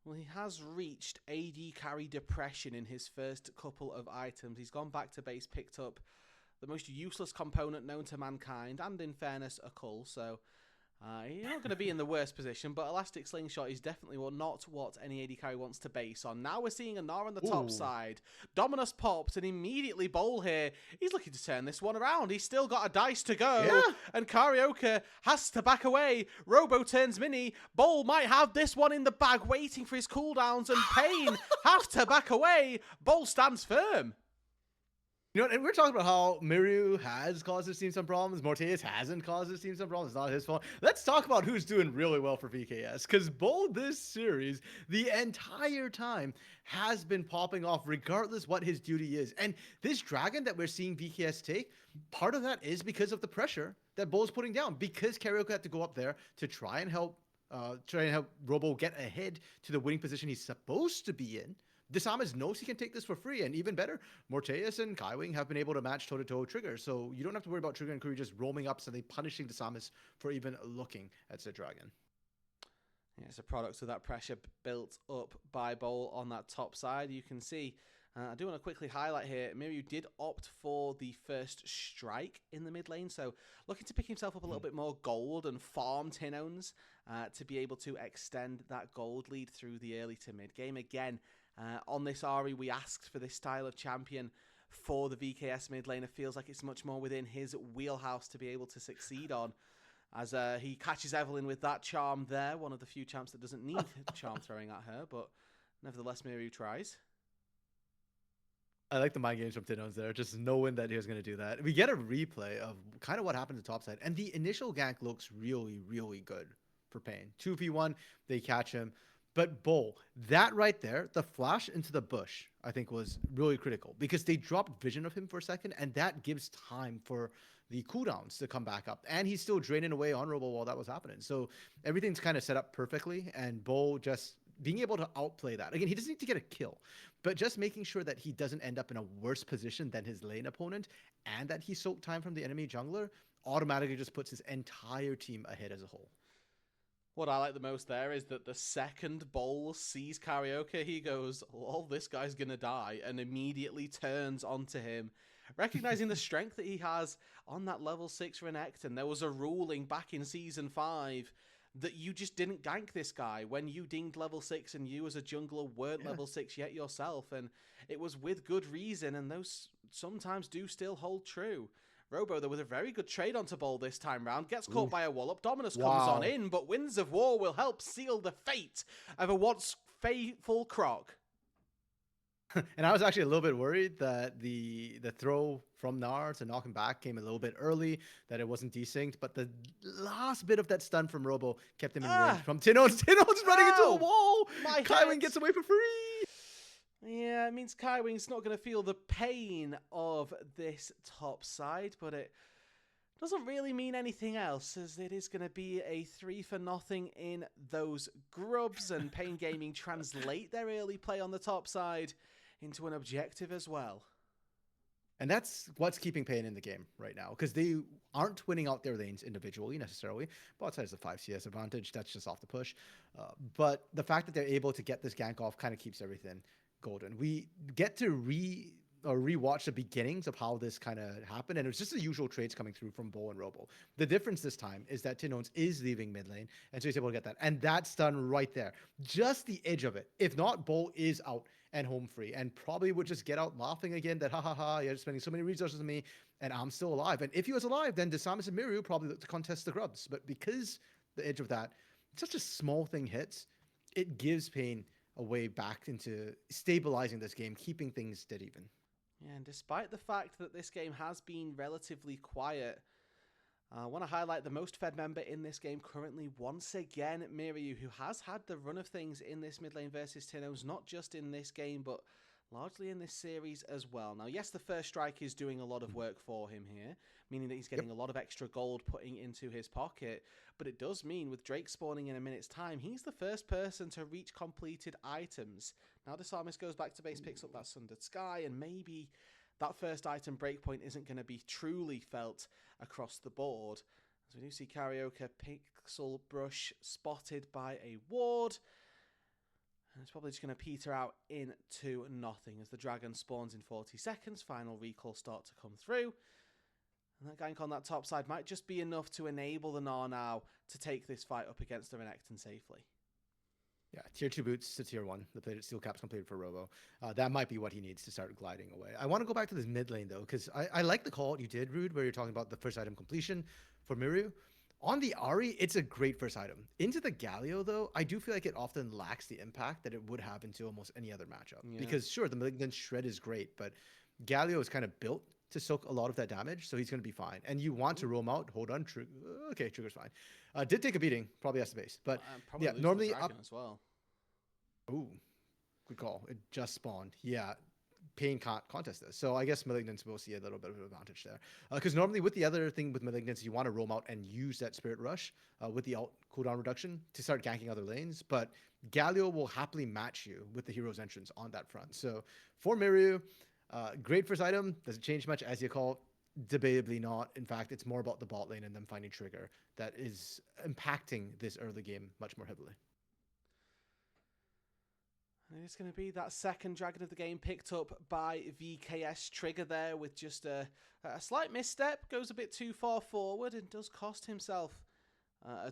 Well, he has reached AD carry depression in his first couple of items. He's gone back to base, picked up the most useless component known to mankind, and in fairness, a cull. So You're not going to be in the worst position, but Elastic Slingshot is definitely not what any AD carry wants to base on. Now we're seeing a Gnar on the top side. Dominus popped, and immediately Bowl here, he's looking to turn this one around. He's still got a dice to go, and Karioka has to back away. Robo turns mini. Bowl might have this one in the bag, waiting for his cooldowns, and Pain have to back away. Bowl stands firm. You know, and we're talking about how Miru has caused his team some problems. Morteus hasn't caused his team some problems. It's not his fault. Let's talk about who's doing really well for VKS. Because Bold this series, the entire time, has been popping off regardless what his duty is. And this dragon that we're seeing VKS take, part of that is because of the pressure that Bold's putting down. Because Karioka had to go up there to try and help Robo get ahead to the winning position he's supposed to be in. Desamas knows he can take this for free, and even better, Morteus and Kaiwing have been able to match toe-to-toe Trigger, so you don't have to worry about Trigger and Curry just roaming up, suddenly punishing Desamas for even looking at the dragon. Yeah, it's a product of that pressure built up by Bowl on that top side. You can see, I do want to quickly highlight here, Miru did opt for the first strike in the mid lane, so looking to pick himself up a little bit more gold and farm Tinones to be able to extend that gold lead through the early to mid game. Again, on this Ari, we asked for this style of champion for the VKS mid lane. It feels like it's much more within his wheelhouse to be able to succeed on. As he catches Evelyn with that charm there, one of the few champs that doesn't need charm throwing at her, but nevertheless, Miru tries. I like the mind games from Tinones there, just knowing that he was going to do that. We get a replay of kind of what happened to topside, and the initial gank looks really, really good for Pain. 2v1, they catch him. But Bowl, that right there, the flash into the bush, I think was really critical because they dropped vision of him for a second, and that gives time for the cooldowns to come back up. And he's still draining away on Robo while that was happening. So everything's kind of set up perfectly, and Bowl just being able to outplay that. Again, he doesn't need to get a kill, but just making sure that he doesn't end up in a worse position than his lane opponent and that he soaked time from the enemy jungler automatically just puts his entire team ahead as a whole. What I like the most there is that the second Bowl sees Karioka, he goes, "Oh, this guy's gonna die," and immediately turns onto him, recognizing the strength that he has on that level 6 Renekton. There was a ruling back in Season 5 that you just didn't gank this guy when you dinged level 6 and you as a jungler weren't level 6 yet yourself, and it was with good reason, and those sometimes do still hold true. Robo, though, with a very good trade onto Bowl this time round, gets caught by a wallop. Dominus comes on in, but Winds of War will help seal the fate of a once faithful Croc. And I was actually a little bit worried that the throw from Gnar to knock him back came a little bit early, that it wasn't desynced, but the last bit of that stun from Robo kept him in range from Tinones. Tinones running into a wall! Kaiwing gets away for free! Yeah, it means Kaiwing's not going to feel the pain of this top side, but it doesn't really mean anything else, as it is going to be a 3-for-0 in those grubs, and Pain Gaming translate their early play on the top side into an objective as well. And that's what's keeping Pain in the game right now, because they aren't winning out their lanes individually necessarily. Bot side has a 5 CS advantage, that's just off the push. But the fact that they're able to get this gank off kind of keeps everything golden. We get to rewatch the beginnings of how this kind of happened, and it was just the usual trades coming through from Bo and Robo. The difference this time is that Tinones is leaving mid lane, and so he's able to get that, and that's done right there, just the edge of it. If not, Bo is out and home free, and probably would just get out laughing again that you're spending so many resources on me, and I'm still alive. And if he was alive, then Desamas and Miru probably look to contest the grubs. But because the edge of that, such a small thing hits, it gives Pain a way back into stabilizing this game, keeping things dead even. Yeah, and despite the fact that this game has been relatively quiet, I want to highlight the most fed member in this game currently, once again, Miru, who has had the run of things in this mid lane versus Tinones, not just in this game, but largely in this series as well. Now, yes, the first strike is doing a lot of work for him here, meaning that he's getting a lot of extra gold putting into his pocket, but it does mean with Drake spawning in a minute's time, he's the first person to reach completed items. Now, Desamas goes back to base, picks up that Sundered Sky, and maybe that first item breakpoint isn't going to be truly felt across the board. As we do see Karioka Pixel Brush spotted by a ward, and it's probably just going to peter out into nothing as the dragon spawns in 40 seconds. Final recall start to come through. And that gank on that top side might just be enough to enable the Gnar now to take this fight up against the Renekton safely. Yeah, tier 2 boots to tier 1. The plated steel caps completed for Robo. That might be what he needs to start gliding away. I want to go back to this mid lane, though, because I like the call you did, Rude, where you're talking about the first item completion for Miru. On the Ahri, it's a great first item. Into the Galio, though, I do feel like it often lacks the impact that it would have into almost any other matchup. Yeah. Because, sure, the Malignant Shred is great, but Galio is kind of built to soak a lot of that damage, so he's going to be fine. And you want to roam out, hold on, okay, Trigger's fine. Did take a beating, probably has to base. But yeah, normally up as well. Ooh, good call. It just spawned. Yeah, Pain can't contest this. So I guess Malignance will see a little bit of an advantage there. Because normally with the other thing with Malignance, you want to roam out and use that Spirit Rush with the ult cooldown reduction to start ganking other lanes. But Galio will happily match you with the hero's entrance on that front. So for Miru, great first item. Does it change much as you call? Debatably not. In fact, it's more about the bot lane and them finding Trigger that is impacting this early game much more heavily. And it's going to be that second dragon of the game picked up by VKS. Trigger there with just a slight misstep. Goes a bit too far forward and does cost himself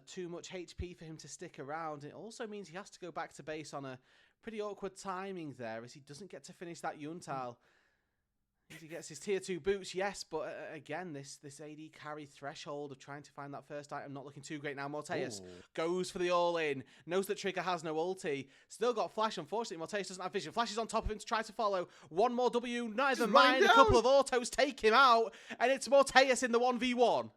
too much HP for him to stick around. It also means he has to go back to base on a pretty awkward timing there as he doesn't get to finish that Yuntal. He gets his tier 2 boots, yes, but again, this AD carry threshold of trying to find that first item not looking too great now. Morteus goes for the all-in, knows that Trigger has no ulti, still got flash, unfortunately. Morteus doesn't have vision. Flash is on top of him to try to follow. One more W, not even mind, a couple of autos take him out, and it's Morteus in the 1v1.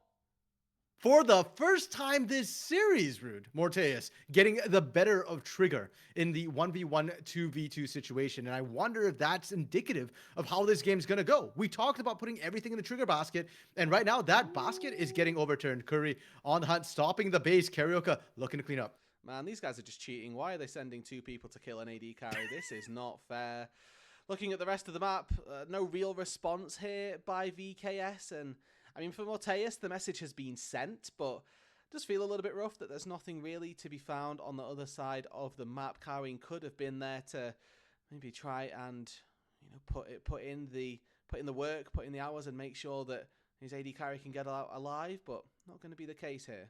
For the first time this series, Rude, Morteus getting the better of Trigger in the 1v1, 2v2 situation. And I wonder if that's indicative of how this game's going to go. We talked about putting everything in the Trigger basket, and right now that basket is getting overturned. Curry on the hunt, stopping the base. Karioka looking to clean up. Man, these guys are just cheating. Why are they sending 2 people to kill an AD carry? This is not fair. Looking at the rest of the map, no real response here by VKS, and I mean, for Morteus, the message has been sent, but it does feel a little bit rough that there's nothing really to be found on the other side of the map. Carwin could have been there to maybe try and, you know, put in the work, put in the hours, and make sure that his AD carry can get out alive, but not going to be the case here.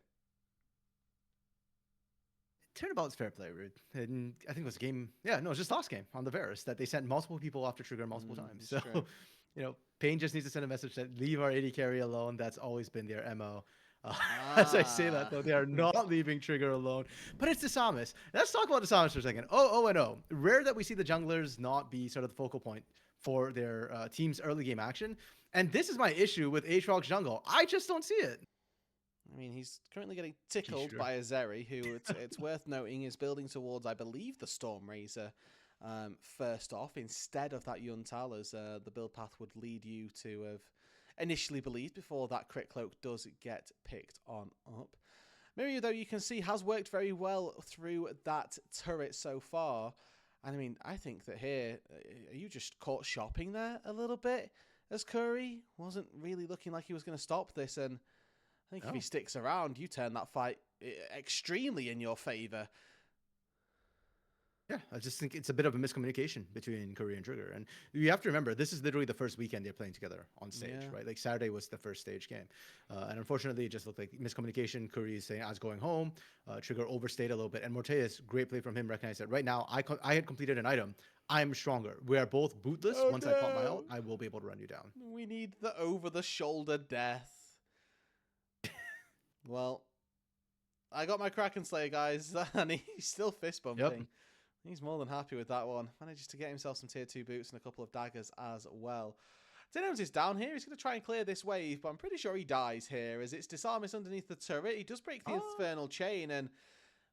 Turnabout's fair play, Rude. And I think it was a game, it was just last game on the Varus that they sent multiple people after Trigger multiple times. So, true. You know, Pain just needs to send a message that leave our AD carry alone. That's always been their MO. As I say that, though, they are not leaving Trigger alone. But it's Samus. Let's talk about Samus for a second. Oh. Rare that we see the junglers not be sort of the focal point for their team's early game action. And this is my issue with Aatrox's jungle. I just don't see it. I mean, he's currently getting tickled by a Zeri, who it's worth noting is building towards, I believe, the Stormrazor first off, instead of that Yuntal, as the build path would lead you to have initially believed before that crit cloak does get picked on up. Miru, though, you can see has worked very well through that turret so far. And I mean, I think that here, are you just caught shopping there a little bit? As Curry wasn't really looking like he was going to stop this, and I think if he sticks around, you turn that fight extremely in your favor. Yeah, I just think it's a bit of a miscommunication between Curry and Trigger. And you have to remember, this is literally the first weekend they're playing together on stage, right? Like Saturday was the first stage game. And unfortunately, it just looked like miscommunication. Curry is saying, I was going home. Trigger overstayed a little bit. And Morteus, great play from him, recognized that right now I had completed an item. I'm stronger. We are both bootless. Once I pop my ult, I will be able to run you down. We need the over-the-shoulder death. Well, I got my Kraken Slayer, guys, and he's still fist bumping. Yep. He's more than happy with that one. Manages to get himself some tier 2 boots and a couple of daggers as well. Tino's is down here. He's going to try and clear this wave, but I'm pretty sure he dies here as it's Disarmus underneath the turret. He does break the Infernal Chain, and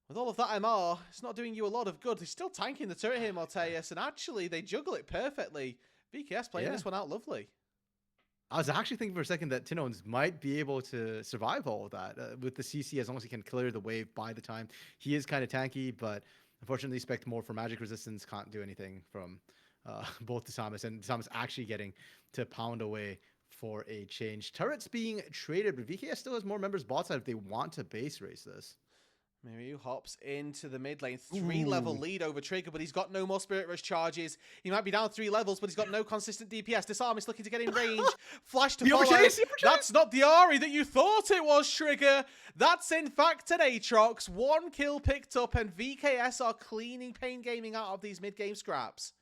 with all of that MR, it's not doing you a lot of good. He's still tanking the turret here, Morteus, and actually they juggle it perfectly. VKS playing this one out lovely. I was actually thinking for a second that Tinones might be able to survive all of that with the CC as long as he can clear the wave by the time. He is kind of tanky, but unfortunately, Spect more for magic resistance can't do anything from both Samus, and Samus actually getting to pound away for a change. Turrets being traded, but VKS still has more members bot side if they want to base race this. Miryu hops into the mid lane. 3-level lead over Trigger, but he's got no more Spirit Rush charges. He might be down 3 levels, but he's got no consistent DPS. Disarm is looking to get in range. Flash to follow. That's not the Ahri that you thought it was, Trigger. That's in fact an Aatrox. 1 kill picked up, and VKS are cleaning Pain Gaming out of these mid-game scraps.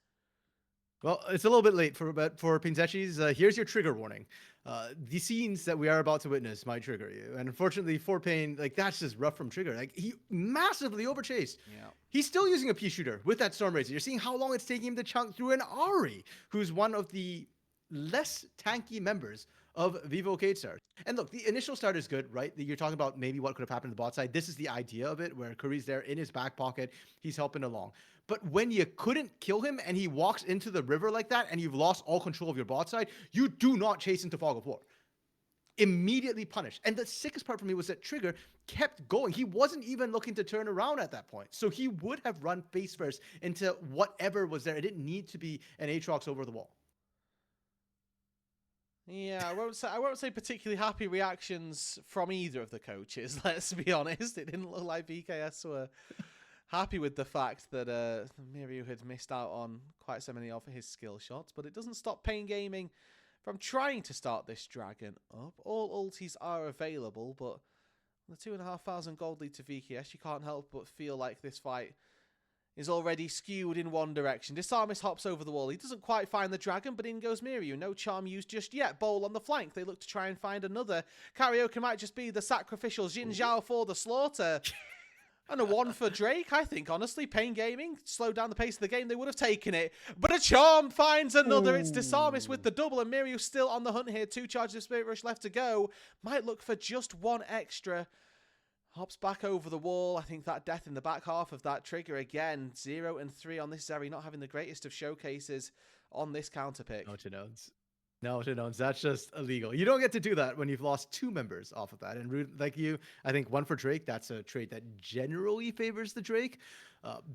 Well, it's a little bit late for Pinzechis. Here's your trigger warning. The scenes that we are about to witness might trigger you. And unfortunately for Pain, like, that's just rough from Trigger. Like, he massively overchased. Yeah. He's still using a P shooter with that Storm Razor. You're seeing how long it's taking him to chunk through an Ahri, who's one of the less tanky members of VKS. And look, the initial start is good, right? You're talking about maybe what could have happened to the bot side. This is the idea of it, where Curry's there in his back pocket. He's helping along. But when you couldn't kill him and he walks into the river like that and you've lost all control of your bot side, you do not chase into Fog of War. Immediately punished. And the sickest part for me was that Trigger kept going. He wasn't even looking to turn around at that point. So he would have run face first into whatever was there. It didn't need to be an Aatrox over the wall. Yeah, I won't say particularly happy reactions from either of the coaches, let's be honest. It didn't look like VKS were happy with the fact that Miryu had missed out on quite so many of his skill shots, but it doesn't stop Pain Gaming from trying to start this dragon up. All ultis are available, but the 2,500 gold lead to VKS, you can't help but feel like this fight is already skewed in one direction. Disarmis hops over the wall. He doesn't quite find the dragon, but in goes Miryu. No charm used just yet. Bowl on the flank. They look to try and find another. Karaoke might just be the sacrificial Xin Zhao for the slaughter. And a 1 for Drake, I think, honestly. Pain Gaming slowed down the pace of the game. They would have taken it. But a charm finds another. It's Disarmis with the double, and Miryu still on the hunt here. 2 charges of Spirit Rush left to go. Might look for just 1 extra. Hops back over the wall. I think that death in the back half of that Trigger again. 0 and 3 on this Zeri, not having the greatest of showcases on this counter pick. No to nodes. No to nodes. That's just illegal. You don't get to do that when you've lost 2 members off of that. And like you, I think 1 for Drake, that's a trait that generally favors the Drake.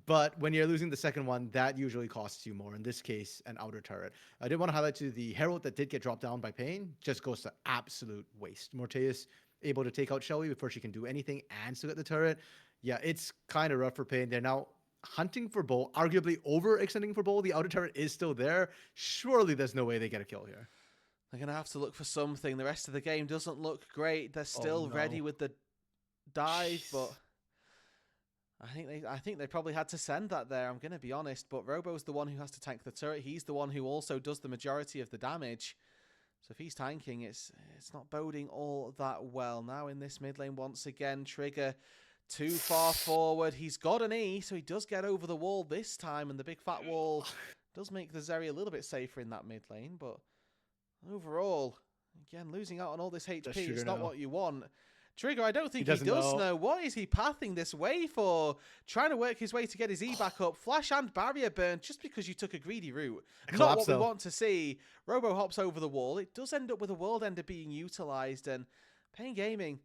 But when you're losing the second one, that usually costs you more. In this case, an outer turret. I did want to highlight to the Herald that did get dropped down by Pain. Just goes to absolute waste. Morteus able to take out Shelly before she can do anything and still get the turret. Yeah, it's kind of rough for Pain. They're now hunting for Bull, arguably overextending for Bull. The outer turret is still there. Surely there's no way they get a kill here. They're going to have to look for something. The rest of the game doesn't look great. They're still ready with the dive, but I think they probably had to send that there, I'm going to be honest. But Robo's the one who has to tank the turret. He's the one who also does the majority of the damage. So if he's tanking, it's not boding all that well. Now in this mid lane once again, Trigger too far forward. He's got an E, so he does get over the wall this time, and the big fat wall does make the Zeri a little bit safer in that mid lane. But overall, again, losing out on all this HP is not what you want. Trigger, I don't think he does know. What is he pathing this way for? Trying to work his way to get his E back up. Flash and barrier burn just because you took a greedy route. Not what we want to see. Robo hops over the wall. It does end up with a World Ender being utilized. And Pain Gaming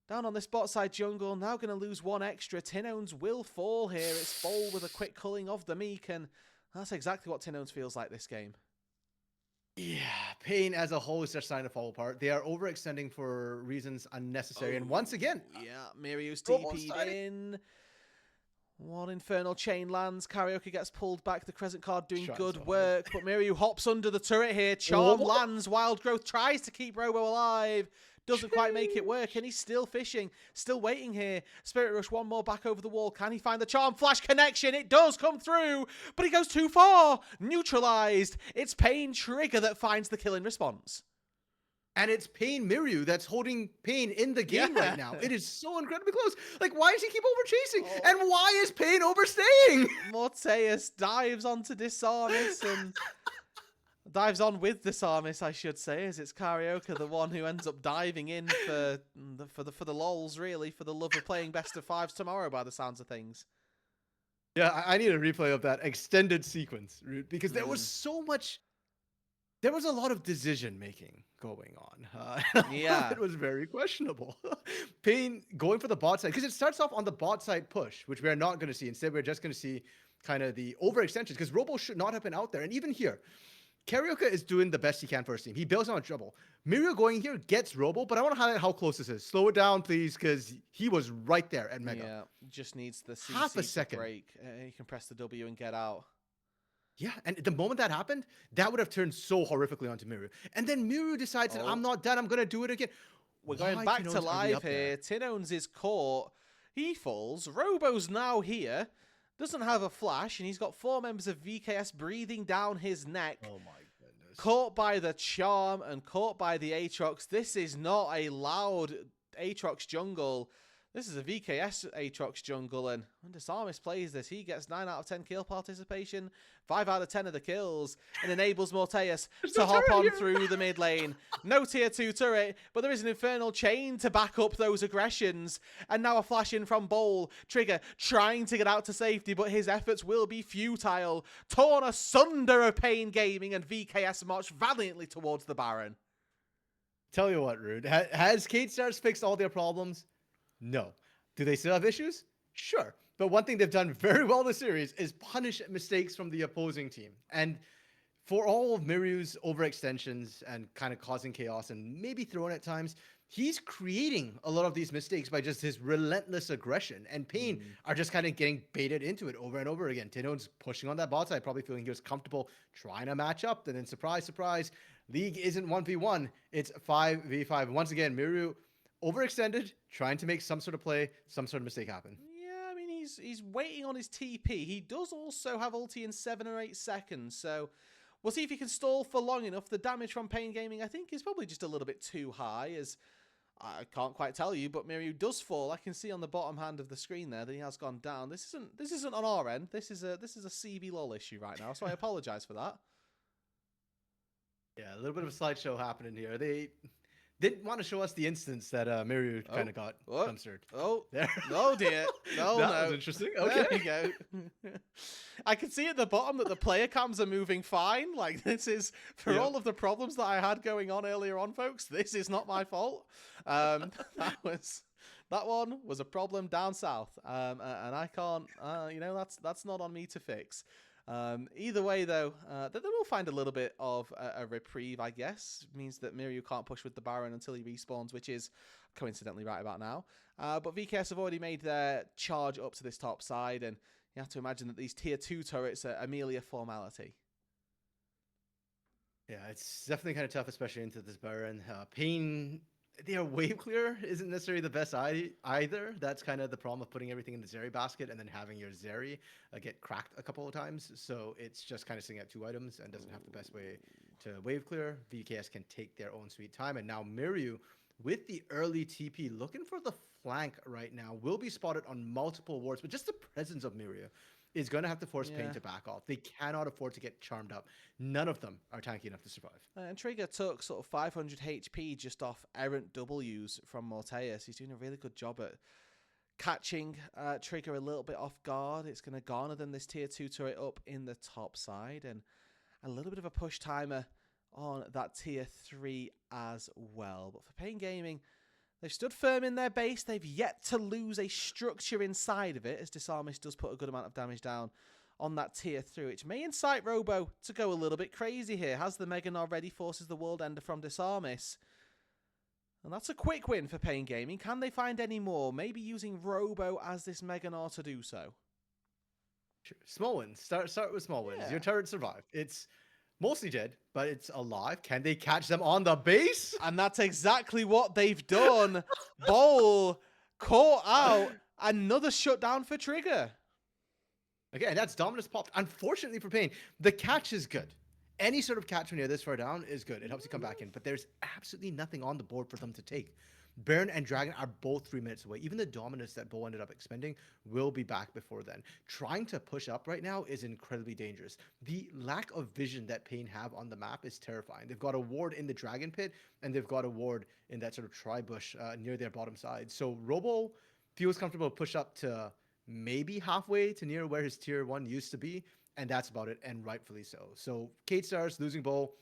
down on this bot side jungle. Now going to lose 1 extra. Tinones will fall here. It's Bowl with a quick culling of the Meek. And that's exactly what Tinones feels like this game. Yeah, Pain as a whole is just starting to fall apart. They are overextending for reasons unnecessary. And once again, Miryu's TP'd in. 1 infernal chain lands. Karaoke gets pulled back. The Crescent card doing good work. But Miryu hops under the turret here. Charm lands. Wild Growth tries to keep Robo alive. Doesn't quite make it work, and he's still fishing, still waiting here. Spirit Rush 1 more back over the wall. Can he find the charm? Flash connection. It does come through, but he goes too far. Neutralized. It's Pain Trigger that finds the kill in response. And it's Pain Miryu that's holding Pain in the game right now. It is so incredibly close. Like, why does he keep overchasing? And why is Pain overstaying? Morteus dives onto Disarmis and dives on with Disarmis, I should say, as it's Karaoke, the one who ends up diving in for the lols, really, for the love of playing best of 5s tomorrow, by the sounds of things. Yeah, I need a replay of that extended sequence, because there was so much. There was a lot of decision making going on. It was very questionable. Pain going for the bot side, because it starts off on the bot side push, which we're not going to see. Instead, we're just going to see kind of the overextensions, because Robo should not have been out there. And even here, Carioca is doing the best he can for his team. He bails on trouble. Mirio going here gets Robo, but I want to highlight how close this is. Slow it down, please, because he was right there at Mega. Yeah, just needs the Half a CC to second. break. He can press the W and get out. Yeah, and the moment that happened, that would have turned so horrifically onto Miru. And then Miru decides that I'm not done, I'm going to do it again. We're going back to live here. Tinones is caught. He falls. Robo's now here. Doesn't have a flash, and he's got 4 members of VKS breathing down his neck. Oh my goodness. Caught by the charm and caught by the Aatrox. This is not a loud Aatrox jungle. This is a VKS Aatrox jungle, and when Disarmis plays this, he gets 9 out of 10 kill participation, 5 out of 10 of the kills, and enables Morteus to hop on through the mid lane. No tier 2 turret, but there is an Infernal Chain to back up those aggressions, and now a flash in from Bowl. Trigger trying to get out to safety, but his efforts will be futile. Torn asunder of Pain Gaming, and VKS march valiantly towards the Baron. Tell you what, Rude, has K-Stars fixed all their problems? No. Do they still have issues? Sure. But one thing they've done very well in the series is punish mistakes from the opposing team. And for all of Miryu's overextensions and kind of causing chaos and maybe throwing at times, he's creating a lot of these mistakes by just his relentless aggression. And Pain are just kind of getting baited into it over and over again. Tinone's pushing on that bot side, probably feeling he was comfortable trying to match up. And then surprise, surprise, League isn't 1v1. It's 5v5. Once again, Miryu overextended, trying to make some sort of play, some sort of mistake happen. Yeah, I mean, he's waiting on his TP. He does also have ulti in 7 or 8 seconds, so we'll see if he can stall for long enough. The damage from Pain Gaming, I think, is probably just a little bit too high, as I can't quite tell you, but Miryu does fall. I can see on the bottom hand of the screen there that he has gone down. This isn't on our end. This is a CBLOL issue right now, so I apologize for that. Yeah, a little bit of a slideshow happening here. They didn't want to show us the instance that Miru kind of got dumpstered. Oh, there. Oh dear. No, that was interesting. Okay. There we go. I can see at the bottom that the player cams are moving fine. Like, this is, for all of the problems that I had going on earlier on, folks, this is not my fault. That one was a problem down south. And I can't, that's not on me to fix. Either way, though, they will find a little bit of a reprieve, I guess. It means that Miryu can't push with the Baron until he respawns, which is coincidentally right about now. But VKS have already made their charge up to this top side, and you have to imagine that these tier 2 turrets are merely a formality. Yeah, it's definitely kind of tough, especially into this Baron. Pain, their wave clear isn't necessarily the best either. That's kind of the problem of putting everything in the Zeri basket and then having your Zeri get cracked a couple of times. So it's just kind of sitting at 2 items and doesn't have the best way to wave clear. VKS can take their own sweet time. And now Miryu, with the early TP, looking for the flank right now, will be spotted on multiple wards. But just the presence of Miryu is going to have to force Pain to back off. They cannot afford to get charmed up. None of them are tanky enough to survive. And Trigger took sort of 500 HP just off errant W's from Morteus. He's doing a really good job at catching Trigger a little bit off guard. It's going to garner them this tier 2 turret up in the top side. And a little bit of a push timer on that tier 3 as well. But for Pain Gaming, they've stood firm in their base. They've yet to lose a structure inside of it, as Disarmis does put a good amount of damage down on that tier 3, which may incite Robo to go a little bit crazy here. Has the Mega Gnar ready, forces the World Ender from Disarmis. And that's a quick win for Pain Gaming. Can they find any more? Maybe using Robo as this Mega Gnar to do so. Sure. Small wins. Start with small wins. Yeah. Your turret survived. It's mostly dead, but it's alive. Can they catch them on the base? And that's exactly what they've done. Bowl caught out. Another shutdown for Trigger. Again, that's Dominus popped. Unfortunately for Pain, the catch is good. Any sort of catch when you're this far down is good. It helps you come back in, but there's absolutely nothing on the board for them to take. Baron and Dragon are both 3 minutes away. Even the Dominus that Bo ended up expending will be back before then. Trying to push up right now is incredibly dangerous. The lack of vision that Pain have on the map is terrifying. They've got a ward in the Dragon Pit, and they've got a ward in that sort of tri-bush near their bottom side. So Robo feels comfortable to push up to maybe halfway to near where his tier 1 used to be, and that's about it, and rightfully so. So K-Stars losing Bo,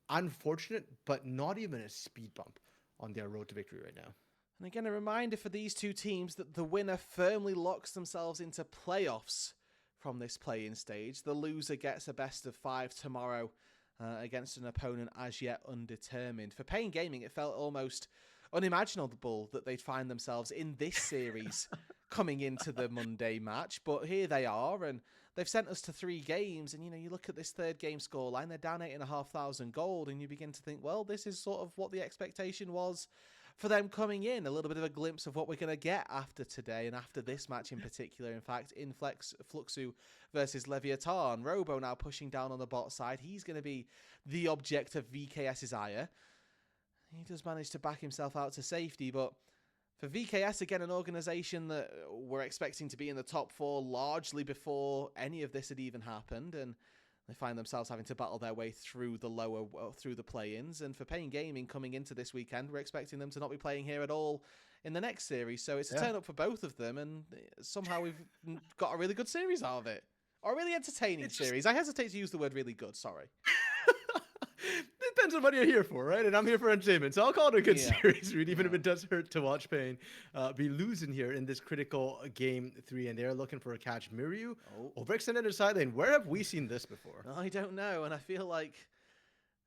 unfortunate, but not even a speed bump on their road to victory right now. And again, a reminder for these two teams that the winner firmly locks themselves into playoffs from this play-in stage. The loser gets a best of 5 tomorrow against an opponent as yet undetermined. For Pain Gaming, it felt almost unimaginable that they'd find themselves in this series coming into the Monday match, but here they are, and they've sent us to 3 games, and you look at this third game scoreline, they're down 8,500 gold, and you begin to think, well, this is sort of what the expectation was for them coming in. A little bit of a glimpse of what we're going to get after today, and after this match in particular, in fact, in Fluxu versus Leviathan. Robo now pushing down on the bot side. He's going to be the object of VKS's ire. He does manage to back himself out to safety, but for VKS, again, an organisation that we're expecting to be in the top 4 largely before any of this had even happened, and they find themselves having to battle their way through the play-ins. And for Pain Gaming coming into this weekend, we're expecting them to not be playing here at all in the next series. So it's a turn up for both of them, and somehow we've got a really good series out of it. Or a really entertaining series. I hesitate to use the word really good, sorry. Depends on what you're here for, right? And I'm here for entertainment, so I'll call it a good series, Reed, even if it does hurt to watch Pain be losing here in this critical game 3, and they're looking for a catch. Miryu overextended her side lane. Where have we seen this before? I don't know, and I feel like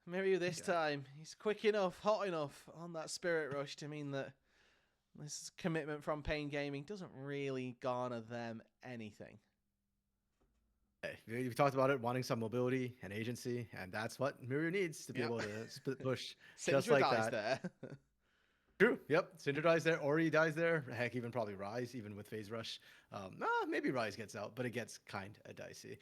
Miryu this time, he's quick enough, hot enough on that Spirit Rush to mean that this commitment from Pain Gaming doesn't really garner them anything. Hey, we talked about it, wanting some mobility and agency, and that's what Miryu needs to be able to split push just like that. There. True. Yep. Syndra dies there. Ori dies there. Heck, even probably Ryze, even with Phase Rush. Maybe Ryze gets out, but it gets kind of dicey.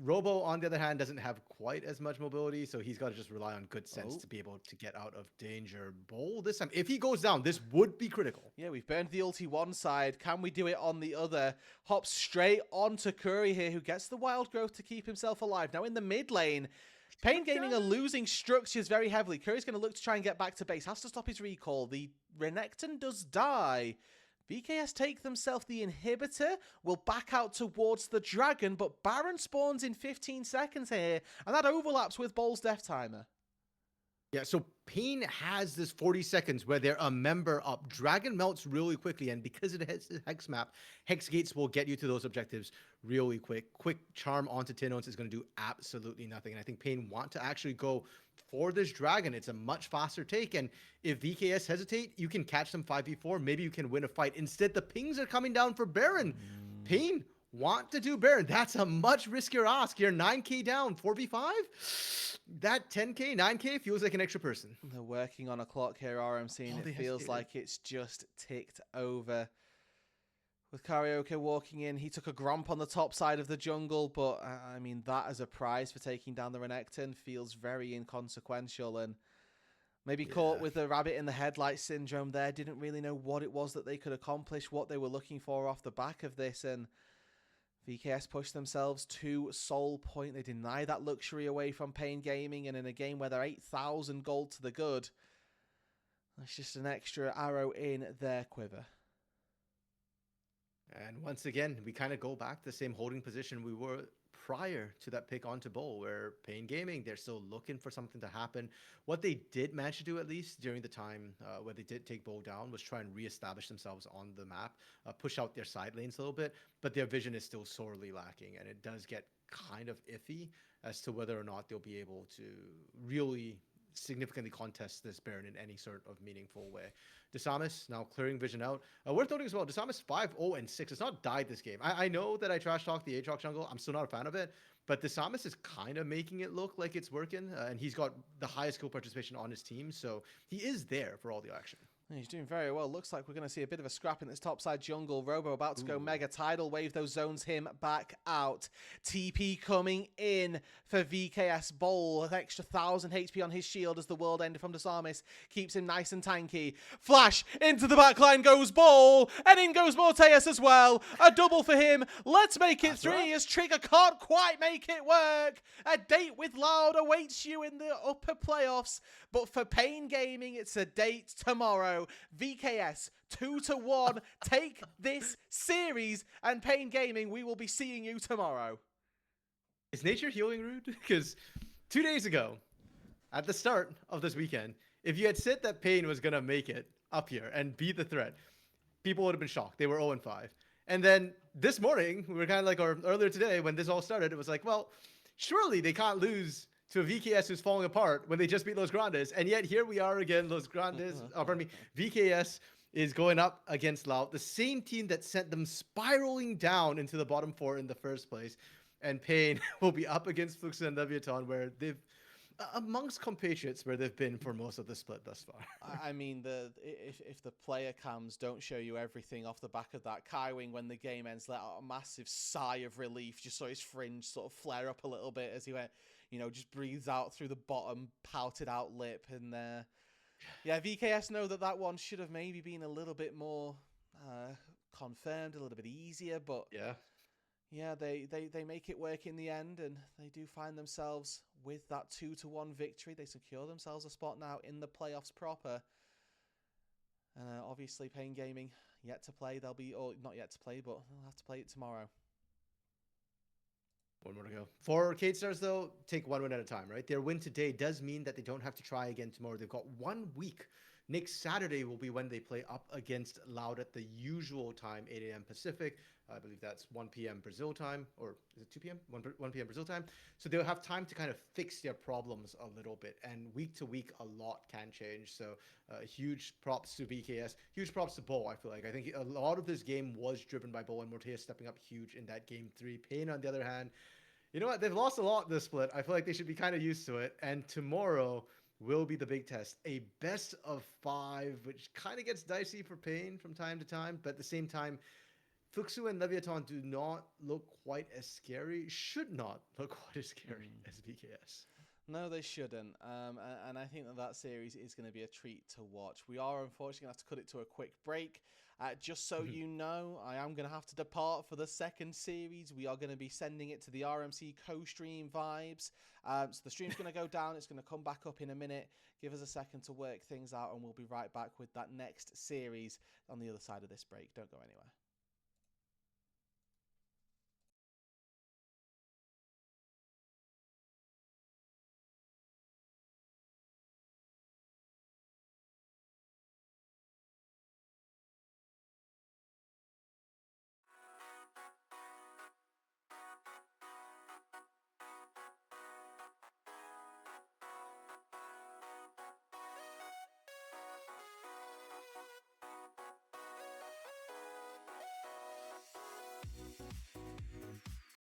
Robo, on the other hand, doesn't have quite as much mobility, so he's got to just rely on good sense to be able to get out of danger. Bowl this time. If he goes down, this would be critical. Yeah, we've burned the ulti one side. Can we do it on the other? Hops straight onto Curry here, who gets the wild growth to keep himself alive. Now in the mid lane, Pain Gaming are losing structures very heavily. Curry's going to look to try and get back to base. Has to stop his recall. The Renekton does die. VKS take themselves the inhibitor, will back out towards the dragon, but Baron spawns in 15 seconds here, and that overlaps with Bowl's death timer. Yeah, so Pain has this 40 seconds where they're a member up. Dragon melts really quickly, and because it has the Hex map, Hex Gates will get you to those objectives really quick. Quick charm onto Tinons is going to do absolutely nothing, and I think Pain want to actually go for this dragon. It's a much faster take, and if VKS hesitate, you can catch them 5v4. Maybe you can win a fight. Instead, the pings are coming down for Baron. Pain want to do Baron. That's a much riskier ask. You're 9k down, 4v5? That 10k, 9k feels like an extra person. They're working on a clock here, RMC, and it feels like it's just ticked over. With Karaoke walking in, he took a Gromp on the top side of the jungle, but I mean, that as a prize for taking down the Renekton feels very inconsequential, and maybe caught with the rabbit in the headlight syndrome there, didn't really know what it was that they could accomplish, what they were looking for off the back of this, and VKS pushed themselves to Soul Point. They deny that luxury away from Pain Gaming, and in a game where they're 8,000 gold to the good, that's just an extra arrow in their quiver. And once again, we kind of go back to the same holding position we were prior to that pick onto Bowl, where Pain Gaming, they're still looking for something to happen. What they did manage to do, at least during the time where they did take Bowl down, was try and reestablish themselves on the map, push out their side lanes a little bit, but their vision is still sorely lacking, and it does get kind of iffy as to whether or not they'll be able to really significantly contest this Baron in any sort of meaningful way. Desamis now clearing vision out. Worth noting as well, Desamis 5-0-6. It's not died this game. I know that I trash talk the Aatrox jungle. I'm still not a fan of it, but Desamis is kind of making it look like it's working, and he's got the highest skill participation on his team, so he is there for all the action. He's doing very well. Looks like we're going to see a bit of a scrap in this topside jungle. Robo about to go mega tidal wave those zones him back out. TP coming in for VKS Bowl. An extra 1,000 HP on his shield as the world ender from Desamis keeps him nice and tanky. Flash into the backline goes Bowl, and in goes Morteus as well. A double for him. Let's make it 3 as Trigger can't quite make it work. A date with Loud awaits you in the upper playoffs, but for Pain Gaming, it's a date tomorrow. VKS 2-1 take this series, and Pain Gaming, we will be seeing you tomorrow. Is nature healing, Rude? Because 2 days ago, at the start of this weekend, if you had said that Pain was gonna make it up here and beat the threat, people would have been shocked. They were 0-5. And then this morning, we were kind of like, or earlier today when this all started, it was like, well, surely they can't lose to a VKS who's falling apart when they just beat Los Grandes. And yet here we are again, Los Grandes, pardon me, VKS is going up against Loud, the same team that sent them spiraling down into the bottom four in the first place. And Pain will be up against Fluxo and Leviathan, where they've amongst compatriots where they've been for most of the split thus far. I mean, if the player cams don't show you everything off the back of that, Kaiwing, when the game ends, let out a massive sigh of relief. Just saw his fringe sort of flare up a little bit as he went, just breathes out through the bottom pouted out lip. And yeah, VKS know that one should have maybe been a little bit more confirmed, a little bit easier, but yeah, they make it work in the end, and they do find themselves with that 2-1 victory. They secure themselves a spot now in the playoffs proper. Obviously, Pain Gaming yet to play. Or not yet to play, but they'll have to play it tomorrow. One more to go. For Cade Stars, though, take one win at a time, right? Their win today does mean that they don't have to try again tomorrow. They've got 1 week. Next Saturday will be when they play up against Loud at the usual time, 8 a.m. Pacific. I believe that's 1 p.m. Brazil time, or is it 2 p.m.? 1 p.m. Brazil time. So they'll have time to kind of fix their problems a little bit. And week to week, a lot can change. So huge props to VKS. Huge props to Bo, I feel like. I think a lot of this game was driven by Bo and Mortea stepping up huge in that game 3. Pain, on the other hand, you know what? They've lost a lot this split. I feel like they should be kind of used to it. And tomorrow will be the big test. A best of 5, which kind of gets dicey for Pain from time to time. But at the same time, Fuxu and Leviathan do not look quite as scary, should not look quite as scary as VKS. No, they shouldn't. And I think that series is going to be a treat to watch. We are unfortunately going to have to cut it to a quick break. Just so you know, I am going to have to depart for the second series. We are going to be sending it to the RMC co-stream vibes. So the stream's going to go down. It's going to come back up in a minute. Give us a second to work things out, and we'll be right back with that next series on the other side of this break. Don't go anywhere.